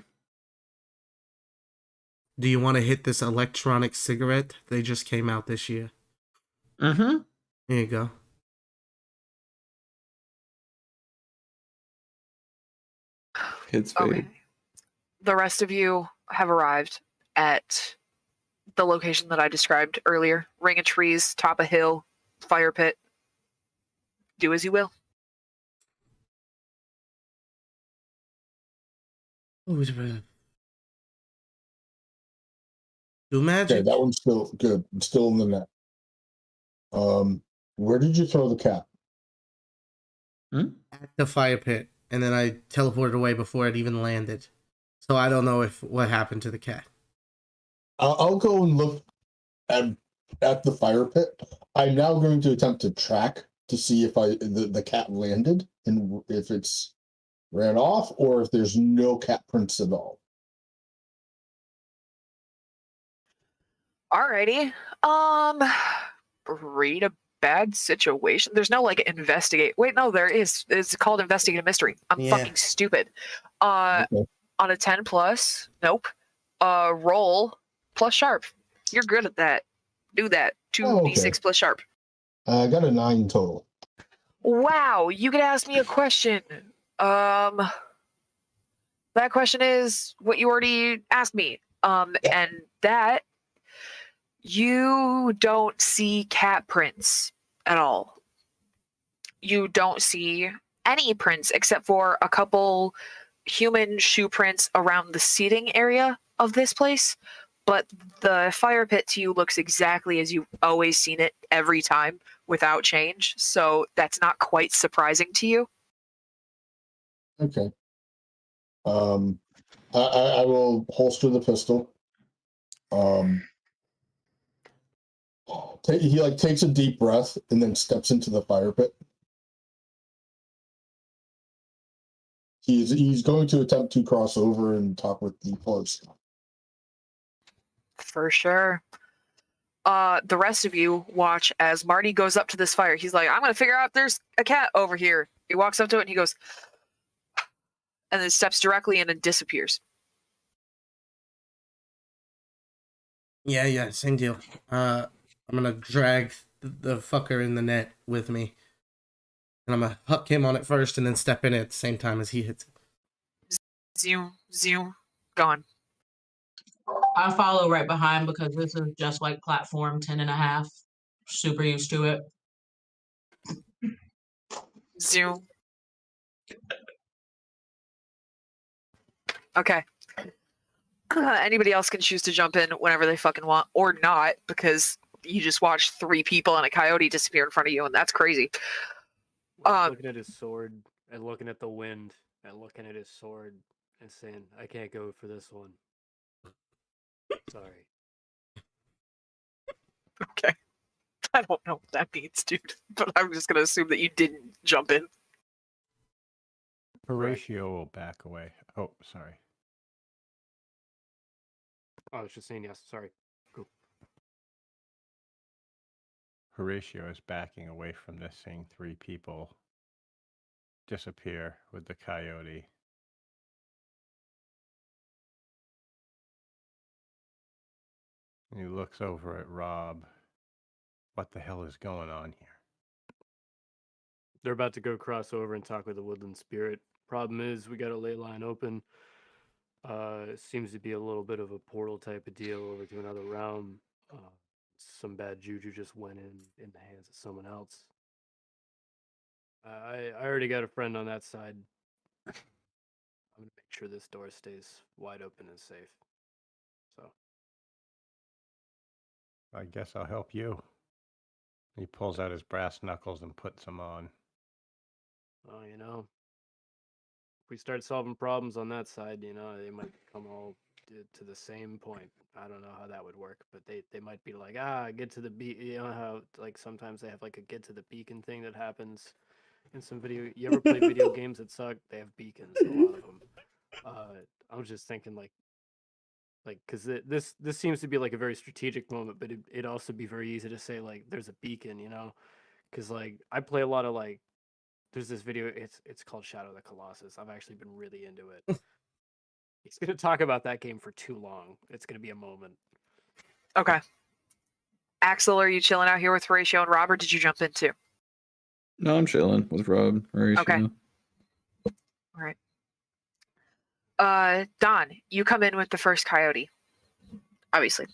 Do you want to hit this electronic cigarette? They just came out this year. Mm-hmm. Here you go. Kids fade. Okay. The rest of you have arrived at the location that I described earlier. Ring of trees, top of hill, fire pit. Do as you will. Do magic. Okay, that one's still good. It's still in the net. Where did you throw the cat? At the fire pit, and then I teleported away before it even landed. So I don't know what happened to the cat. I'll go and look at the fire pit. I'm now going to attempt to track to see if the cat landed and if it's ran off or if there's no cat prints at all. Alrighty. Read a bad situation. There's no like investigate. Wait, no, there is. It's called investigate a mystery. I'm Yeah. fucking stupid. Okay. On a 10 plus, nope. Roll plus sharp. You're good at that. Do that. 2d6 plus sharp. I got a 9 total. Wow, you could ask me a question. That question is what you already asked me. And that you don't see cat prints at all. You don't see any prints except for a couple human shoe prints around the seating area of this place. But the fire pit to you looks exactly as you've always seen it every time without change. So that's not quite surprising to you. Okay. I will holster the pistol. He like takes a deep breath and then steps into the fire pit. He's going to attempt to cross over and talk with the police. For sure. The rest of you watch as Marty goes up to this fire. He's like, I'm gonna figure out if there's a cat over here. He walks up to it and he goes, and then steps directly in and disappears. Yeah, same deal. I'm gonna drag the fucker in the net with me. And I'm gonna huck him on it first and then step in it at the same time as he hits it. Zoom, zoom, gone. I follow right behind because this is just like platform 10 and a half. Super used to it. Zoom. Okay. Anybody else can choose to jump in whenever they fucking want, or not, because you just watched 3 people and a coyote disappear in front of you, and that's crazy. Looking at his sword and looking at the wind and looking at his sword and saying, I can't go for this one. Sorry. Okay. I don't know what that means, dude, but I'm just gonna assume that you didn't jump in. Horatio will back away. Oh, sorry. I was just saying yes. Sorry. Cool. Horatio is backing away from this, seeing 3 people disappear with the coyote. And he looks over at Rob. What the hell is going on here? They're about to go cross over and talk with the woodland spirit. Problem is, we got a ley line open. Seems to be a little bit of a portal type of deal over to another realm. Some bad juju just went in the hands of someone else. I already got a friend on that side. I'm gonna make sure this door stays wide open and safe. So I guess I'll help you. He pulls out his brass knuckles and puts them on. well, if we start solving problems on that side, they might come all to the same point. I don't know how that would work, but they might be like, get to the beacon. You know how like sometimes they have like a get to the beacon thing that happens in some video. You ever play video games that suck? They have beacons, a lot of them. I was just thinking like because this seems to be like a very strategic moment, but it'd also be very easy to say like there's a beacon, because like I play a lot of like there's this video, it's called Shadow of the Colossus. I've actually been really into it. He's gonna talk about that game for too long. It's gonna be a moment. Okay. Axel, are you chilling out here with Horatio and Rob, or did you jump in too? No, I'm chilling with Rob. Horatio. Okay. All right. Don, you come in with the first coyote, obviously.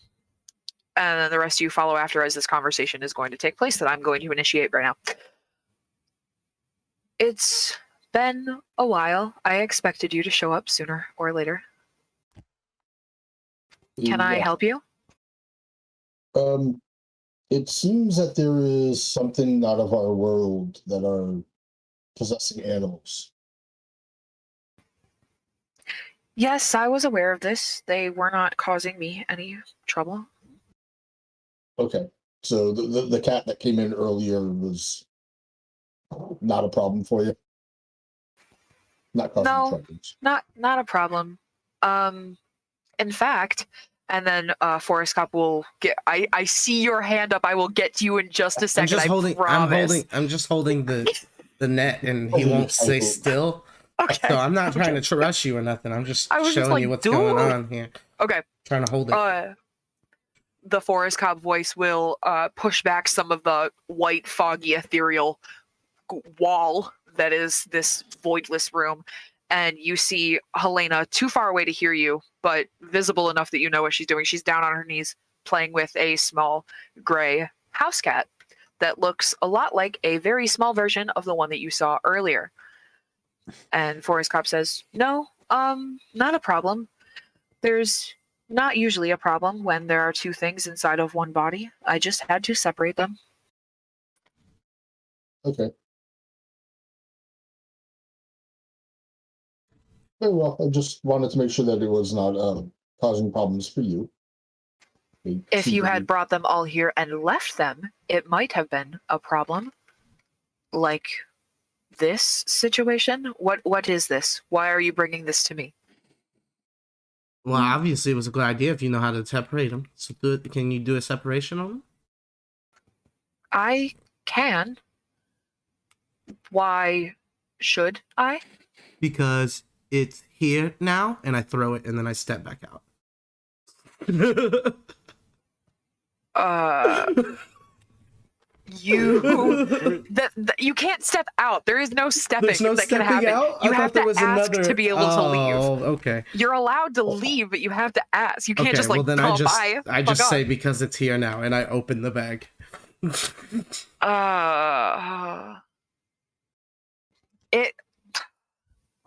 And then the rest of you follow after as this conversation is going to take place that I'm going to initiate right now. It's been a while. I expected you to show up sooner or later. Can I help you? It seems that there is something not of our world that are possessing animals. Yes, I was aware of this. They were not causing me any trouble. Okay, so the cat that came in earlier was not a problem for you? Not causing No, troubles? not a problem. In fact, And then Forest Cop will get. I see your hand up. I will get to you in just a I'm second. just holding. Promise. I'm just holding the net, and he won't stay still. Okay. So I'm not trying to rush you or nothing. I'm just I was showing just like, you what's dude. going on here. Okay. Trying to hold it. The Forest Cop voice will push back some of the white, foggy, ethereal wall that is this voidless room, and you see Helena too far away to hear you, but visible enough that you know what she's doing. She's down on her knees playing with a small gray house cat that looks a lot like a very small version of the one that you saw earlier. And Forest Cop says, "No, not a problem. There's not usually a problem when there are two things inside of one body. I just had to separate them." Okay. Very well. I just wanted to make sure that it was not causing problems for you. If you had brought them all here and left them, it might have been a problem. Like this situation? What is this? Why are you bringing this to me? Well, obviously, it was a good idea if you know how to separate them. So, can you do a separation on them? I can. Why should I? Because it's here now, and I throw it, and then I step back out. You can't step out. There is no stepping. There's no that stepping can happen. out? You I have thought there to was ask another... to be able to leave. Oh, okay. You're allowed to leave, but you have to ask. You can't Okay, just like, well, then oh, I bye. just say because it's here now, and I open the bag.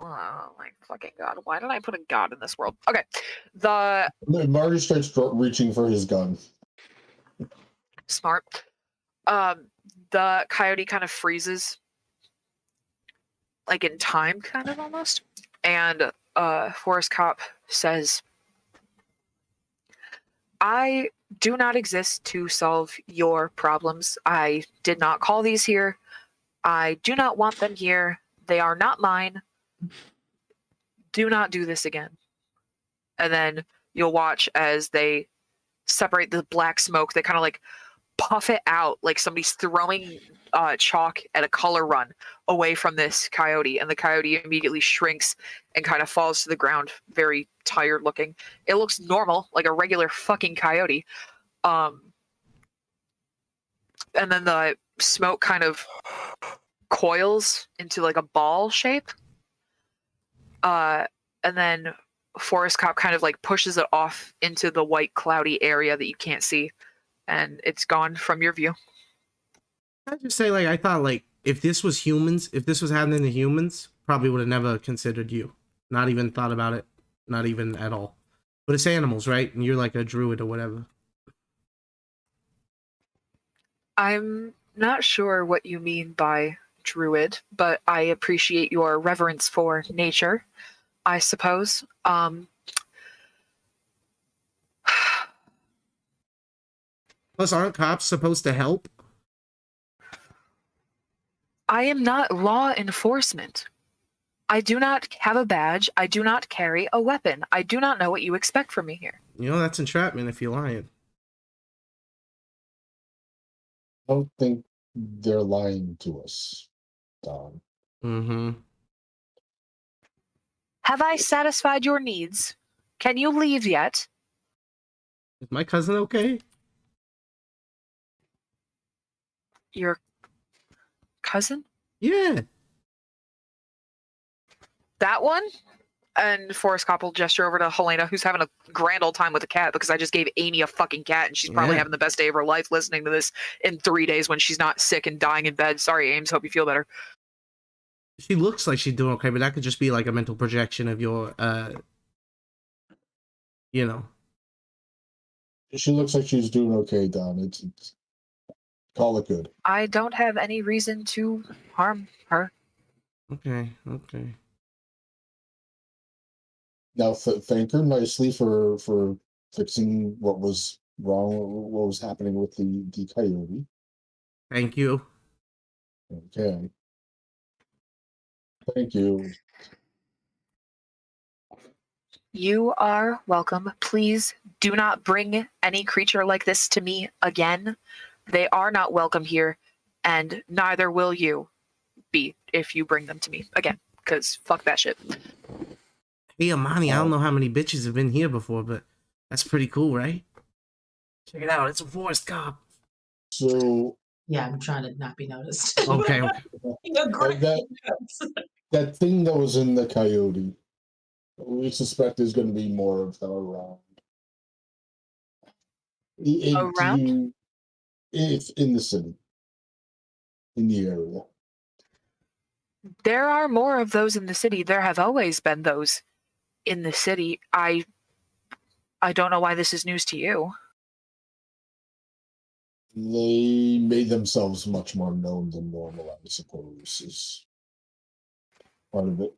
Oh my fucking god! Why did I put a god in this world? Okay, Marty starts reaching for his gun. Smart. The coyote kind of freezes, like in time, kind of almost, and Forest Cop says, "I do not exist to solve your problems. I did not call these here. I do not want them here. They are not mine. Do not do this again." And then you'll watch as they separate the black smoke. They kind of like puff it out like somebody's throwing chalk at a color run away from this coyote, and the coyote immediately shrinks and kind of falls to the ground, very tired looking. It looks normal, like a regular fucking coyote. And then the smoke kind of coils into like a ball shape. And then Forest Cop kind of like pushes it off into the white cloudy area that you can't see, and it's gone from your view. I just say, like, I thought, like, if this was humans, if this was happening to humans, probably would have never considered you. Not even thought about it. Not even at all. But it's animals, right? And you're like a druid or whatever. I'm not sure what you mean by druid, but I appreciate your reverence for nature, I suppose. Plus, aren't cops supposed to help? I am not law enforcement. I do not have a badge. I do not carry a weapon. I do not know what you expect from me here. You know, that's entrapment if you're lying. I don't think they're lying to us, Don. Mm-hmm. Have I satisfied your needs? Can you leave yet? Is my cousin okay? Your cousin? Yeah. That one? And Forrest Cop will gesture over to Helena, who's having a grand old time with the cat because I just gave Amy a fucking cat and she's probably having the best day of her life listening to this in 3 days when she's not sick and dying in bed. Sorry, Ames. Hope you feel better. She looks like she's doing okay, but that could just be like a mental projection of your, you know. She looks like she's doing okay, Don. It's call it good. I don't have any reason to harm her. Okay, okay. Now, thank her nicely for fixing what was wrong, what was happening with the coyote. Thank you. Okay. Thank you. You are welcome. Please do not bring any creature like this to me again. They are not welcome here, and neither will you be if you bring them to me again, because fuck that shit. Hey, Amani, I don't know how many bitches have been here before, but that's pretty cool, right? Check it out. It's a forest cop. So Yeah, I'm trying to not be noticed. Okay. That thing that was in the coyote, we suspect there's going to be more of them around. Around? It's in the city, in the area. There are more of those in the city. There have always been those in the city. I don't know why this is news to you. They made themselves much more known than normal, I suppose, is part of it.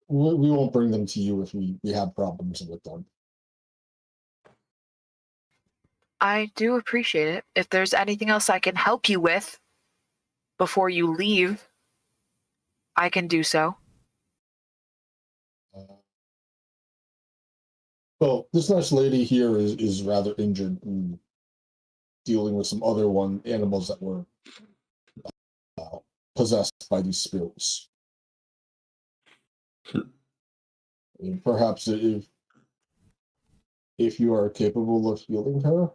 We won't bring them to you if we have problems with them. I do appreciate it. If there's anything else I can help you with before you leave, I can do so. Well, this nice lady here is rather injured and dealing with some other animals that were possessed by these spirits. And perhaps if you are capable of healing her,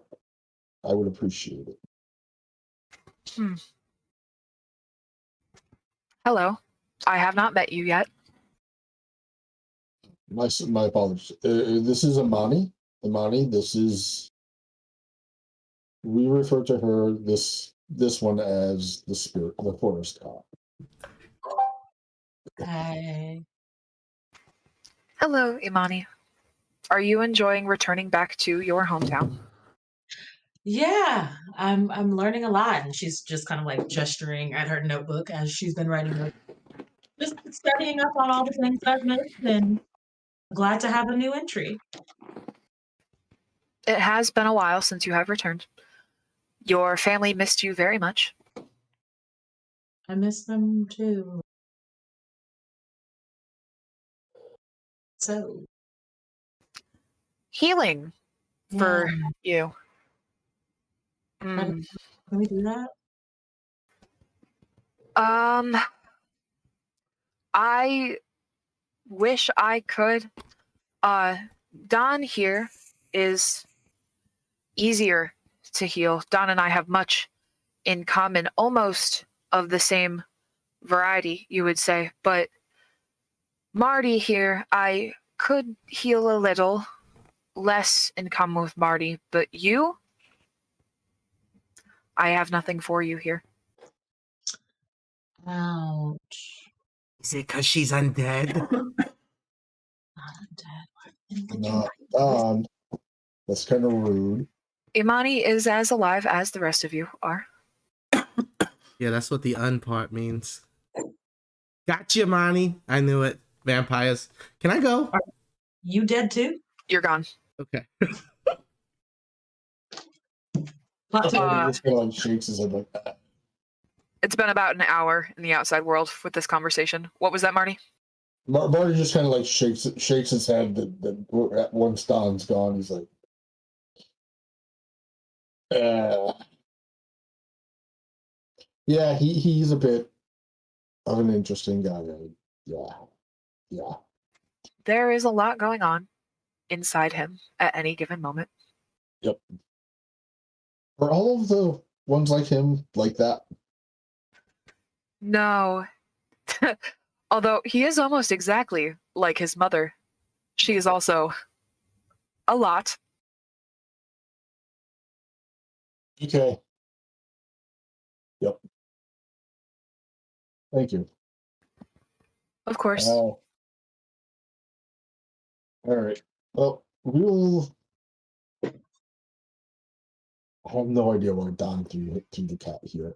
I would appreciate it. Hello. I have not met you yet. My apologies. This is Amani. Amani, we refer to her, this one, as the spirit, the forest cop. Hi. Hello, Imani. Are you enjoying returning back to your hometown? Yeah, I'm learning a lot, and she's just kind of like gesturing at her notebook as she's been writing notes. Just studying up on all the things I've missed, and glad to have a new entry. It has been a while since you have returned. Your family missed you very much. I miss them too. So Healing for you. Can we do that? I wish I could. Don here is easier to heal. Don and I have much in common, almost of the same variety, you would say. But Marty here, I could heal a little less in common with Marty. But you, I have nothing for you here. Ouch. Is it because she's undead? Not Not That's kind of rude. Imani is as alive as the rest of you are. Yeah, that's what the un part means. Gotcha, Imani. I knew it. Vampires. Can I go? Are you dead too? You're gone. Okay. Just kind of like shakes his head like that. It's been about an hour in the outside world with this conversation. What was that, Marty? Marty just kind of like shakes his head that once Don's gone, he's like, yeah, he's a bit of an interesting guy. Yeah. There is a lot going on inside him at any given moment. Yep. Are all of the ones like him like that? No. Although he is almost exactly like his mother. She is also a lot. Okay. Yep. Thank you. Of course. All right. Well, I have no idea why Don threw the cat here.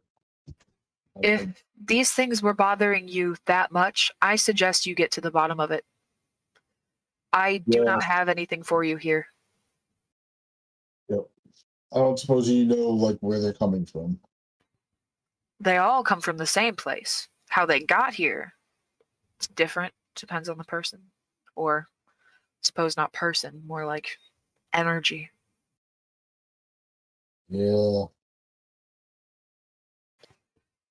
If these things were bothering you that much, I suggest you get to the bottom of it. I do not have anything for you here. Yep. I don't suppose you know like where they're coming from. They all come from the same place. How they got here, it's different. Depends on the person. Or, suppose not person, more like energy. Yeah.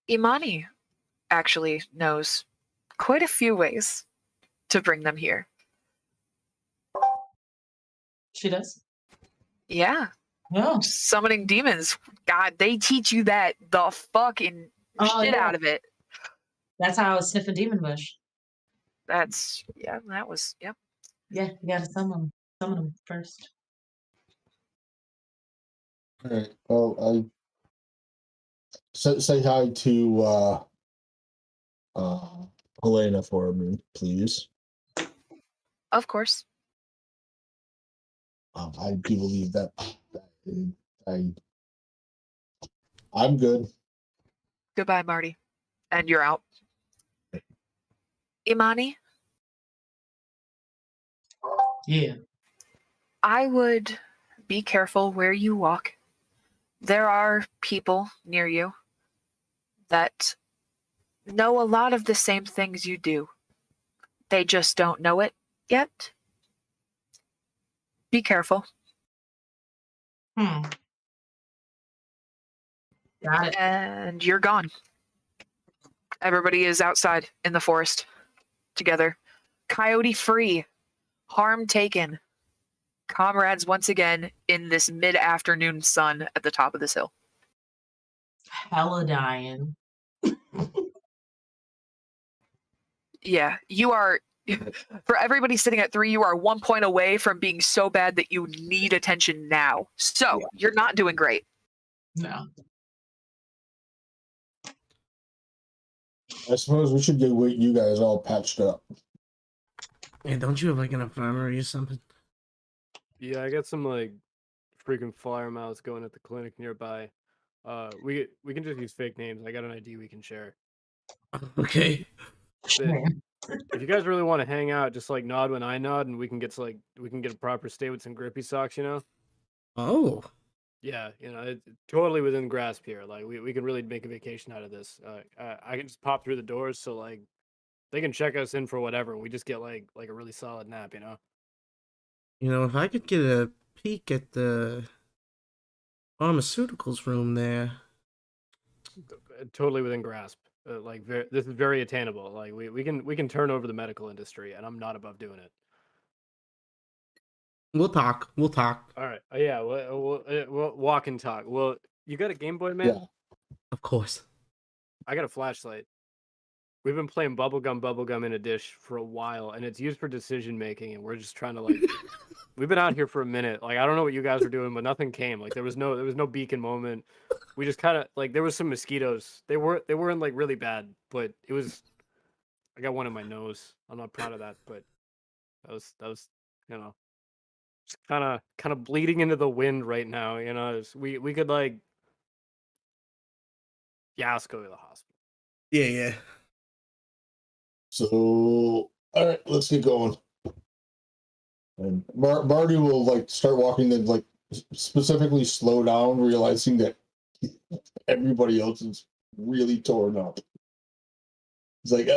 Imani actually knows quite a few ways to bring them here. She does. Yeah. Oh, Summoning demons. God, they teach you that the fucking Oh, shit yeah. out of it. That's how I was sniffing demon bush. That was, yep. Yeah, you gotta summon them first. All right. Well, say hi to Helena for me, please. Of course. I do believe that I'm good. Goodbye, Marty. And you're out. Imani, Yeah. I would be careful where you walk. There are people near you that know a lot of the same things you do. They just don't know it yet. Be careful. Got it. And you're gone. Everybody is outside in the forest together. Coyote free. Harm taken. Comrades once again in this mid-afternoon sun at the top of this hill. Hella dying. Yeah, you are. For everybody sitting at 3, you are 1 point away from being so bad that you need attention now. So Yeah. you're not doing great. No. I suppose we should get you guys all patched up. Hey, don't you have like an infirmary or something? Yeah, I got some like freaking flyer mouths going at the clinic nearby. We can just use fake names. I got an ID we can share. Okay. But if you guys really want to hang out, just like nod when I nod, and we can get a proper stay with some grippy socks, you know? Oh. Yeah, it's totally within grasp here. Like we can really make a vacation out of this. I can just pop through the doors, so like they can check us in for whatever. We just get like a really solid nap, you know? You know, if I could get a peek at the pharmaceuticals room there. Totally within grasp. This is very attainable. Like we can turn over the medical industry, and I'm not above doing it. We'll talk. We'll talk. All right. Yeah. We'll walk and talk. Well, you got a Game Boy, man? Yeah. Of course. I got a flashlight. We've been playing bubblegum in a dish for a while, and it's used for decision making, and we're just trying to like. We've been out here for a minute. Like I don't know what you guys were doing, but nothing came. Like there was no beacon moment. We just kind of like there was some mosquitoes. They weren't like really bad, but it was. I got one in my nose. I'm not proud of that, but that was kind of bleeding into the wind right now. We could like. Yeah, let's go to the hospital. Yeah. So, all right, let's get going. And Marty will like start walking, then like specifically slow down, realizing that everybody else is really torn up. He's like,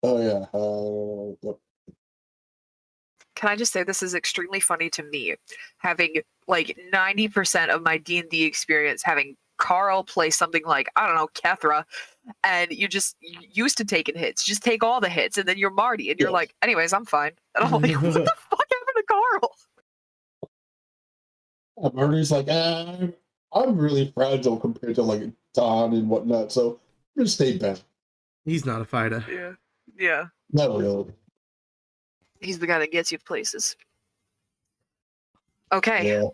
oh yeah, Can I just say this is extremely funny to me, having like 90% of my D&D experience having Carl play something like, I don't know, Kethra, and you used to taking hits. Just take all the hits, and then you're Marty, and you're Yeah. like, anyways, I'm fine. And I'm like, what the fuck happened to Carl? Marty's like, I'm really fragile compared to like Don and whatnot, so I'm gonna stay back. He's not a fighter. Yeah. Not really. He's the guy that gets you places. Okay. Yeah.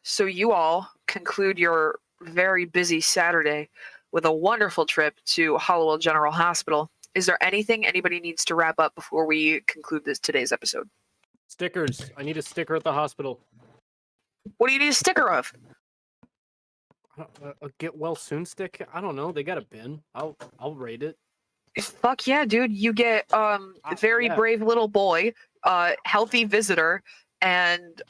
So you all conclude your very busy Saturday with a wonderful trip to Hallowell General Hospital. Is there anything anybody needs to wrap up before we conclude today's episode? Stickers. I need a sticker at the hospital. What do you need a sticker of? A get well soon stick. I don't know. They got a bin. I'll rate it. Fuck yeah, dude. You get very yeah. brave little boy, healthy visitor, and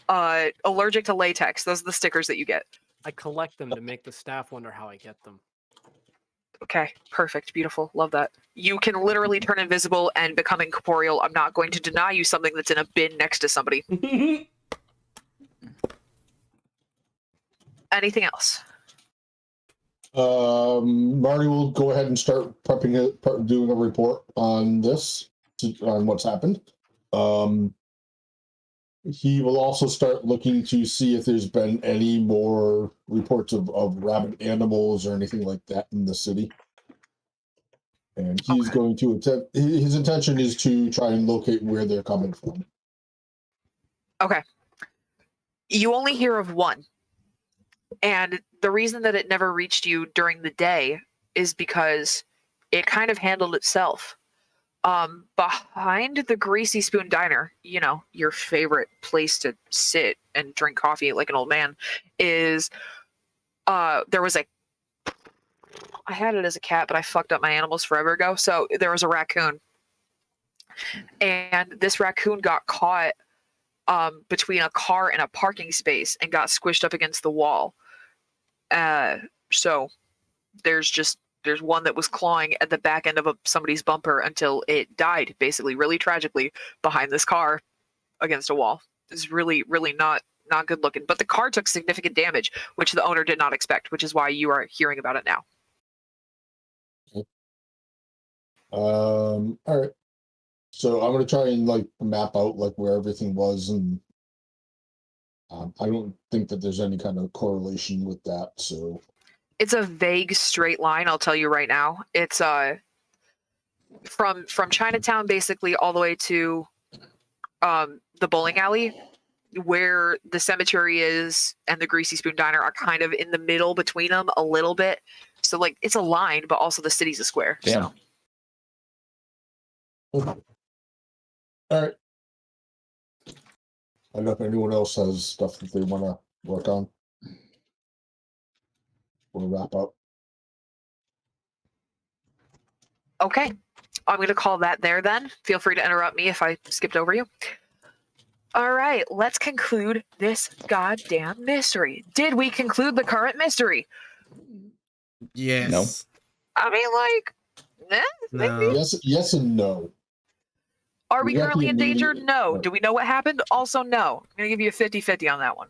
allergic to latex. Those are the stickers that you get. I collect them to make the staff wonder how I get them. Okay, perfect, beautiful, love that. You can literally turn invisible and become incorporeal. I'm not going to deny you something that's in a bin next to somebody. Anything else? Marty will go ahead and start doing a report on this, on what's happened. He will also start looking to see if there's been any more reports of rabid animals or anything like that in the city. And he's going to attempt, his intention is to try and locate where they're coming from. Okay. You only hear of one. And the reason that it never reached you during the day is because it kind of handled itself. Behind the Greasy Spoon Diner, you know, your favorite place to sit and drink coffee like an old man, is there was I had it as a cat, but I fucked up my animals forever ago. So there was a raccoon. And this raccoon got caught between a car and a parking space and got squished up against the wall. So there's one that was clawing at the back end of somebody's bumper until it died, basically, really tragically, behind this car against a wall. It's really, really not good looking. But the car took significant damage, which the owner did not expect, which is why you are hearing about it now. All right. So I'm gonna try and like map out like where everything was, and I don't think that there's any kind of correlation with that. So It's a vague straight line, I'll tell you right now. It's from Chinatown basically all the way to the bowling alley, where the cemetery is and the Greasy Spoon Diner are kind of in the middle between them a little bit. So like it's a line, but also the city's a square. Damn. So okay. All right. I don't know if anyone else has stuff that they want to work on. We'll wrap up. okay. I'm going to call that there then. Feel free to interrupt me if I skipped over you. All right, let's conclude this goddamn mystery. Did we conclude the current mystery? Yes. No. I mean, like, No. Yes and no. Are we We got currently the endangered? immediate- No. right. Do we know what happened? Also, no. I'm going to give you a 50-50 on that one.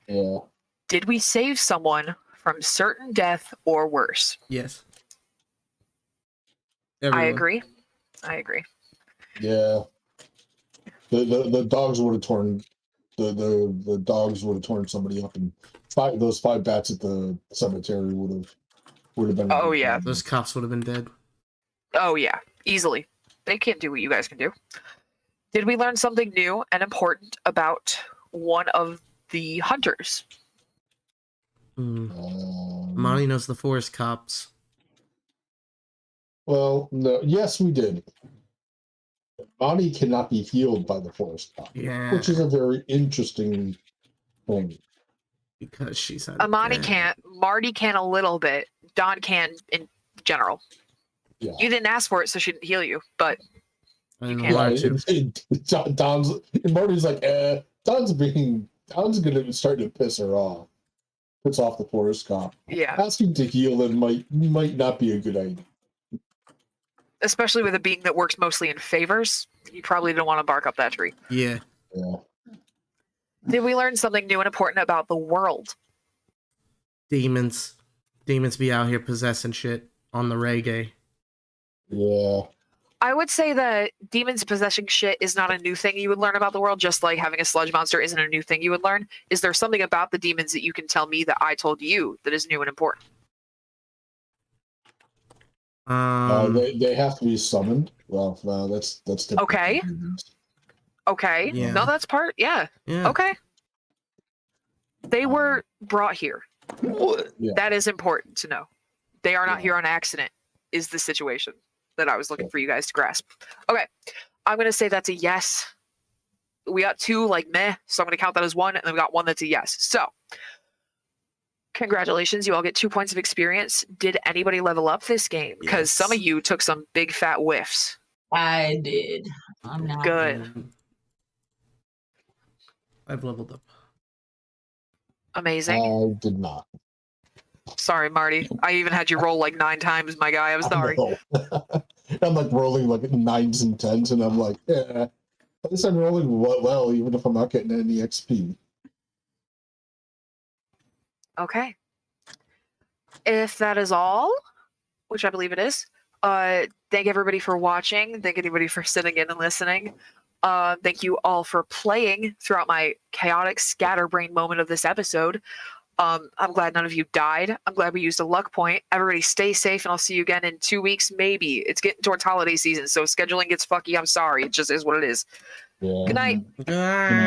Yeah. Did we save someone from certain death or worse? Yes. I Everyone. agree. I agree. Yeah. The dogs would have torn the dogs would have torn somebody up, and those five bats at the cemetery would have been. Oh, yeah. Those cops would have been dead. Oh, yeah. Easily. They can't do what you guys can do. Did we learn something new and important about one of the hunters? Monty knows the forest cops. Well, no. Yes, we did. Bonnie cannot be healed by the forest cop, Yeah. which is a very interesting thing. Because she's Amani undead. can't. Marty can a little bit. Don can in general. Yeah. You didn't ask for it, so she didn't heal you. But I You don't can't. know Yeah, why to. Don's and Marty's like, Don's gonna start to piss her off. Piss off the forest cop. yeah, Asking to heal him might not be a good idea. especially with a being that works mostly in favors, you probably don't want to bark up that tree. Yeah. Yeah. Did we learn something new and important about the world? Demons. Demons be out here possessing shit on the reggae. Yeah. I would say that demons possessing shit is not a new thing you would learn about the world, just like having a sludge monster isn't a new thing you would learn. Is there something about the demons that you can tell me that I told you that is new and important? They have to be summoned. Well, that's typical Okay. for demons. Okay. Yeah. No, that's part. Yeah. yeah. Okay. They were brought here. Yeah. That is important to know. They are not Yeah. here on accident, is the situation that I was looking for you guys to grasp. Okay. I'm going to say that's a yes. We got two like meh, so I'm going to count that as one, and then we got one that's a yes. So, congratulations. You all get 2 points of experience. Did anybody level up this game? Because some of Yes. you took some big fat whiffs. I did. I'm not Good. I've leveled up. Amazing. I did not. Sorry, Marty. I even had you roll like 9 times, my guy. I'm sorry. I know. I'm like rolling like 9s and 10s, and I'm like, yeah. At least I'm rolling well, even if I'm not getting any XP. Okay. If that is all, which I believe it is, thank everybody for watching. Thank anybody for sitting in and listening. Thank you all for playing throughout my chaotic scatterbrain moment of this episode. I'm glad none of you died. I'm glad we used a luck point. Everybody stay safe, and I'll see you again in 2 weeks, maybe. It's getting towards holiday season, so scheduling gets fucky. I'm sorry. It just is what it is. Yeah. Good night. Good night.